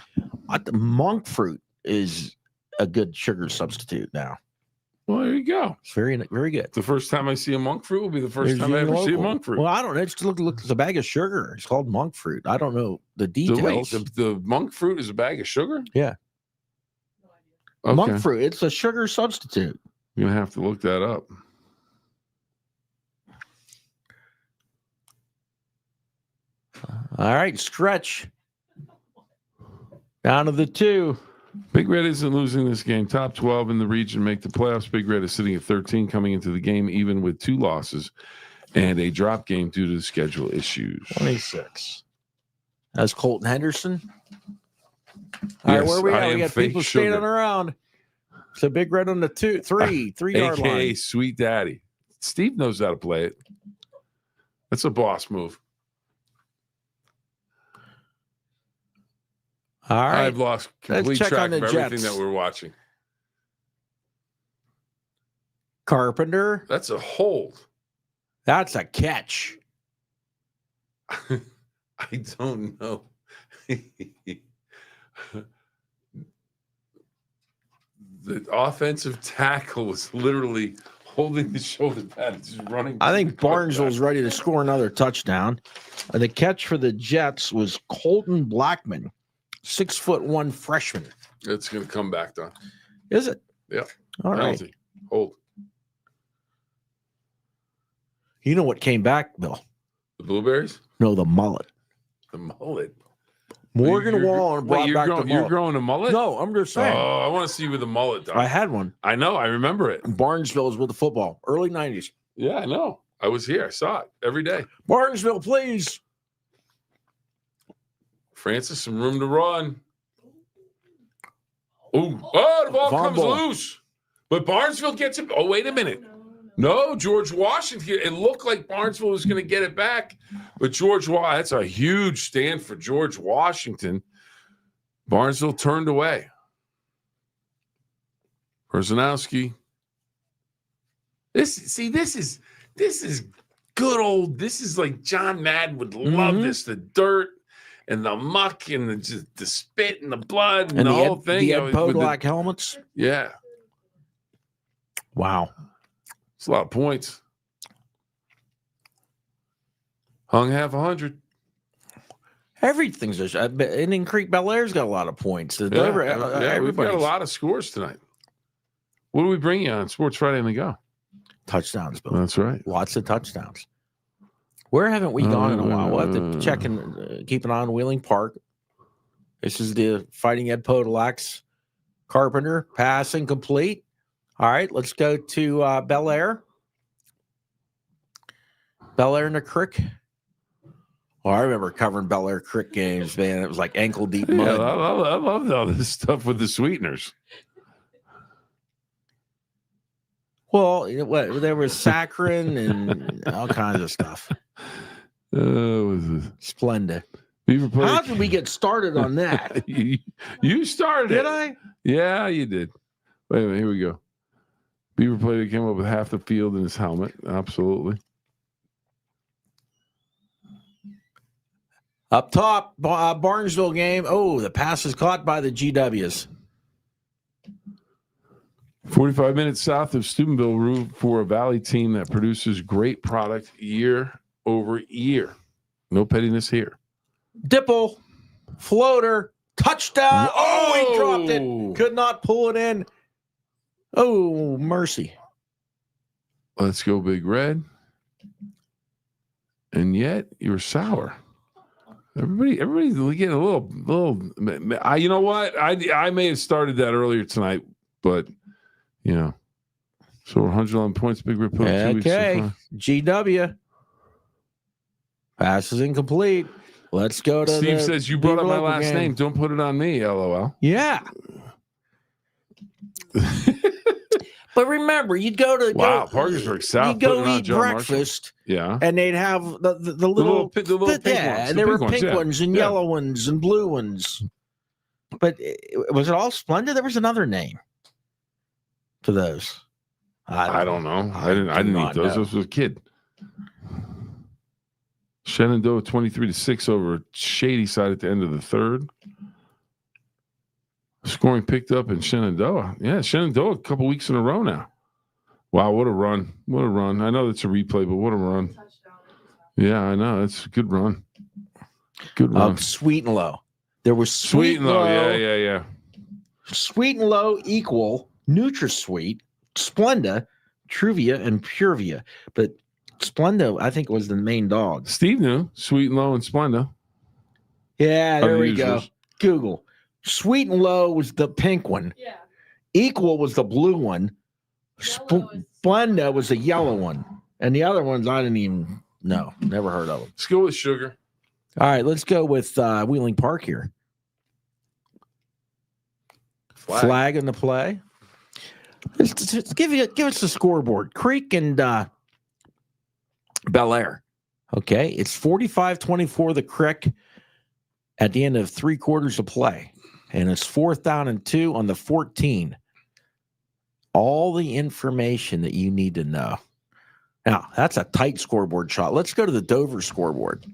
The monk fruit is a good sugar substitute now. Well, there you go. It's very, very good. The first time I see a monk fruit will be the first time I ever see a monk fruit. Well, I don't know. It's look, it's a bag of sugar. It's called monk fruit. I don't know the details. The monk fruit is a bag of sugar? Yeah. Okay. Monk fruit. It's a sugar substitute. You're going to have to look that up. All right, stretch. Down to the 2. Big Red isn't losing this game. Top 12 in the region make the playoffs. Big Red is sitting at 13 coming into the game, even with 2 losses and a drop game due to the schedule issues. 26. That's Colton Henderson. All right, where we at? We got people standing around. So Big Red on the 3-yard line. AKA Sweet Daddy. Steve knows how to play it. That's a boss move. All right. I've lost complete track of everything that we're watching. Carpenter. That's a hold. That's a catch. I don't know. The offensive tackle was literally holding the shoulder pad, just running. I think Barnesville's ready to score another touchdown. The catch for the Jets was Colton Blackman, 6'1" freshman. It's going to come back, though. Is it? Yeah. All right. Hold. You know what came back, Bill? The blueberries? No, the mullet. The mullet. Morgan Wallen brought back the mullet. You're growing a mullet? No, I'm just saying. Oh, I want to see you with a mullet, dog. I had one. I know. I remember it. Barnesville was with the football. Early 90s. Yeah, I know. I was here. I saw it every day. Barnesville, please. Francis, some room to run. Ooh. Oh, the ball comes loose. But Barnesville gets it. Oh, wait a minute. No, George Washington. It looked like Barnesville was going to get it back. But that's a huge stand for George Washington. Barnesville turned away. Perzanowski. This is good old. This is like John Madden would love this. The dirt and the muck and the spit and the blood and the whole thing. The Ed Podolak helmets. Yeah. Wow. It's a lot of points. Hung half 100. Everything's Indian Creek Bellaire's got a lot of points. We've got a lot of scores tonight. What do we bring you on Sports Friday on the Go? Touchdowns, Bill. That's right. Lots of touchdowns. Where haven't we gone in a while? We'll have to check and keep an eye on Wheeling Park. This is the Fighting Ed Podolak's Carpenter. Passing complete. All right, let's go to Bellaire. Bellaire and the Crick. Oh, I remember covering Bellaire Crick games, man. It was like ankle deep mud. Yeah, I love all this stuff with the sweeteners. Well, there was saccharin and all kinds of stuff. Splendid. How did we get started on that? You started Did it. I? Yeah, you did. Wait a minute. Here we go. Beaver player came up with half the field in his helmet. Absolutely. Up top, Barnesville game. Oh, the pass is caught by the GWs. 45 minutes south of Steubenville, root for a Valley team that produces great product year over year. No pettiness here. Dipple, floater, touchdown. Oh, he dropped it. Could not pull it in. Oh, mercy. Let's go, Big Red. And yet you're sour. Everybody's getting a little. You know what? I may have started that earlier tonight, but you know. So 111 points, Big Red. Okay, GW. Pass is incomplete. Let's go to Steve says you brought up my last name. Don't put it on me, LOL. Yeah. But remember, you'd go to Parkersburg South. You'd go eat breakfast, and they'd have the little pink ones. And there were pink ones and yellow ones and blue ones. But was it all Splendid? There was another name to those. I don't know. I didn't eat those. I was a kid. Shenandoah 23-6 over Shady Side at the end of the third. Scoring picked up in Shenandoah. Yeah, Shenandoah a couple weeks in a row now. Wow, what a run. What a run. I know it's a replay, but what a run. Yeah, I know. It's a good run. Good run. Sweet and low. There was Sweet and low. Yeah. Sweet and low equal NutraSweet, Splenda, Truvia, and Purevia. But Splenda, I think, was the main dog. Steve knew Sweet and Low and Splenda. Yeah, there we go. Google. Sweet and Low was the pink one. Yeah. Equal was the blue one. Splenda was the yellow one. And the other ones I didn't even know. Never heard of them. Let's go with Sugar. All right, let's go with Wheeling Park here. Flag in the play. Let's give us the scoreboard. Creek and Bellaire. Okay, it's 45-24 the Creek at the end of 3 quarters of play. And it's 4th down and 2 on the 14. All the information that you need to know. Now, that's a tight scoreboard shot. Let's go to the Dover scoreboard.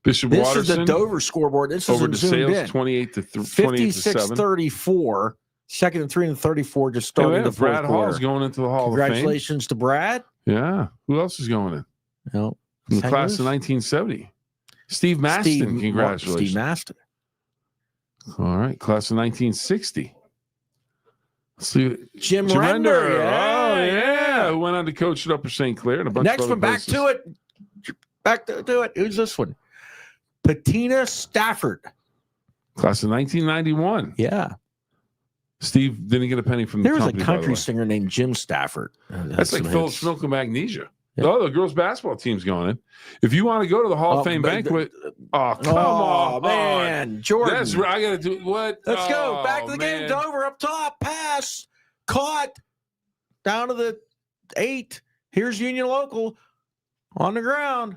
Bishop This Watterson is the Dover scoreboard. This over is to zoomed in. Sales, 28 to 7. 56-34. 2nd and 3 and 34 just started the fourth Brad quarter. Hall's going into the Hall of Fame. Congratulations to Brad. Yeah. Who else is going in? No, From the class of 1970. Steve Maston. Congratulations. Steve Maston. All right. Class of 1960. Let's see. Jim Render. Oh, yeah. Who went on to coach at Upper St. Clair and a bunch Next of other one, back places. to it. Back to it. Who's this one? Patina Stafford. Class of 1991. Yeah. Steve didn't get a penny from the There was company, a by the country way. singer named Jim Stafford. That's like Phillips Milk and Magnesia. Yeah. Oh, the girls' basketball team's going in. If you want to go to the Hall of Fame banquet, come on, man, Jordan. That's right. I got to do what? Let's go. Back to the man. game. Dover up top. Pass. Caught. Down to the 8. Here's Union Local on the ground.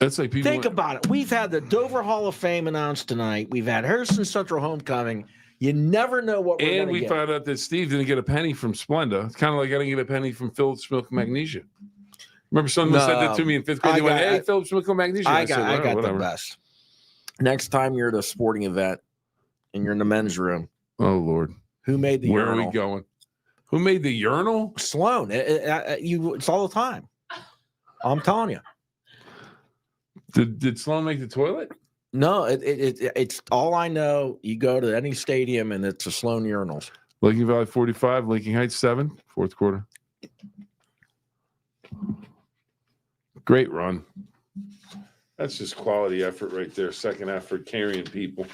That's like people Think about it. We've had the Dover Hall of Fame announced tonight. We've had Harrison Central Homecoming. You never know what we're going And to we get. found out that Steve didn't get a penny from Splenda. It's kind of like I didn't get a penny from Phillips Milk and Magnesia. Remember someone said that to me in 5th grade? They went, hey, Phillips Milk and Magnesia. I said, got the whatever. best. Next time you're at a sporting event and you're in the men's room, Oh, Lord. who made the Where urinal? are we going? Who made the urinal? Sloan. It's all the time. I'm telling you. Did Sloan make the toilet? No, it's all I know. You go to any stadium and it's a Sloan urinals. Lincoln Valley 45, Lincoln Heights 7, 4th quarter. Great run. That's just quality effort right there. Second effort, carrying people.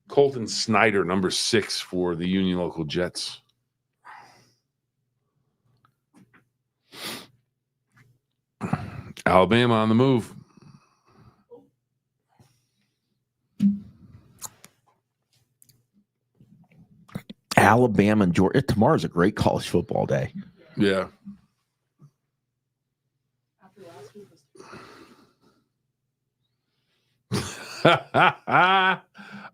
Colton Snyder, number 6 for the Union Local Jets. Alabama on the move. Alabama and Georgia. Tomorrow's a great college football day. Yeah.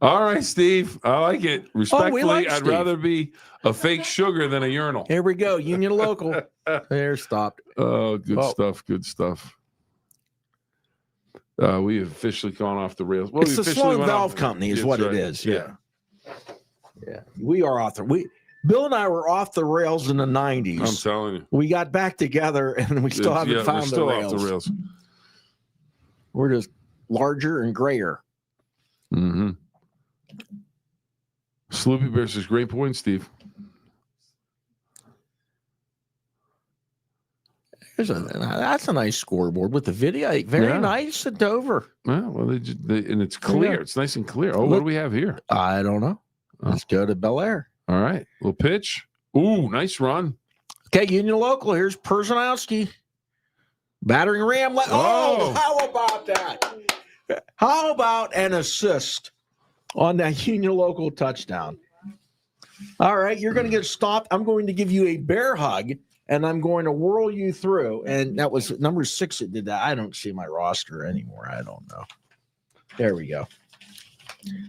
All right, Steve. I like it. Respectfully, like I'd Steve. rather be a fake sugar than a urinal. Here we go. Union Local. There, stopped. Oh, good Oh. stuff. Good stuff. We have officially gone off the rails. Well, It's we the officially Sloan went Valve off- Company is That's what right. it is. Yeah. We are off the Bill and I were off the rails in the 90s. I'm telling you. We got back together and we still haven't we're found still the rails. off the rails. We're just larger and grayer. Mm-hmm. Sloopy Bears is great point, Steve. That's a nice scoreboard with the video. Very Yeah. nice at Dover. Yeah, well, and it's clear. Yeah. It's nice and clear. Oh, what Look- do we have here? I don't know. Let's go to Bellaire. All right, little pitch. Ooh, nice run. Okay, Union Local. Here's Perzanowski. Battering ram. Oh. How about that? How about an assist on that Union Local touchdown? All right, you're going to get stopped. I'm going to give you a bear hug, and I'm going to whirl you through. And that was number 6 that did that. I don't see my roster anymore. I don't know. There we go.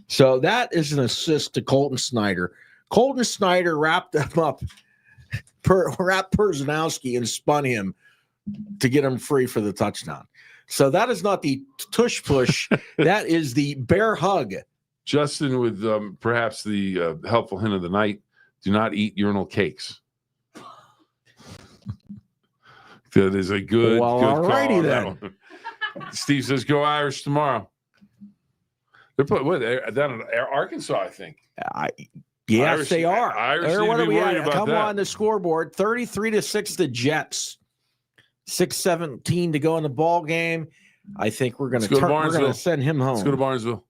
So that is an assist to Colton Snyder. Colton Snyder wrapped him up, wrapped Perzanowski and spun him to get him free for the touchdown. So that is not the tush push. That is the bear hug. Justin with perhaps the helpful hint of the night. Do not eat urinal cakes. That is a good, Well, good alrighty call on then. that one. Steve says, go Irish tomorrow. They're putting what? They're down in Arkansas, I think. Yes, Irish- they are. Irish Or need what to are be we worried at? about Come that. on the scoreboard. 33-6 the Jets. 6:17 to go in the ball game. I think we're going Let's go to to Barnesville. send him home. Let's go to Barnesville.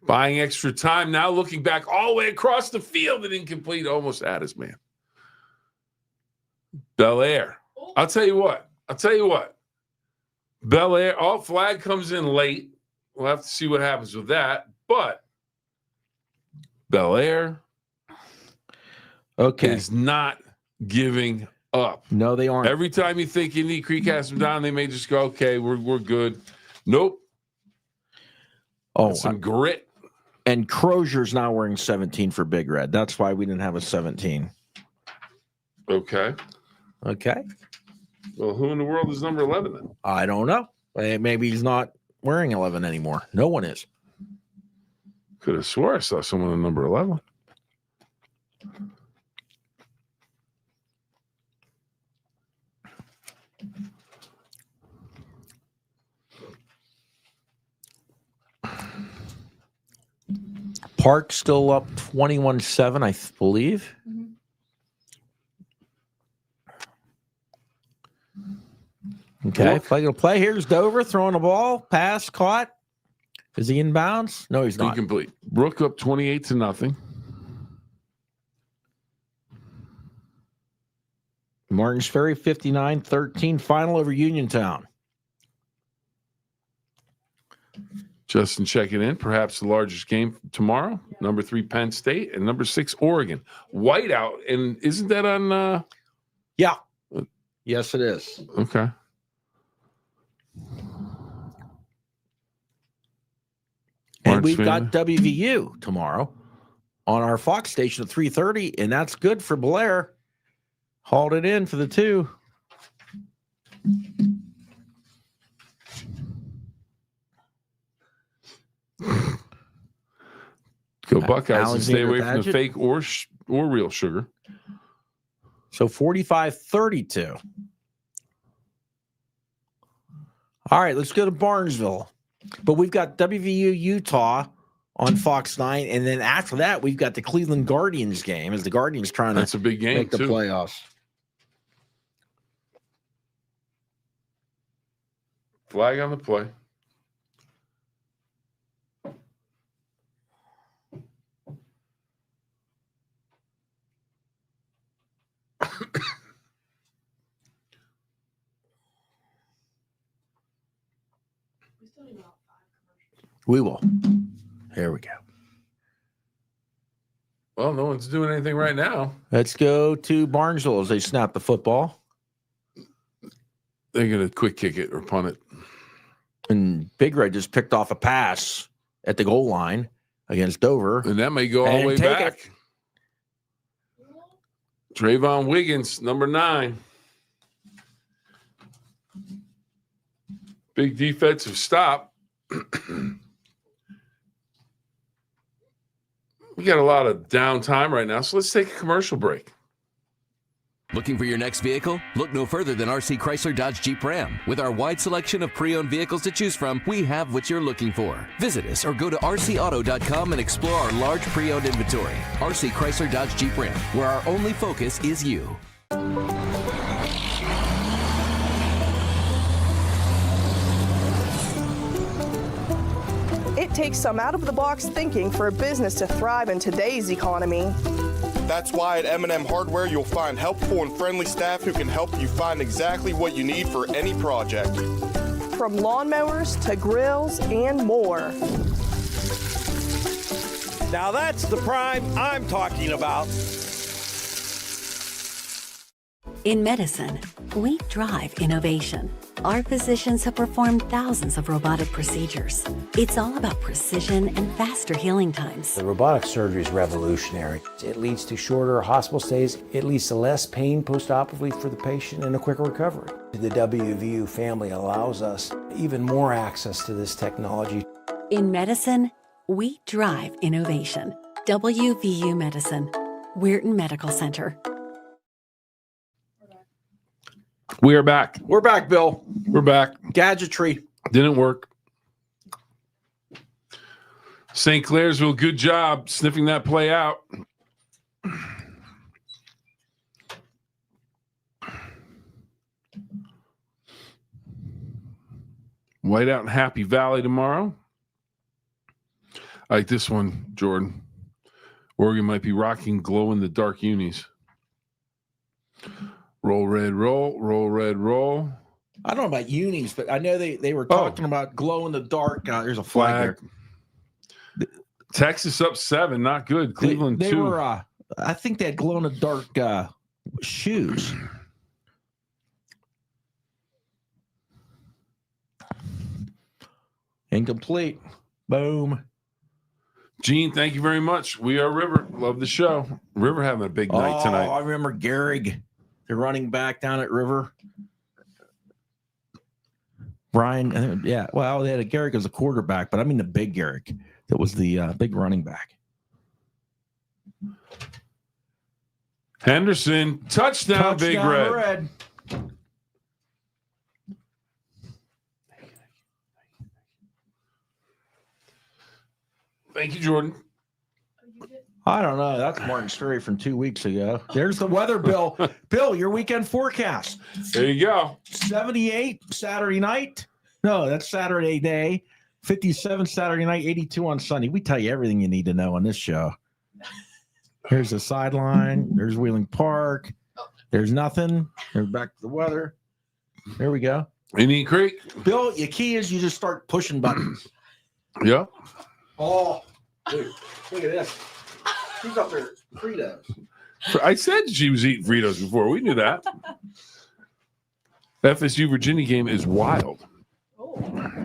Buying extra time now, looking back all the way across the field and incomplete. Almost at us, man. Bellaire. I'll tell you what. Bellaire. Oh, flag comes in late. We'll have to see what happens with that. But Bellaire is not giving up. No, they aren't. Every time you think Indian Creek has them down, they may just go, okay, we're good. Nope. Oh, some grit. And Crozier's now wearing 17 for Big Red. That's why we didn't have a 17. Okay. Well, who in the world is number 11 then? I don't know. Maybe he's not wearing 11 anymore. No one is. Could have swore I saw someone in number 11. Park still up 21-7, I believe. Okay, play to play. Here's Dover throwing the ball. Pass caught. Is he in bounds? No, he's not. Incomplete. Brook up 28-0. Martins Ferry 59-13. Final over Uniontown. Justin checking in. Perhaps the largest game tomorrow. Number 3 Penn State and number 6 Oregon. Whiteout. And isn't that on? Yeah. Yes, it is. Okay. And we've got WVU tomorrow on our Fox station at 3:30, and that's good for Bellaire. Hauled it in for the 2. Go Buckeyes and stay Alexander away from the Padgett. fake or real sugar. So 45-32. All right, let's go to Barnesville. But we've got WVU Utah on Fox 9, and then after that, we've got the Cleveland Guardians game as the Guardians trying That's a big game make the too. playoffs. Flag on the play. We will. Here we go. Well, no one's doing anything right now. Let's go to Barnesville as they snap the football. They're going to quick kick it or punt it. And Big Red just picked off a pass at the goal line against Dover. And that may go all the way take back. Trayvon Wiggins, number 9. Big defensive stop. We got a lot of downtime right now, so let's take a commercial break. Looking for your next vehicle? Look no further than RC Chrysler Dodge Jeep Ram. With our wide selection of pre-owned vehicles to choose from, we have what you're looking for. Visit us or go to rcauto.com and explore our large pre-owned inventory. RC Chrysler Dodge Jeep Ram, where our only focus is you. It takes some out-of-the-box thinking for a business to thrive in today's economy. That's why at M&M Hardware you'll find helpful and friendly staff who can help you find exactly what you need for any project. From lawnmowers to grills and more. Now that's the prime I'm talking about. In medicine, we drive innovation. Our physicians have performed thousands of robotic procedures. It's all about precision and faster healing times. The robotic surgery is revolutionary. It leads to shorter hospital stays. It leads to less pain postoperatively for the patient and a quicker recovery. The WVU family allows us even more access to this technology. In medicine, we drive innovation. WVU Medicine, Weirton Medical Center. We are back. We're back, Bill. We're back. Gadgetry. Didn't work. St. Clairsville, good job sniffing that play out. Whiteout and Happy Valley tomorrow. I like this one, Jordan. Oregon might be rocking glow-in-the-dark unis. Roll, red, roll. Roll, red, roll. I don't know about unis, but I know they were talking about glow-in-the-dark. There's a flag there. Texas up 7, not good. Cleveland they 2. Were, I think they had glow-in-the-dark shoes. Incomplete. Boom. Gene, thank you very much. We are River. Love the show. River having a big night tonight. I remember Gehrig, the running back down at River. Brian, yeah. Well, they had a Gehrig as a quarterback, but I mean the big Gehrig that was the big running back. Henderson, touchdown Big Red. Thank you, Jordan. I don't know. That's Martin Story from 2 weeks ago. There's the weather, Bill. Bill, your weekend forecast. There you go. 78 Saturday night. No, that's Saturday day. 57 Saturday night, 82 on Sunday. We tell you everything you need to know on this show. Here's the sideline. There's Wheeling Park. There's nothing. There's back to the weather. There we go. Indian Creek. Bill, your key is you just start pushing buttons. Yeah. Oh, dude, look at this. She's up there, Fritos. I said she was eating Fritos before. We knew that. FSU Virginia game is wild.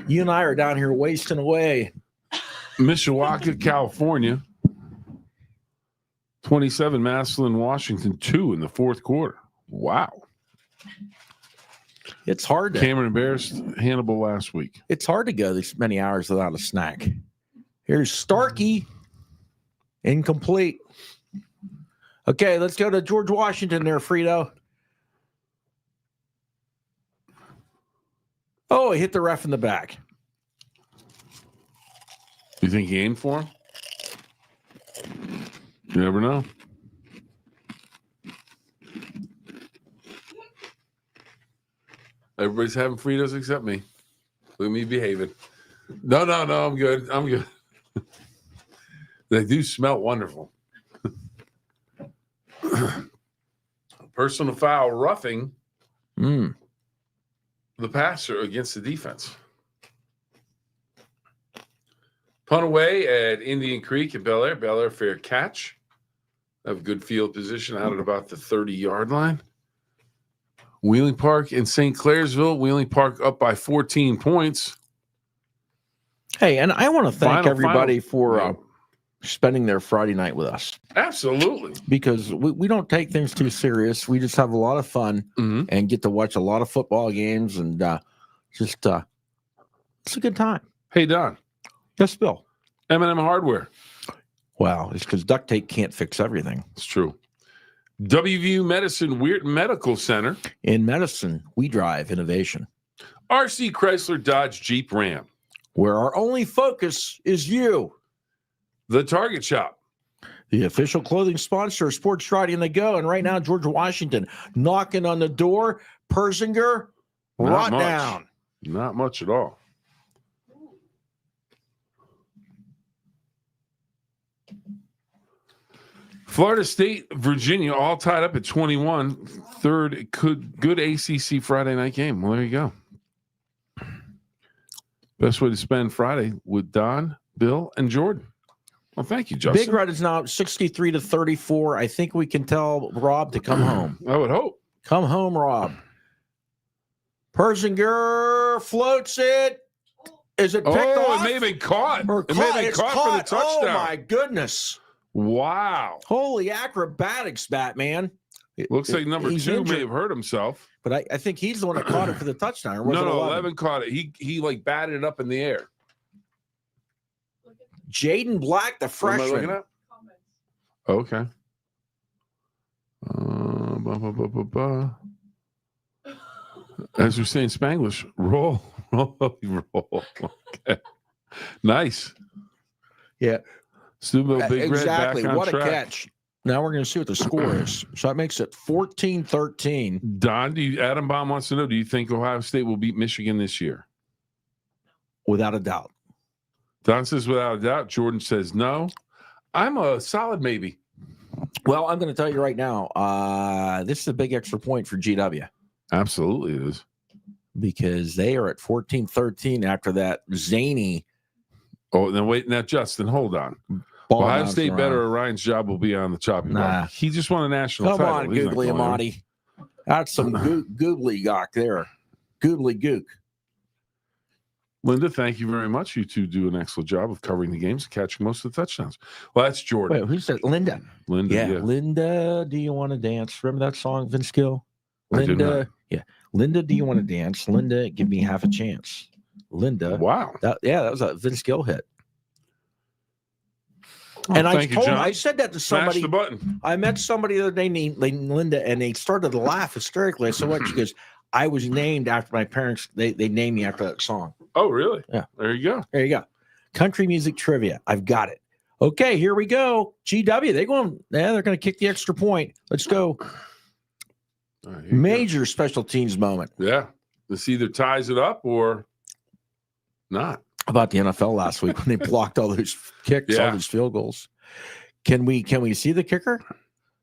You and I are down here wasting away. Mishawaka, California. 27, Massillon, Washington, 2 in the fourth quarter. Wow. It's hard to. Cameron embarrassed Hannibal last week. It's hard to go this many hours without a snack. Here's Starkey. Incomplete. Okay, let's go to George Washington there, Frito. Oh, he hit the ref in the back. You think he aimed for him? You never know. Everybody's having Fritos except me. Look at me behaving. No, I'm good. I'm good. They do smell wonderful. Personal foul roughing the passer against the defense. Punt away at Indian Creek at Bellaire. Bellaire fair catch. Have good field position out at about the 30-yard line. Wheeling Park in St. Clairsville. Wheeling Park up by 14 points. Hey, and I want to thank everybody for spending their Friday night with us. Absolutely. Because we don't take things too serious. We just have a lot of fun and get to watch a lot of football games and it's a good time. Hey, Don. Yes, Bill. M&M Hardware. Wow, it's because duct tape can't fix everything. It's true. WVU Medicine Weirton Medical Center. In medicine, we drive innovation. RC Chrysler Dodge Jeep Ram. Where our only focus is you. The Target Shop. The official clothing sponsor of Sports Friday on the Go. And right now, George Washington knocking on the door. Persinger, right down. Not much at all. Florida State, Virginia, all tied up at 21. Third, good ACC Friday night game. Well, there you go. Best way to spend Friday with Don, Bill, and Jordan. Well, thank you, Justin. Big Red is now 63-34. I think we can tell Rob to come home. I would hope. Come home, Rob. Persinger floats it. Is it picked off? It may have been caught. Or it may have been caught for the touchdown. Oh, my goodness. Wow. Holy acrobatics, Batman. Looks like number 2 may have hurt himself. But I think he's the one that caught it for the touchdown. Or was No, it 11 caught it. He like batted it up in the air. Jaden Black, the What am I looking freshman. at? Okay. As we say in Spanglish, roll. Okay. Nice. Yeah. Steubenville Big Exactly. Red back on What track. a catch. Now we're going to see what the score is. So that makes it 14-13. Don, Adam Baum wants to know, do you think Ohio State will beat Michigan this year? Without a doubt. Don says without a doubt. Jordan says no. I'm a solid maybe. Well, I'm going to tell you right now, this is a big extra point for GW. Absolutely it is. Because they are at 14-13 after that zany. Oh, then wait. Now, Justin, hold on. Ohio State better or Ryan's job will be on the chopping block. He just won a national title. Come on, Googly Amati. That's some googly gook there. Googly gook. Linda, thank you very much. You two do an excellent job of covering the games and catching most of the touchdowns. Well, that's Jordan. Wait, who's that? Linda. Linda, yeah. Linda, do you want to dance? Remember that song, Vince Gill? Linda, yeah. Linda, do you want to dance? Linda, give me half a chance. Linda. Wow. That was a Vince Gill hit. Oh, and I said that to somebody. Smash the button. I met somebody the other day named Linda, and they started to laugh hysterically. I said, what? She goes, I was named after my parents. They named me after that song. Oh, really? Yeah. There you go. There you go. Country music trivia. I've got it. Okay, here we go. GW, they're going to kick the extra point. Let's go. Major special teams moment. Yeah. This either ties it up or not. How about the NFL last week when they blocked all those kicks, all those field goals? Can we see the kicker?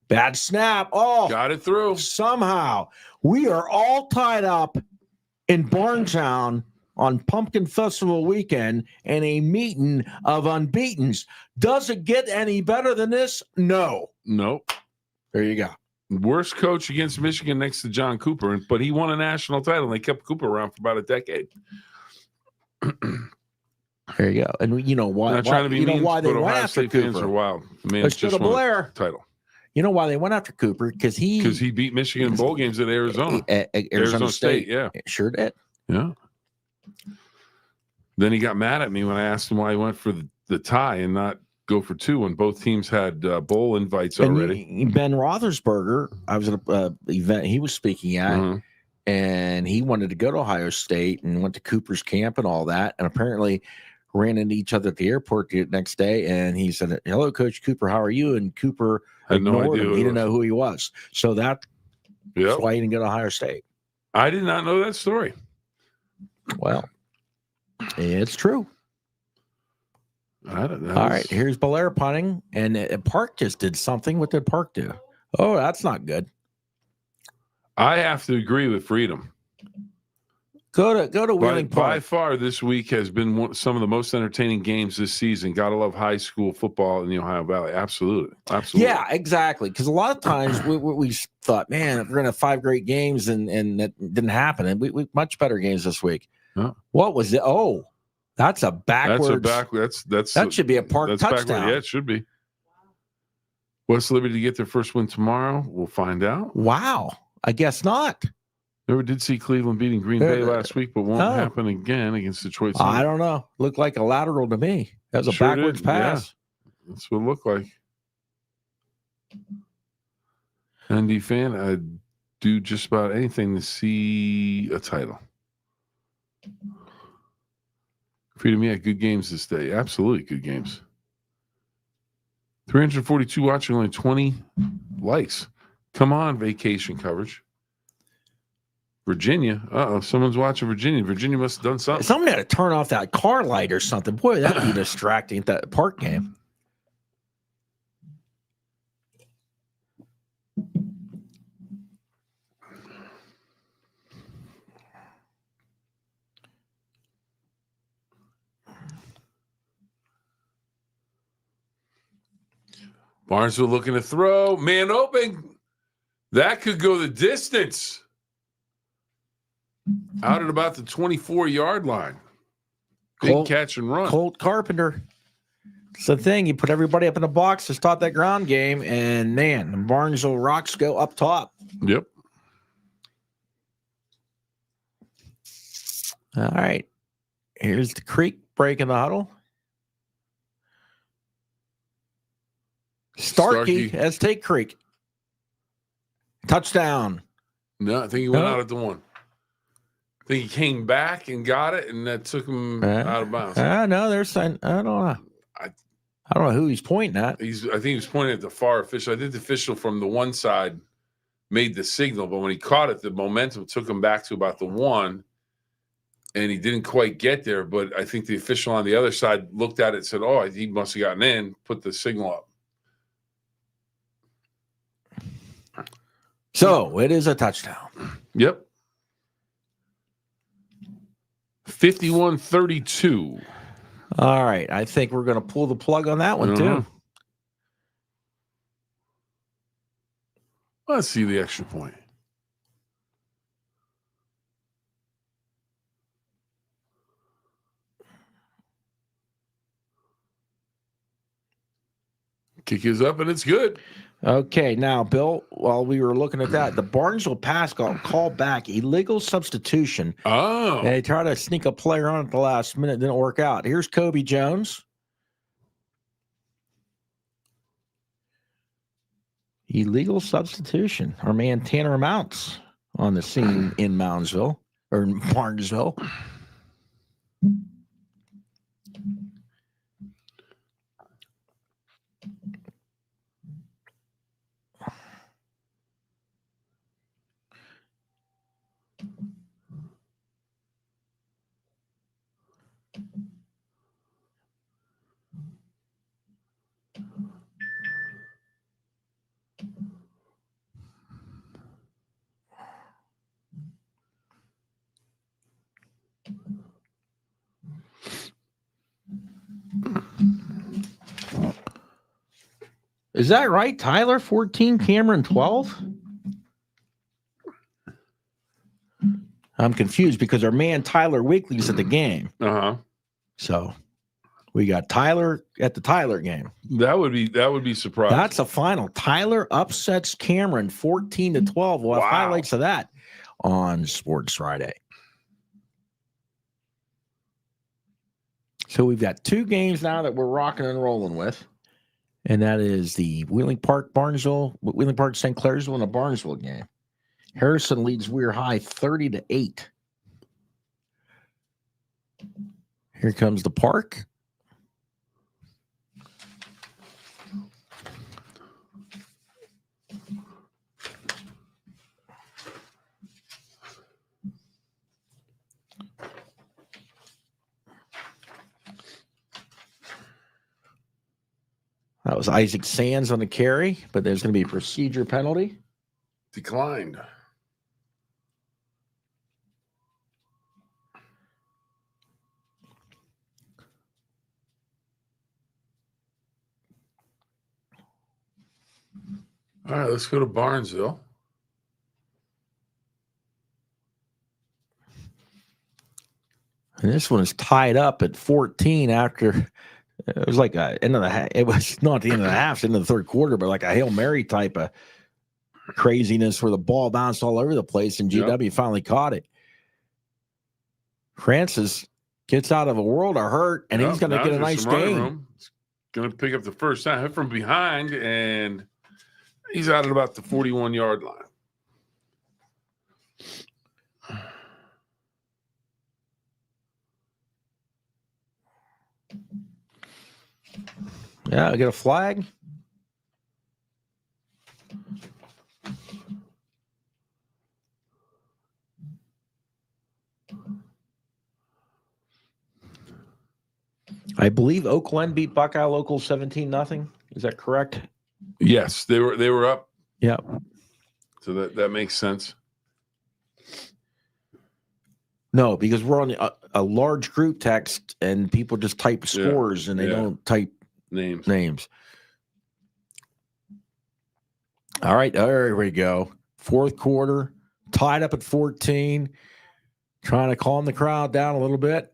Bad snap. Oh, got it through. Somehow. We are all tied up in Barntown on Pumpkin Festival weekend and a meeting of unbeatens. Does it get any better than this? No. Nope. There you go. Worst coach against Michigan next to John Cooper, but he won a national title, and they kept Cooper around for about a decade. There you go. And you know why? Not trying to be mean, why they but went Ohio after State Cooper. fans are wild. Man, Let's go to Bellaire. Title. You know why they went after Cooper? Because he beat Michigan in bowl games at Arizona. Arizona State. Yeah. Sure did. Yeah. Then he got mad at me when I asked him why he went for the tie and not go for two when both teams had bowl invites already. Ben Roethlisberger, I was at an event he was speaking at, and he wanted to go to Ohio State and went to Cooper's camp and all that, and apparently ran into each other at the airport the next day, and he said, "Hello, Coach Cooper, how are you?" And Cooper had no idea. He didn't know who he was. So that's why he didn't go to Ohio State. I did not know that story. Well, it's true. I don't know. All right, here's Bellaire punting, and Park just did something. What did Park do? Oh, that's not good. I have to agree with Freedom. Go to Wheeling Park. By far, this week has been some of the most entertaining games this season. Gotta love high school football in the Ohio Valley. Absolutely. Yeah, exactly. Because a lot of times we thought, man, if we're gonna have 5 great games, and that didn't happen. And we much better games this week. Huh? What was it? Oh, that's a backwards. That should be a Park touchdown. Yeah, it should be. West Liberty to get their first win tomorrow. We'll find out. Wow. I guess not. Never did see Cleveland beating Green Bay last week, but won't happen again against Detroit. I don't know. Looked like a lateral to me. That was a backwards pass. Yeah. That's what it looked like. ND fan, I'd do just about anything to see a title. Freedom, yeah, good games this day. Absolutely good games. 342 watching, only 20 likes. Come on, vacation coverage. Virginia. Someone's watching Virginia. Virginia must have done something. Somebody had to turn off that car light or something. Boy, that'd be distracting at that Park game. Barnesville looking to throw. Man open. That could go the distance. Out at about the 24-yard line. Big catch and run. Colt Carpenter. It's the thing. You put everybody up in the box to stop that ground game, and man, the Barnesville Rocks go up top. Yep. All right. Here's the Creek breaking the huddle. Starkey has Take Creek. Touchdown. No, I think he went out at the 1. I think he came back and got it, and that took him out of bounds. No, there's I don't know. I don't know who he's pointing at. I think he was pointing at the far official. I think the official from the one side made the signal, but when he caught it, the momentum took him back to about the 1, and he didn't quite get there. But I think the official on the other side looked at it and said, "Oh, he must have gotten in," put the signal up. So it is a touchdown. Yep. 51-32. All right. I think we're going to pull the plug on that one, too. Let's see the extra point. Kick is up, and it's good. Okay, now, Bill, while we were looking at that, the Barnesville pass got called back, illegal substitution. Oh. And they tried to sneak a player on at the last minute. Didn't work out. Here's Kobe Jones. Illegal substitution. Our man Tanner Mounts on the scene in Moundsville, or Barnesville. Is that right? Tyler 14, Cameron 12? I'm confused because our man Tyler Wigley's at the game. Uh-huh. So we got Tyler at the Tyler game. That would be surprising. That's a final. Tyler upsets Cameron 14-12. We'll have highlights of that on Sports Friday. So we've got 2 games now that we're rocking and rolling with. And that is the Wheeling Park St. Clairsville and a Barnesville game. Harrison leads Weir High 30-8. Here comes the Park. That was Isaac Sands on the carry, but there's going to be a procedure penalty. Declined. All right, let's go to Barnesville. And this one is tied up at 14 after it was like a end of the half. It was not the end of the half, it's into the third quarter, but like a Hail Mary type of craziness where the ball bounced all over the place and GW finally caught it. Francis gets out of a world of hurt, and he's going to get a nice game. He's going to pick up the first down, hit from behind, and he's out at about the 41-yard line. Yeah, I get a flag. I believe Oakland beat Buckeye Local 17-0. Is that correct? Yes, they were up. Yeah. So that makes sense. No, because we're on a large group text and people just type scores and they don't type names. All right, there we go. Fourth quarter, tied up at 14. Trying to calm the crowd down a little bit.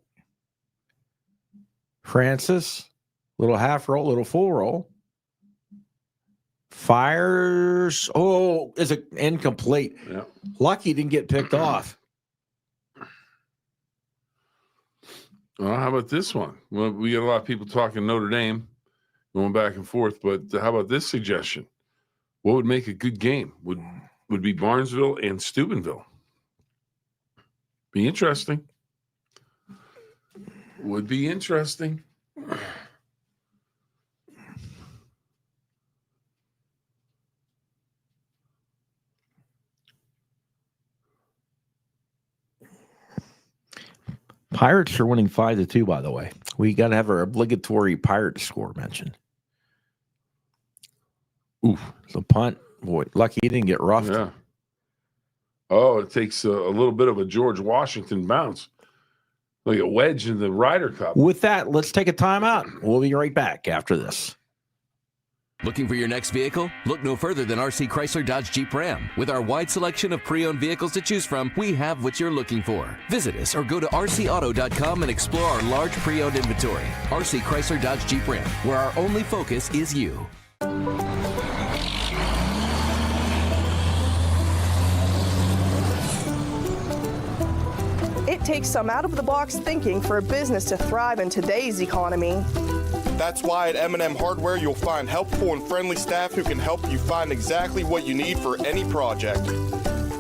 Francis, little half roll, little full roll. Fires. Oh, is it incomplete? Yeah. Lucky didn't get picked off. Well, how about this one? Well, we got a lot of people talking Notre Dame. going back and forth. But how about this suggestion? What would make a good game? Would be Barnesville and Steubenville. Be interesting. Would be interesting. Pirates are winning 5-2, by the way. We got to have our obligatory Pirate score mentioned. Oof. So punt. Boy, lucky he didn't get roughed. Yeah. Oh, it takes a little bit of a George Washington bounce. Like a wedge in the Ryder Cup. With that, let's take a timeout. We'll be right back after this. Looking for your next vehicle? Look no further than RC Chrysler Dodge Jeep Ram. With our wide selection of pre-owned vehicles to choose from, we have what you're looking for. Visit us or go to rcauto.com and explore our large pre-owned inventory. RC Chrysler Dodge Jeep Ram, where our only focus is you. It takes some out-of-the-box thinking for a business to thrive in today's economy. That's why at M&M Hardware you'll find helpful and friendly staff who can help you find exactly what you need for any project.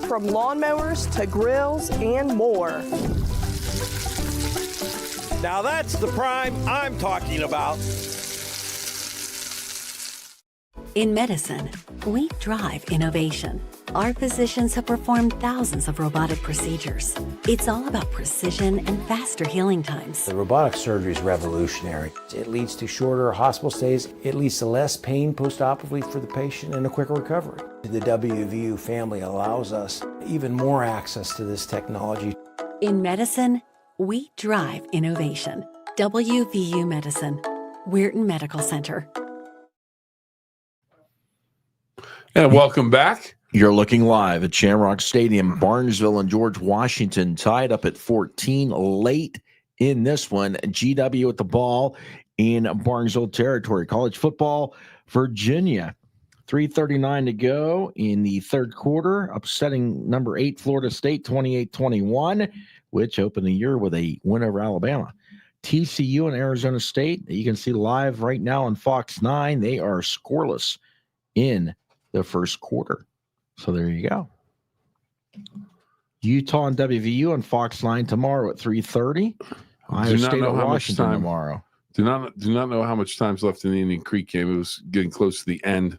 From lawnmowers to grills and more. Now that's the prime I'm talking about. In medicine, we drive innovation. Our physicians have performed thousands of robotic procedures. It's all about precision and faster healing times. The robotic surgery is revolutionary. It leads to shorter hospital stays. It leads to less pain post-operatively for the patient and a quicker recovery. The WVU family allows us even more access to this technology. In medicine, we drive innovation. WVU Medicine, Weirton Medical Center. And welcome back. You're looking live at Shamrock Stadium. Barnesville and George Washington tied up at 14 late in this one. GW at the ball in Barnesville territory. College football, Virginia. 3:39 to go in the third quarter, upsetting number 8 Florida State 28-21, which opened the year with a win over Alabama. TCU and Arizona State, you can see live right now on Fox 9. They are scoreless in the first quarter. So there you go. Utah and WVU on Fox 9 tomorrow at 3:30. Ohio State at Washington tomorrow. Do not know how much time's left in the Indian Creek game. It was getting close to the end,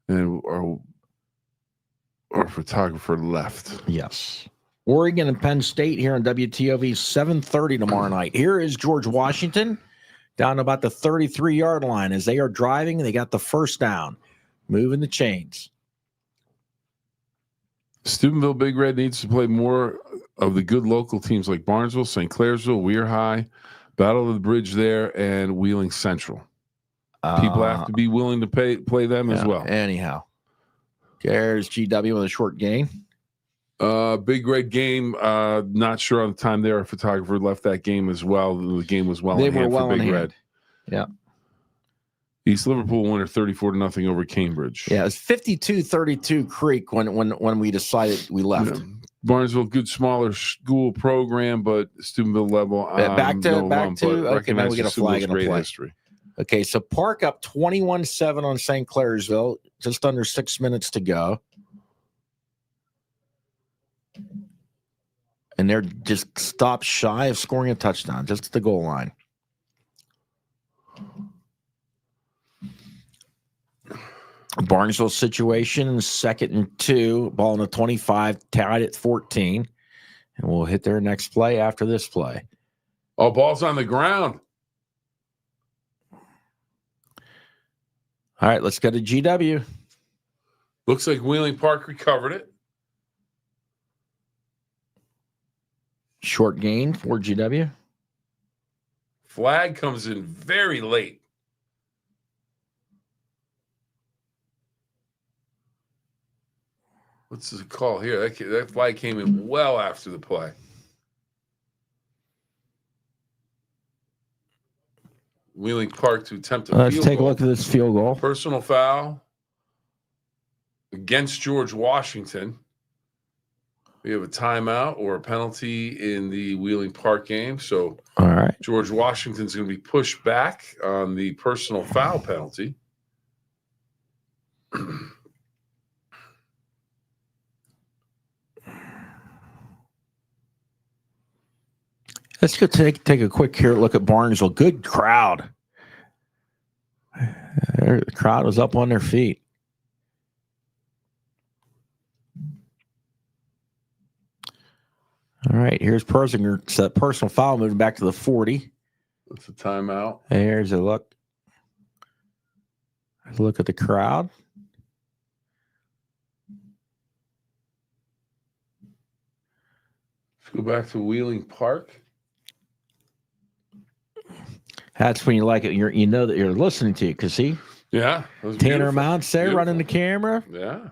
and our photographer left. Yes. Oregon and Penn State here on WTOV 7:30 tomorrow night. Here is George Washington down about the 33-yard line as they are driving. They got the first down, moving the chains. Steubenville Big Red needs to play more of the good local teams like Barnesville, St. Clairsville, Weir High, Battle of the Bridge there, and Wheeling Central. People have to be willing to play them as well. Anyhow, there's GW with a short gain. Big Red game. Not sure on the time there. A photographer left that game as well. The game was well in hand for Big Red. Yeah. East Liverpool winner 34-0 over Cambridge. Yeah, it's 52-32 Creek when we decided we left. Yeah. Barnesville, good smaller school program, but Steubenville level. Back to okay, now we get a flag and a play. History. Okay, so Park up 21-7 on St. Clairsville, just under 6 minutes to go. And they're just stopped shy of scoring a touchdown, just at the goal line. Barnesville situation, 2nd and 2, ball in the 25, tied at 14. And we'll hit their next play after this play. Oh, ball's on the ground. All right, let's go to GW. Looks like Wheeling Park recovered it. Short gain for GW. Flag comes in very late. What's the call here? That flag came in well after the play. Wheeling Park to attempt a field goal. Let's take a look at this field goal. Personal foul against George Washington. We have a timeout or a penalty in the Wheeling Park game. So All right. George Washington's going to be pushed back on the personal foul penalty. Let's go take a quick look at Barnesville. Good crowd. The crowd was up on their feet. All right, here's Persinger. It's that personal foul moving back to the 40. That's a timeout. There's a look. Look at the crowd. Let's go back to Wheeling Park. That's when you like it. You know that you're listening to it, because see? Yeah. Tanner Mounts there running the camera. Yeah.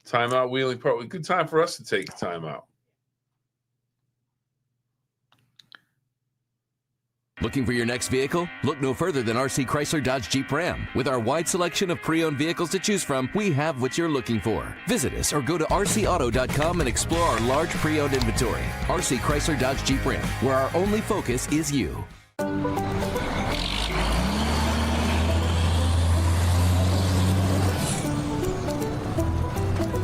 Timeout, Wheeling Park. Good time for us to take a timeout. Looking for your next vehicle? Look no further than RC Chrysler Dodge Jeep Ram. With our wide selection of pre-owned vehicles to choose from, we have what you're looking for. Visit us or go to rcauto.com and explore our large pre-owned inventory. RC Chrysler Dodge Jeep Ram, where our only focus is you.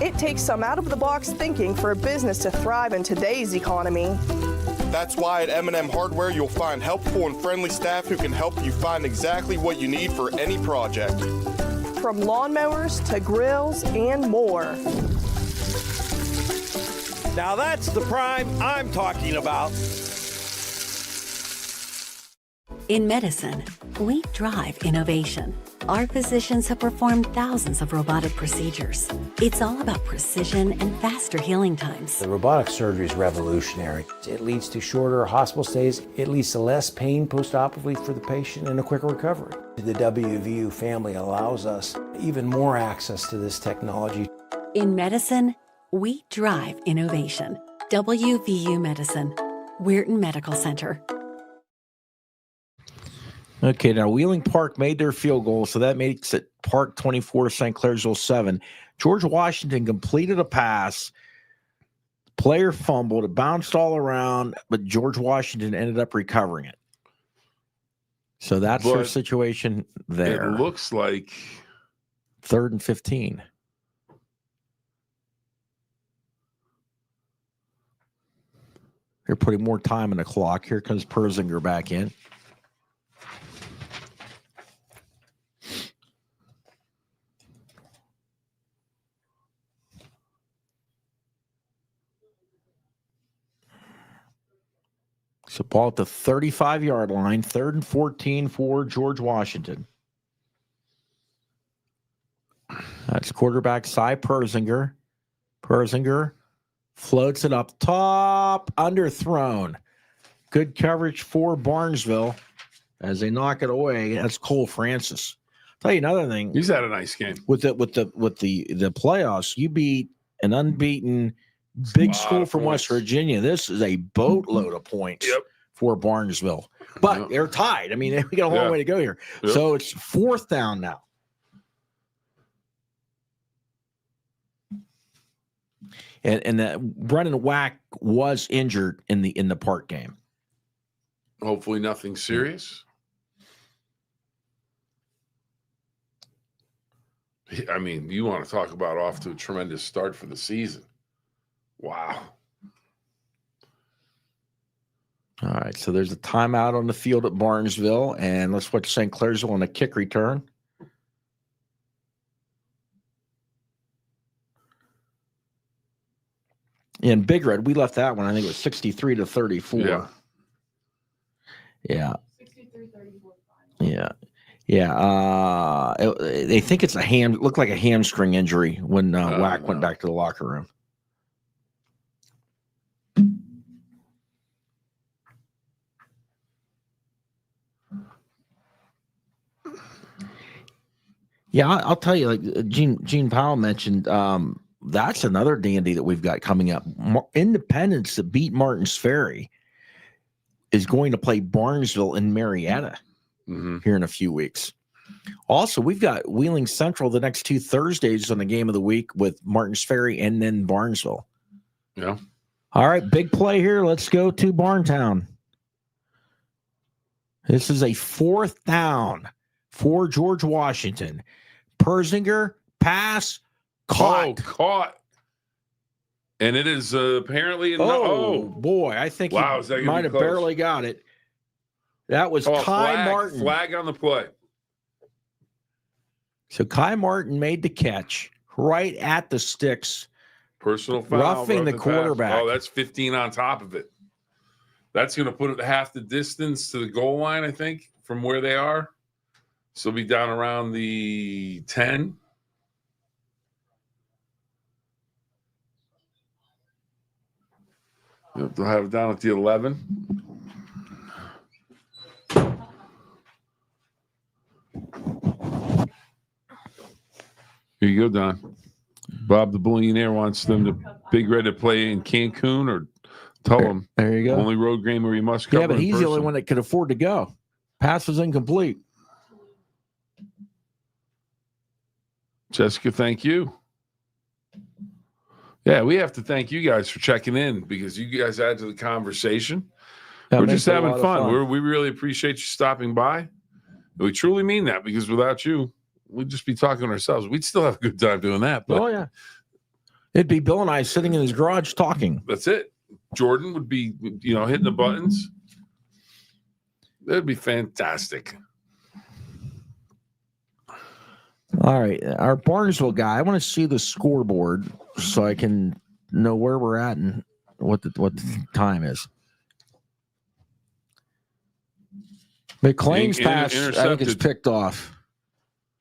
It takes some out-of-the-box thinking for a business to thrive in today's economy. That's why at M&M Hardware you'll find helpful and friendly staff who can help you find exactly what you need for any project. From lawnmowers to grills and more. Now that's the prime I'm talking about. In medicine, we drive innovation. Our physicians have performed thousands of robotic procedures. It's all about precision and faster healing times. The robotic surgery is revolutionary. It leads to shorter hospital stays. It leads to less pain post-operatively for the patient and a quicker recovery. The WTOV family allows us even more access to this technology. In medicine, we drive innovation. WVU Medicine, Weirton Medical Center. Okay, now Wheeling Park made their field goal, so that makes it Park 24, St. Clairsville 7. George Washington completed a pass. Player fumbled. It bounced all around, but George Washington ended up recovering it. So that's their situation there. It looks like 3rd and 15. They're putting more time on the clock. Here comes Persinger back in. So ball at the 35-yard line, 3rd and 14 for George Washington. That's quarterback Cy Persinger. Persinger floats it up top, underthrown. Good coverage for Barnesville as they knock it away. That's Cole Francis. I'll tell you another thing. He's had a nice game. With the playoffs, you beat an unbeaten big school from West Virginia. This is a boatload of points for Barnesville. But they're tied. I mean, we got a long way to go here. So it's 4th down now. And that Brennan Wack was injured in the Park game. Hopefully nothing serious. I mean, you want to talk about off to a tremendous start for the season. Wow. All right, so there's a timeout on the field at Barnesville, and let's watch St. Clairsville on a kick return. In Big Red, we left that one. I think it was 63-34. Yeah. 63-34. Yeah. They think it's looked like a hamstring injury when Wack went back to the locker room. Yeah, I'll tell you, like Gene Powell mentioned, that's another dandy that we've got coming up. Independence that beat Martins Ferry is going to play Barnesville and Marietta here in a few weeks. Also, we've got Wheeling Central the next 2 Thursdays on the game of the week with Martins Ferry and then Barnesville. Yeah. All right, big play here. Let's go to Barntown. This is a 4th down for George Washington. Persinger, pass, caught. Oh, caught. And it is apparently boy, I think he might have barely got it. That was Kai Martin. Flag on the play. So Kai Martin made the catch right at the sticks. Personal foul. Roughing the quarterback. Oh, that's 15 on top of it. That's going to put it half the distance to the goal line, I think, from where they are. So it'll be down around the 10. They'll have it down at the 11. Here you go, Don. Bob the Billionaire wants them to Big Red to play in Cancun or tell him. There you go. Only road game where you must cover. Yeah, but he's the only one that could afford to go. Pass was incomplete. Jessica, thank you. Yeah, we have to thank you guys for checking in because you guys add to the conversation. We're just having fun. We really appreciate you stopping by. We truly mean that because without you, we'd just be talking to ourselves. We'd still have a good time doing that. But yeah. It'd be Bill and I sitting in his garage talking. That's it. Jordan would be, hitting the buttons. That'd be fantastic. All right. Our Barnesville guy, I want to see the scoreboard so I can know where we're at and what the time is. McLean's pass, I think, is picked off.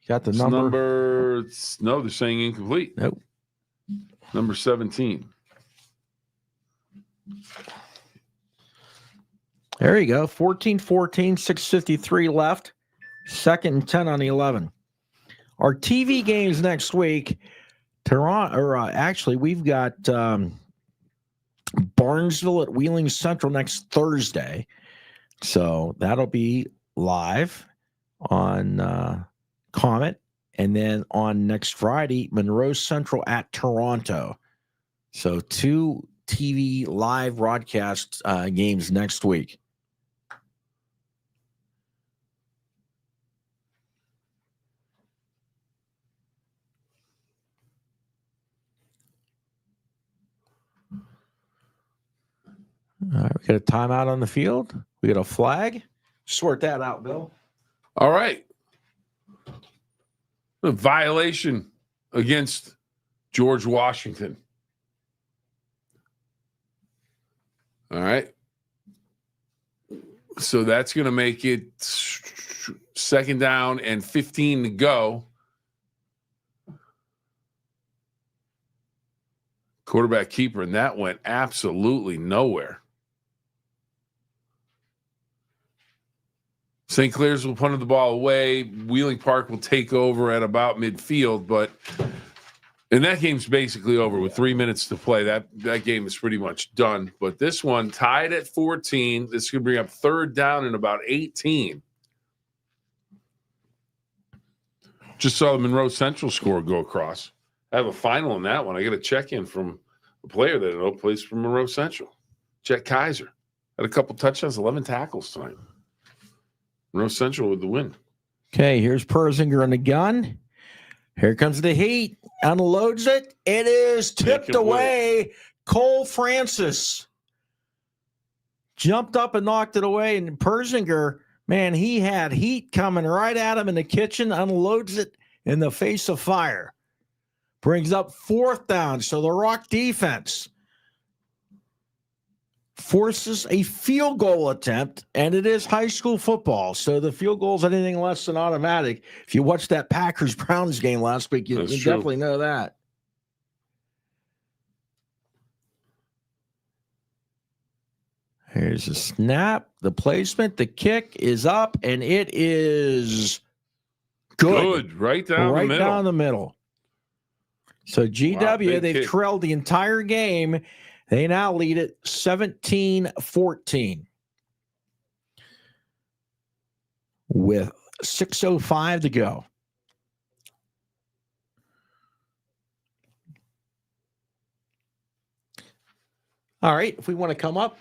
Got the number? No, they're saying incomplete. Nope. Number 17. There you go. 14-14, 6:53 left. 2nd and 10 on the 11. Our TV games next week. Actually, we've got Barnesville at Wheeling Central next Thursday. So that'll be live on Comet. And then on next Friday, Monroe Central at Toronto. So 2 TV live broadcast games next week. All right, we got a timeout on the field. We got a flag. Sort that out, Bill. All right. A violation against George Washington. All right. So that's going to make it 2nd down and 15 to go. Quarterback keeper, and that went absolutely nowhere. St. Clair's will punt the ball away. Wheeling Park will take over at about midfield, and that game's basically over with 3 minutes to play. That game is pretty much done. But this one tied at 14. This could bring up 3rd down and about 18. Just saw the Monroe Central score go across. I have a final in that one. I got a check-in from a player that I know plays for Monroe Central. Jet Kaiser. Had a couple touchdowns, 11 tackles tonight. Monroe Central with the win. Okay, here's Persinger on the gun. Here comes the heat. Unloads it. It is tipped away. Cole Francis jumped up and knocked it away. And Persinger, man, he had heat coming right at him in the kitchen. Unloads it in the face of fire. Brings up 4th down. So the Rock defense forces a field goal attempt, and it is high school football. So the field goal is anything less than automatic. If you watched that Packers-Browns game last week, you definitely know that. Here's a snap, the placement, the kick is up, and it is good. Right down the middle. Right down the middle. So GW, they've trailed the entire game. They now lead it 17-14 with 6:05 to go. All right. If we want to come up,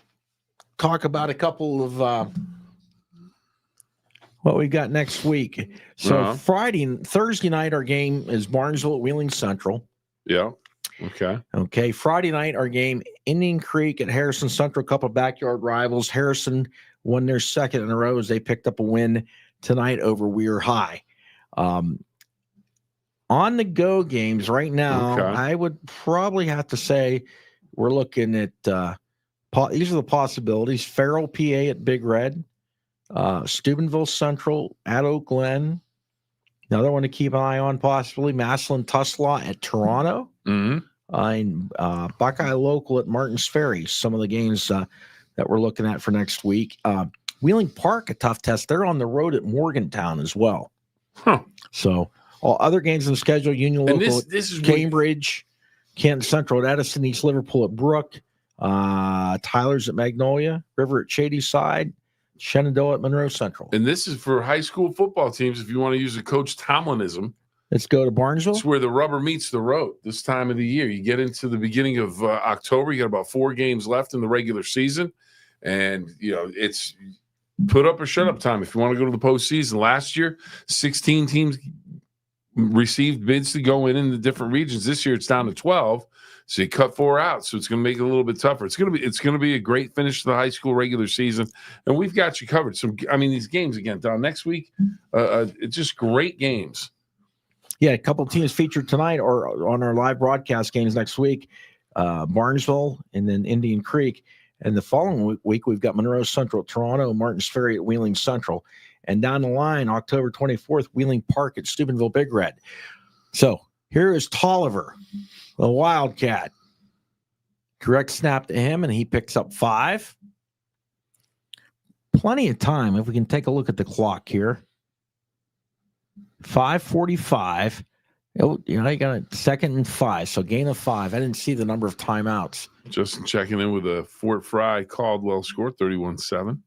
talk about a couple of what we got next week. So Thursday night, our game is Barnesville at Wheeling Central. Yeah. Okay. Okay. Friday night, our game, Indian Creek at Harrison Central, couple of backyard rivals. Harrison won their second in a row as they picked up a win tonight over Weir High. On the go games right now, I would probably have to say we're looking at these are the possibilities. Farrell, PA at Big Red, Steubenville Central at Oak Glen. Another one to keep an eye on possibly, Massillon Tuslaw at Toronto. And Buckeye Local at Martins Ferry. Some of the games that we're looking at for next week. Wheeling Park, a tough test. They're on the road at Morgantown as well. So all other games in the schedule, Union Local this is Cambridge, Canton Central at Edison, East Liverpool at Brook, Tyler's at Magnolia, River at Shadyside, Shenandoah at Monroe Central. And this is for high school football teams. If you want to use a Coach Tomlinism, let's go to Barnesville. It's where the rubber meets the road this time of the year. You get into the beginning of October. You got about 4 games left in the regular season. And, it's put up or shut up time if you want to go to the postseason. Last year, 16 teams received bids to go in the different regions. This year, it's down to 12. So you cut 4 out. So it's going to make it a little bit tougher. It's going to be a great finish to the high school regular season. And we've got you covered. So, these games again, Don, next week, it's just great games. Yeah, a couple of teams featured tonight or on our live broadcast games next week, Barnesville and then Indian Creek. And the following week, we've got Monroe Central at Toronto, Martins Ferry at Wheeling Central. And down the line, October 24th, Wheeling Park at Steubenville Big Red. So here is Tolliver, the Wildcat. Direct snap to him, and he picks up 5. Plenty of time if we can take a look at the clock here. 5:45. You got a 2nd and 5, so gain of 5. I didn't see the number of timeouts. Justin checking in with a Fort Fry Caldwell score, 31-7.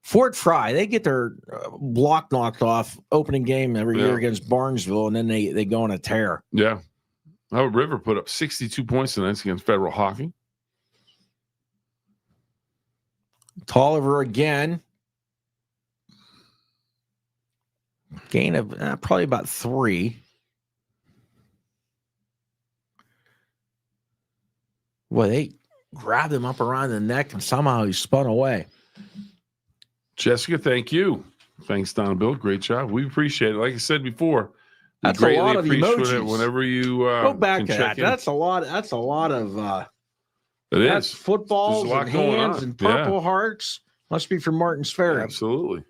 Fort Fry, they get their block knocked off opening game every year against Barnesville, and then they go on a tear. Yeah. River put up 62 points tonight against Federal Hockey. Tolliver again. Gain of probably about 3. Well, they grabbed him up around the neck, and somehow he spun away. Jessica, thank you. Thanks, Don Bill. Great job. We appreciate it. Like I said before, that's a lot of emojis. It whenever you go back to that. That's a lot. That's a lot of. That's footballs and hands and purple hearts. Must be from Martins Ferry. Absolutely.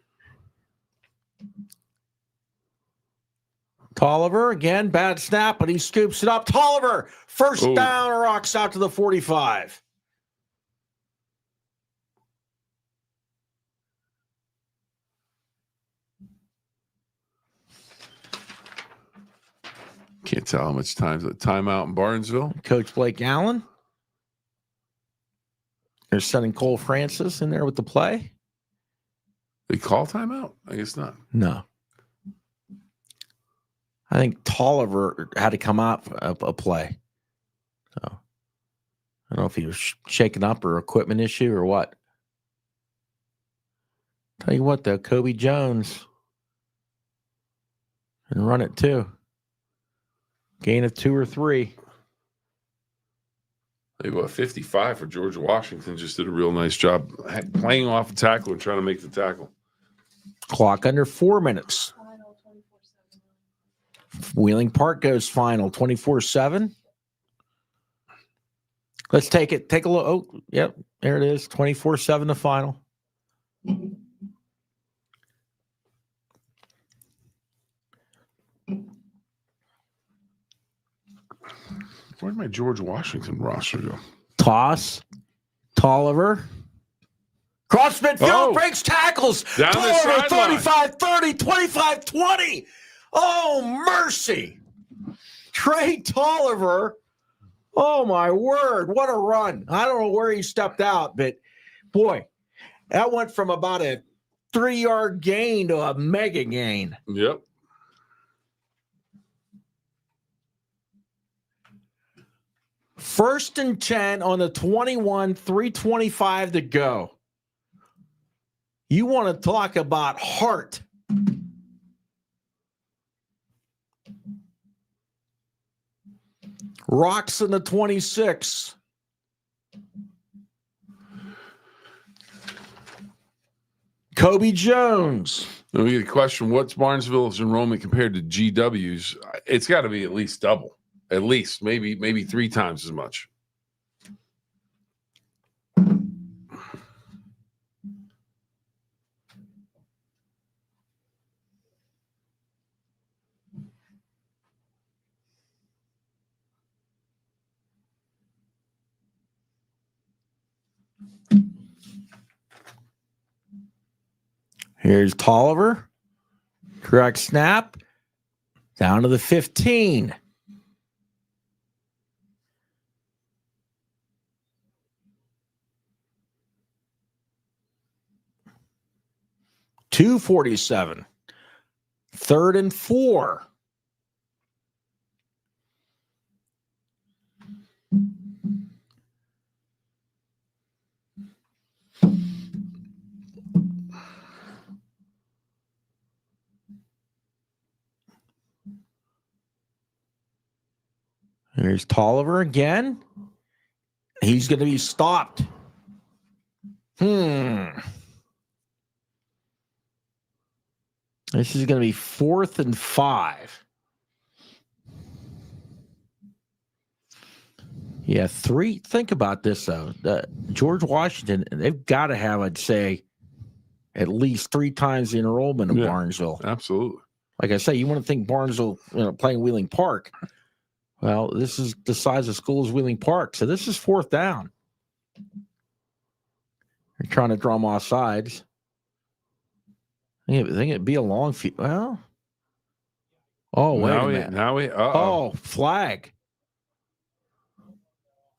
Tolliver again, bad snap, but he scoops it up. Tolliver, first down, rocks out to the 45. Can't tell how much time out in Barnesville. Coach Blake Allen. They're sending Cole Francis in there with the play. They call timeout? I guess not. No. I think Tolliver had to come out for a play. So I don't know if he was shaken up or equipment issue or what. Tell you what, though, Kobe Jones and run it too. Gain of 2 or 3. They go 55 for George Washington. Just did a real nice job playing off the tackle and trying to make the tackle. Clock under 4 minutes. Wheeling Park goes final 24-7. Let's take it. Take a look. Oh, yep. There it is. 24-7 the final. Where'd my George Washington roster go? Toss. Tolliver. Cross midfield, breaks tackles. Down Tolliver, 35-30, 25-20. Oh, mercy. Trey Tolliver. Oh, my word. What a run. I don't know where he stepped out, but, boy, that went from about a 3-yard gain to a mega gain. Yep. 1st and 10 on the 21, 3:25 to go. You want to talk about heart. Rocks in the 26. Kobe Jones. We get a question, what's Barnesville's enrollment compared to GW's? It's got to be at least double. At least, maybe 3 times as much. Here's Tolliver. Correct snap. Down to the 15. .247. 3rd and 4. Here's Tolliver again. He's going to be stopped. This is going to be 4th and 5. Yeah, 3. Think about this, though. George Washington, they've got to have, I'd say, at least 3 times the enrollment of Barnesville. Absolutely. Like I say, you want to think Barnesville, playing Wheeling Park. Well, this is the size of school as Wheeling Park. So this is 4th down. They're trying to draw them off sides. I think it'd be a long field. Well, wait a minute. Oh, flag.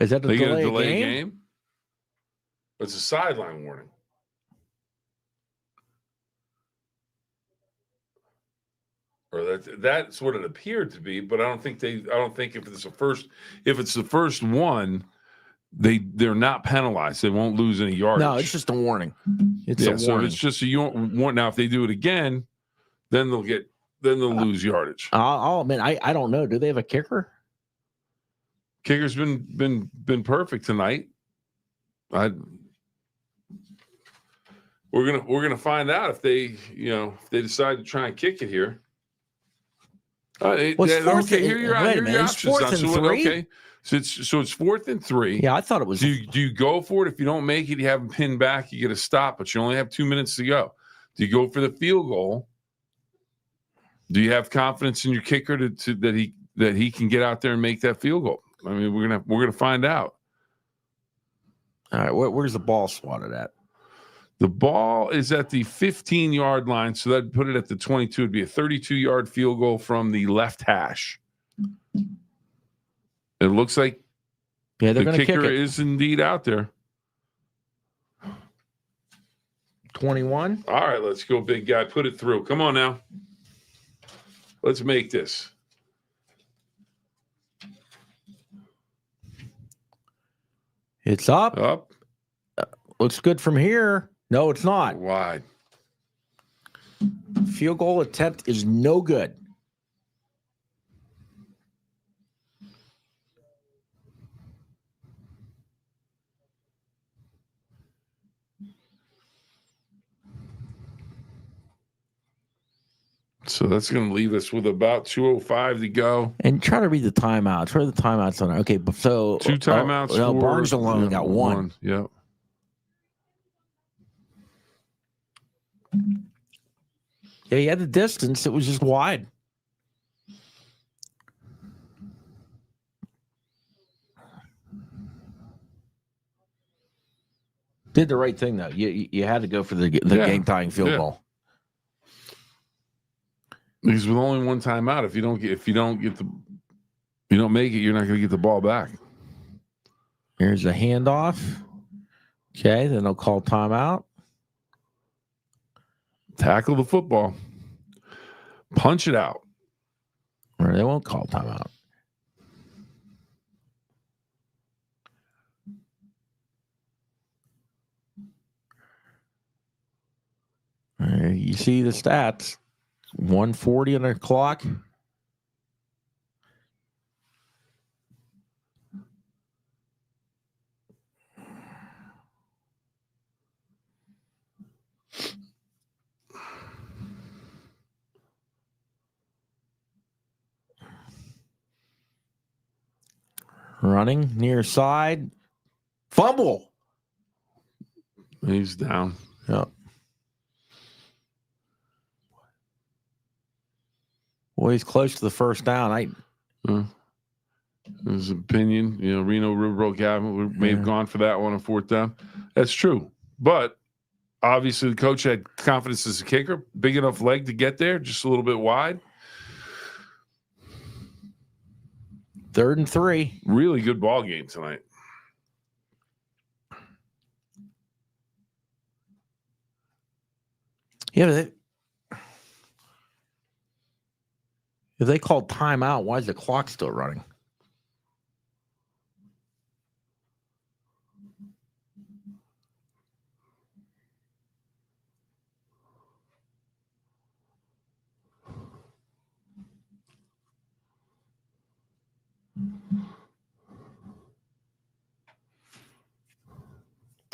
Is that the delay game? It's a sideline warning. Or that's what it appeared to be, but I don't think if it's the first one, they're not penalized. They won't lose any yardage. No, it's just a warning. It's a warning. So it's just you don't want. Now, if they do it again, then they'll lose yardage. I'll admit, I don't know. Do they have a kicker? Kicker's been perfect tonight. We're gonna find out if they decide to try and kick it here. Okay, here your options. 4th and 3. Okay, so it's 4th and 3. Yeah, I thought it was. Do you go for it? If you don't make it, you have them pinned back. You get a stop, but you only have 2 minutes to go. Do you go for the field goal? Do you have confidence in your kicker that he can get out there and make that field goal? I mean, we're gonna find out. All right, where's the ball swatted at? The ball is at the 15-yard line, so that'd put it at the 22. It'd be a 32-yard field goal from the left hash. It looks like they're the going to kicker kick it. is indeed out there. 21. All right, let's go, big guy. Put it through. Come on now. Let's make this. It's up. Up. Looks good from here. No, it's not. Wide. Field goal attempt is no good. So that's going to leave us with about 2:05 to go. And try to read the timeouts. Where are the timeouts on it? Okay, so 2 timeouts. No, Barnesville only got 1. Yep. Yeah, he had the distance. It was just wide. Did the right thing though. You had to go for the game tying field goal. Because with only 1 timeout, if you don't make it, you're not going to get the ball back. Here's a handoff. Okay, then they'll call timeout. Tackle the football. Punch it out. Or they won't call timeout. You see the stats. 140 on the clock. Running near side. Fumble. He's down. Yeah. Well, he's close to the first down. His opinion, Reno Riverboat Gavin may have gone for that one on fourth down. That's true. But obviously the coach had confidence as a kicker. Big enough leg to get there, just a little bit wide. 3rd and 3. Really good ball game tonight. Yeah, but if they called timeout, why is the clock still running?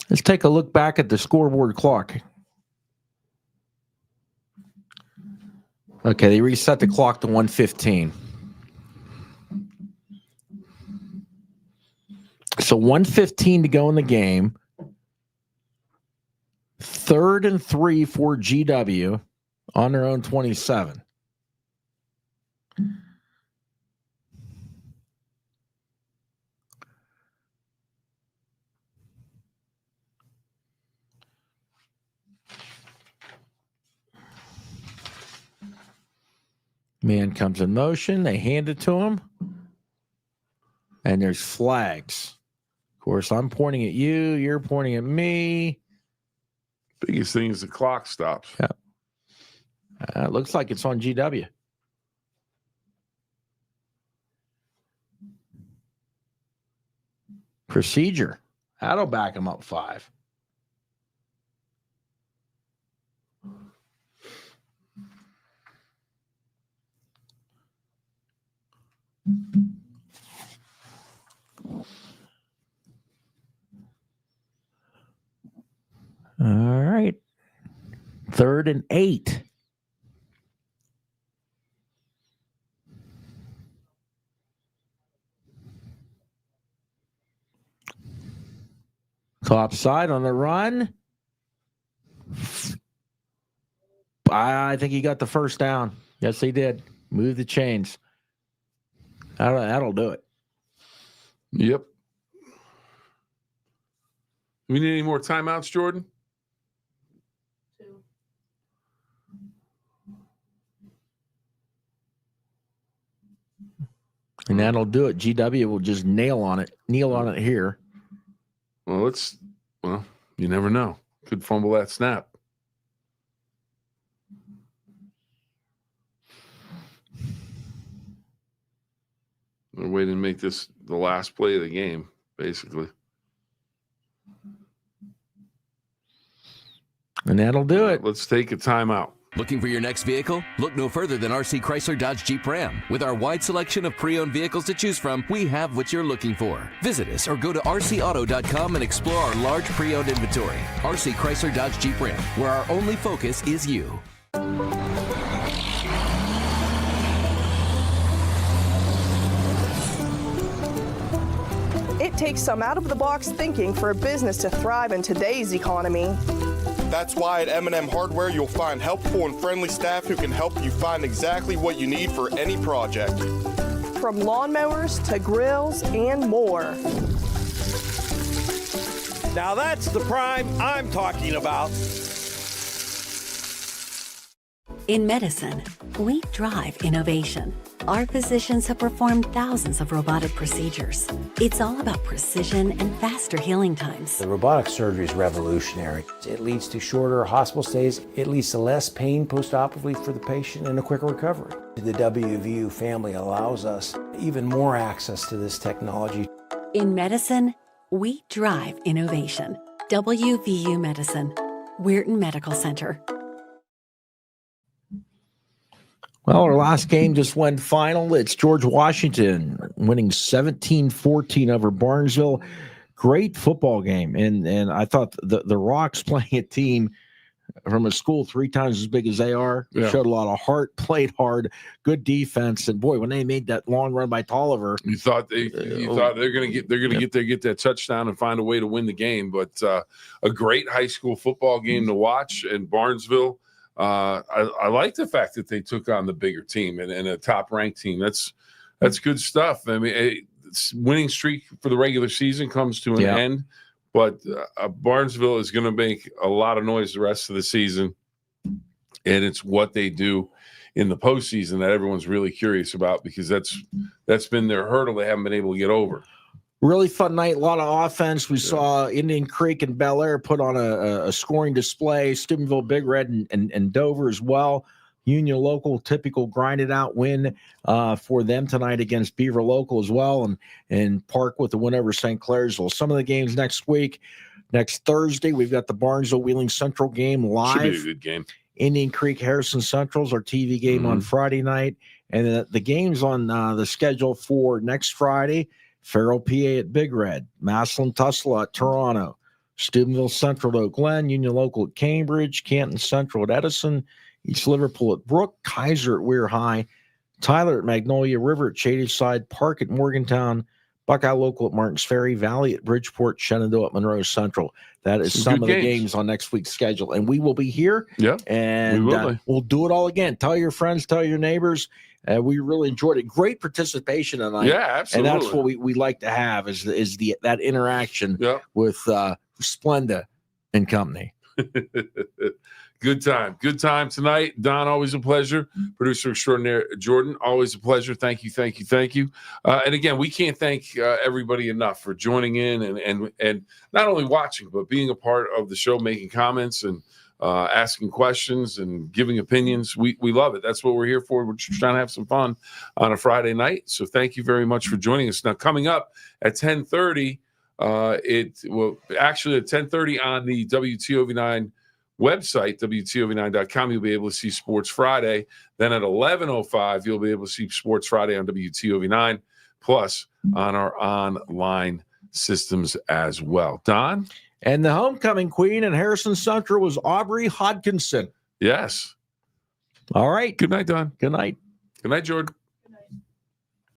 Let's take a look back at the scoreboard clock. Okay, they reset the clock to 1:15. So 1:15 to go in the game. 3rd and 3 for GW on their own 27. Man comes in motion. They hand it to him. And there's flags. Of course, I'm pointing at you. You're pointing at me. Biggest thing is the clock stops. Yeah. It looks like it's on GW. Procedure. That'll back him up 5. All right. 3rd and 8. Top side on the run. I think he got the first down. Yes, he did. Move the chains. That'll do it. Yep. We need any more timeouts, Jordan? 2. And that'll do it. GW will just kneel on it here. Well, you never know. Could fumble that snap. They're waiting to make this the last play of the game, basically. And that'll do it. Let's take a timeout. Looking for your next vehicle? Look no further than RC Chrysler Dodge Jeep Ram. With our wide selection of pre-owned vehicles to choose from, we have what you're looking for. Visit us or go to rcauto.com and explore our large pre-owned inventory. RC Chrysler Dodge Jeep Ram, where our only focus is you. It takes some out-of-the-box thinking for a business to thrive in today's economy. That's why at M&M Hardware you'll find helpful and friendly staff who can help you find exactly what you need for any project. From lawnmowers to grills and more. Now that's the prime I'm talking about. In medicine, we drive innovation. Our physicians have performed thousands of robotic procedures. It's all about precision and faster healing times. The robotic surgery is revolutionary. It leads to shorter hospital stays. It leads to less pain post-operatively for the patient and a quicker recovery. The WVU family allows us even more access to this technology. In medicine, we drive innovation. WVU Medicine, Weirton Medical Center. Well, our last game just went final. It's George Washington winning 17-14 over Barnesville. Great football game. And I thought the Rocks playing a team from a school 3 times as big as they are, showed a lot of heart, played hard, good defense. And boy, when they made that long run by Tolliver, you thought they're going to get that touchdown and find a way to win the game. But a great high school football game to watch in Barnesville. I like the fact that they took on the bigger team and a top ranked team. That's good stuff. I mean, winning streak for the regular season comes to an end. But Barnesville is going to make a lot of noise the rest of the season, and it's what they do in the postseason that everyone's really curious about, because that's been their hurdle they haven't been able to get over. Really fun night, a lot of offense. We saw Indian Creek and Bellaire put on a scoring display. Steubenville, Big Red, and Dover as well. Union Local, typical grinded out win for them tonight against Beaver Local as well, and Park with the win over St. Clairsville. Some of the games next week. Next Thursday, we've got the Barnesville Wheeling Central game live. Should be a good game. Indian Creek Harrison Central's our TV game on Friday night, and the games on the schedule for next Friday: Farrell, PA at Big Red, Massillon Tussle at Toronto, Steubenville Central at Oak Glen, Union Local at Cambridge, Canton Central at Edison, East Liverpool at Brook, Kaiser at Weir High, Tyler at Magnolia River at Shadyside, Park at Morgantown, Buckeye Local at Martins Ferry, Valley at Bridgeport, Shenandoah at Monroe Central. That is some of the games on next week's schedule. And we will be here. Yeah, and we'll do it all again. Tell your friends, tell your neighbors. We really enjoyed it. Great participation tonight. Yeah, absolutely. And that's what we like to have is that interaction with Splenda and company. Good time tonight. Don, always a pleasure. Producer extraordinaire Jordan, always a pleasure. Thank you. And again, we can't thank everybody enough for joining in and not only watching, but being a part of the show, making comments and asking questions and giving opinions. We love it. That's what we're here for. We're just trying to have some fun on a Friday night. So thank you very much for joining us. Now, coming up at 10:30, actually at 10:30 on the WTOV9 website, WTOV9.com, you'll be able to see Sports Friday. Then at 11:05, you'll be able to see Sports Friday on WTOV9, plus on our online systems as well. Don? And the homecoming queen in Harrison Central was Aubrey Hodkinson. Yes. All right. Good night, Don. Good night. Good night, Jordan.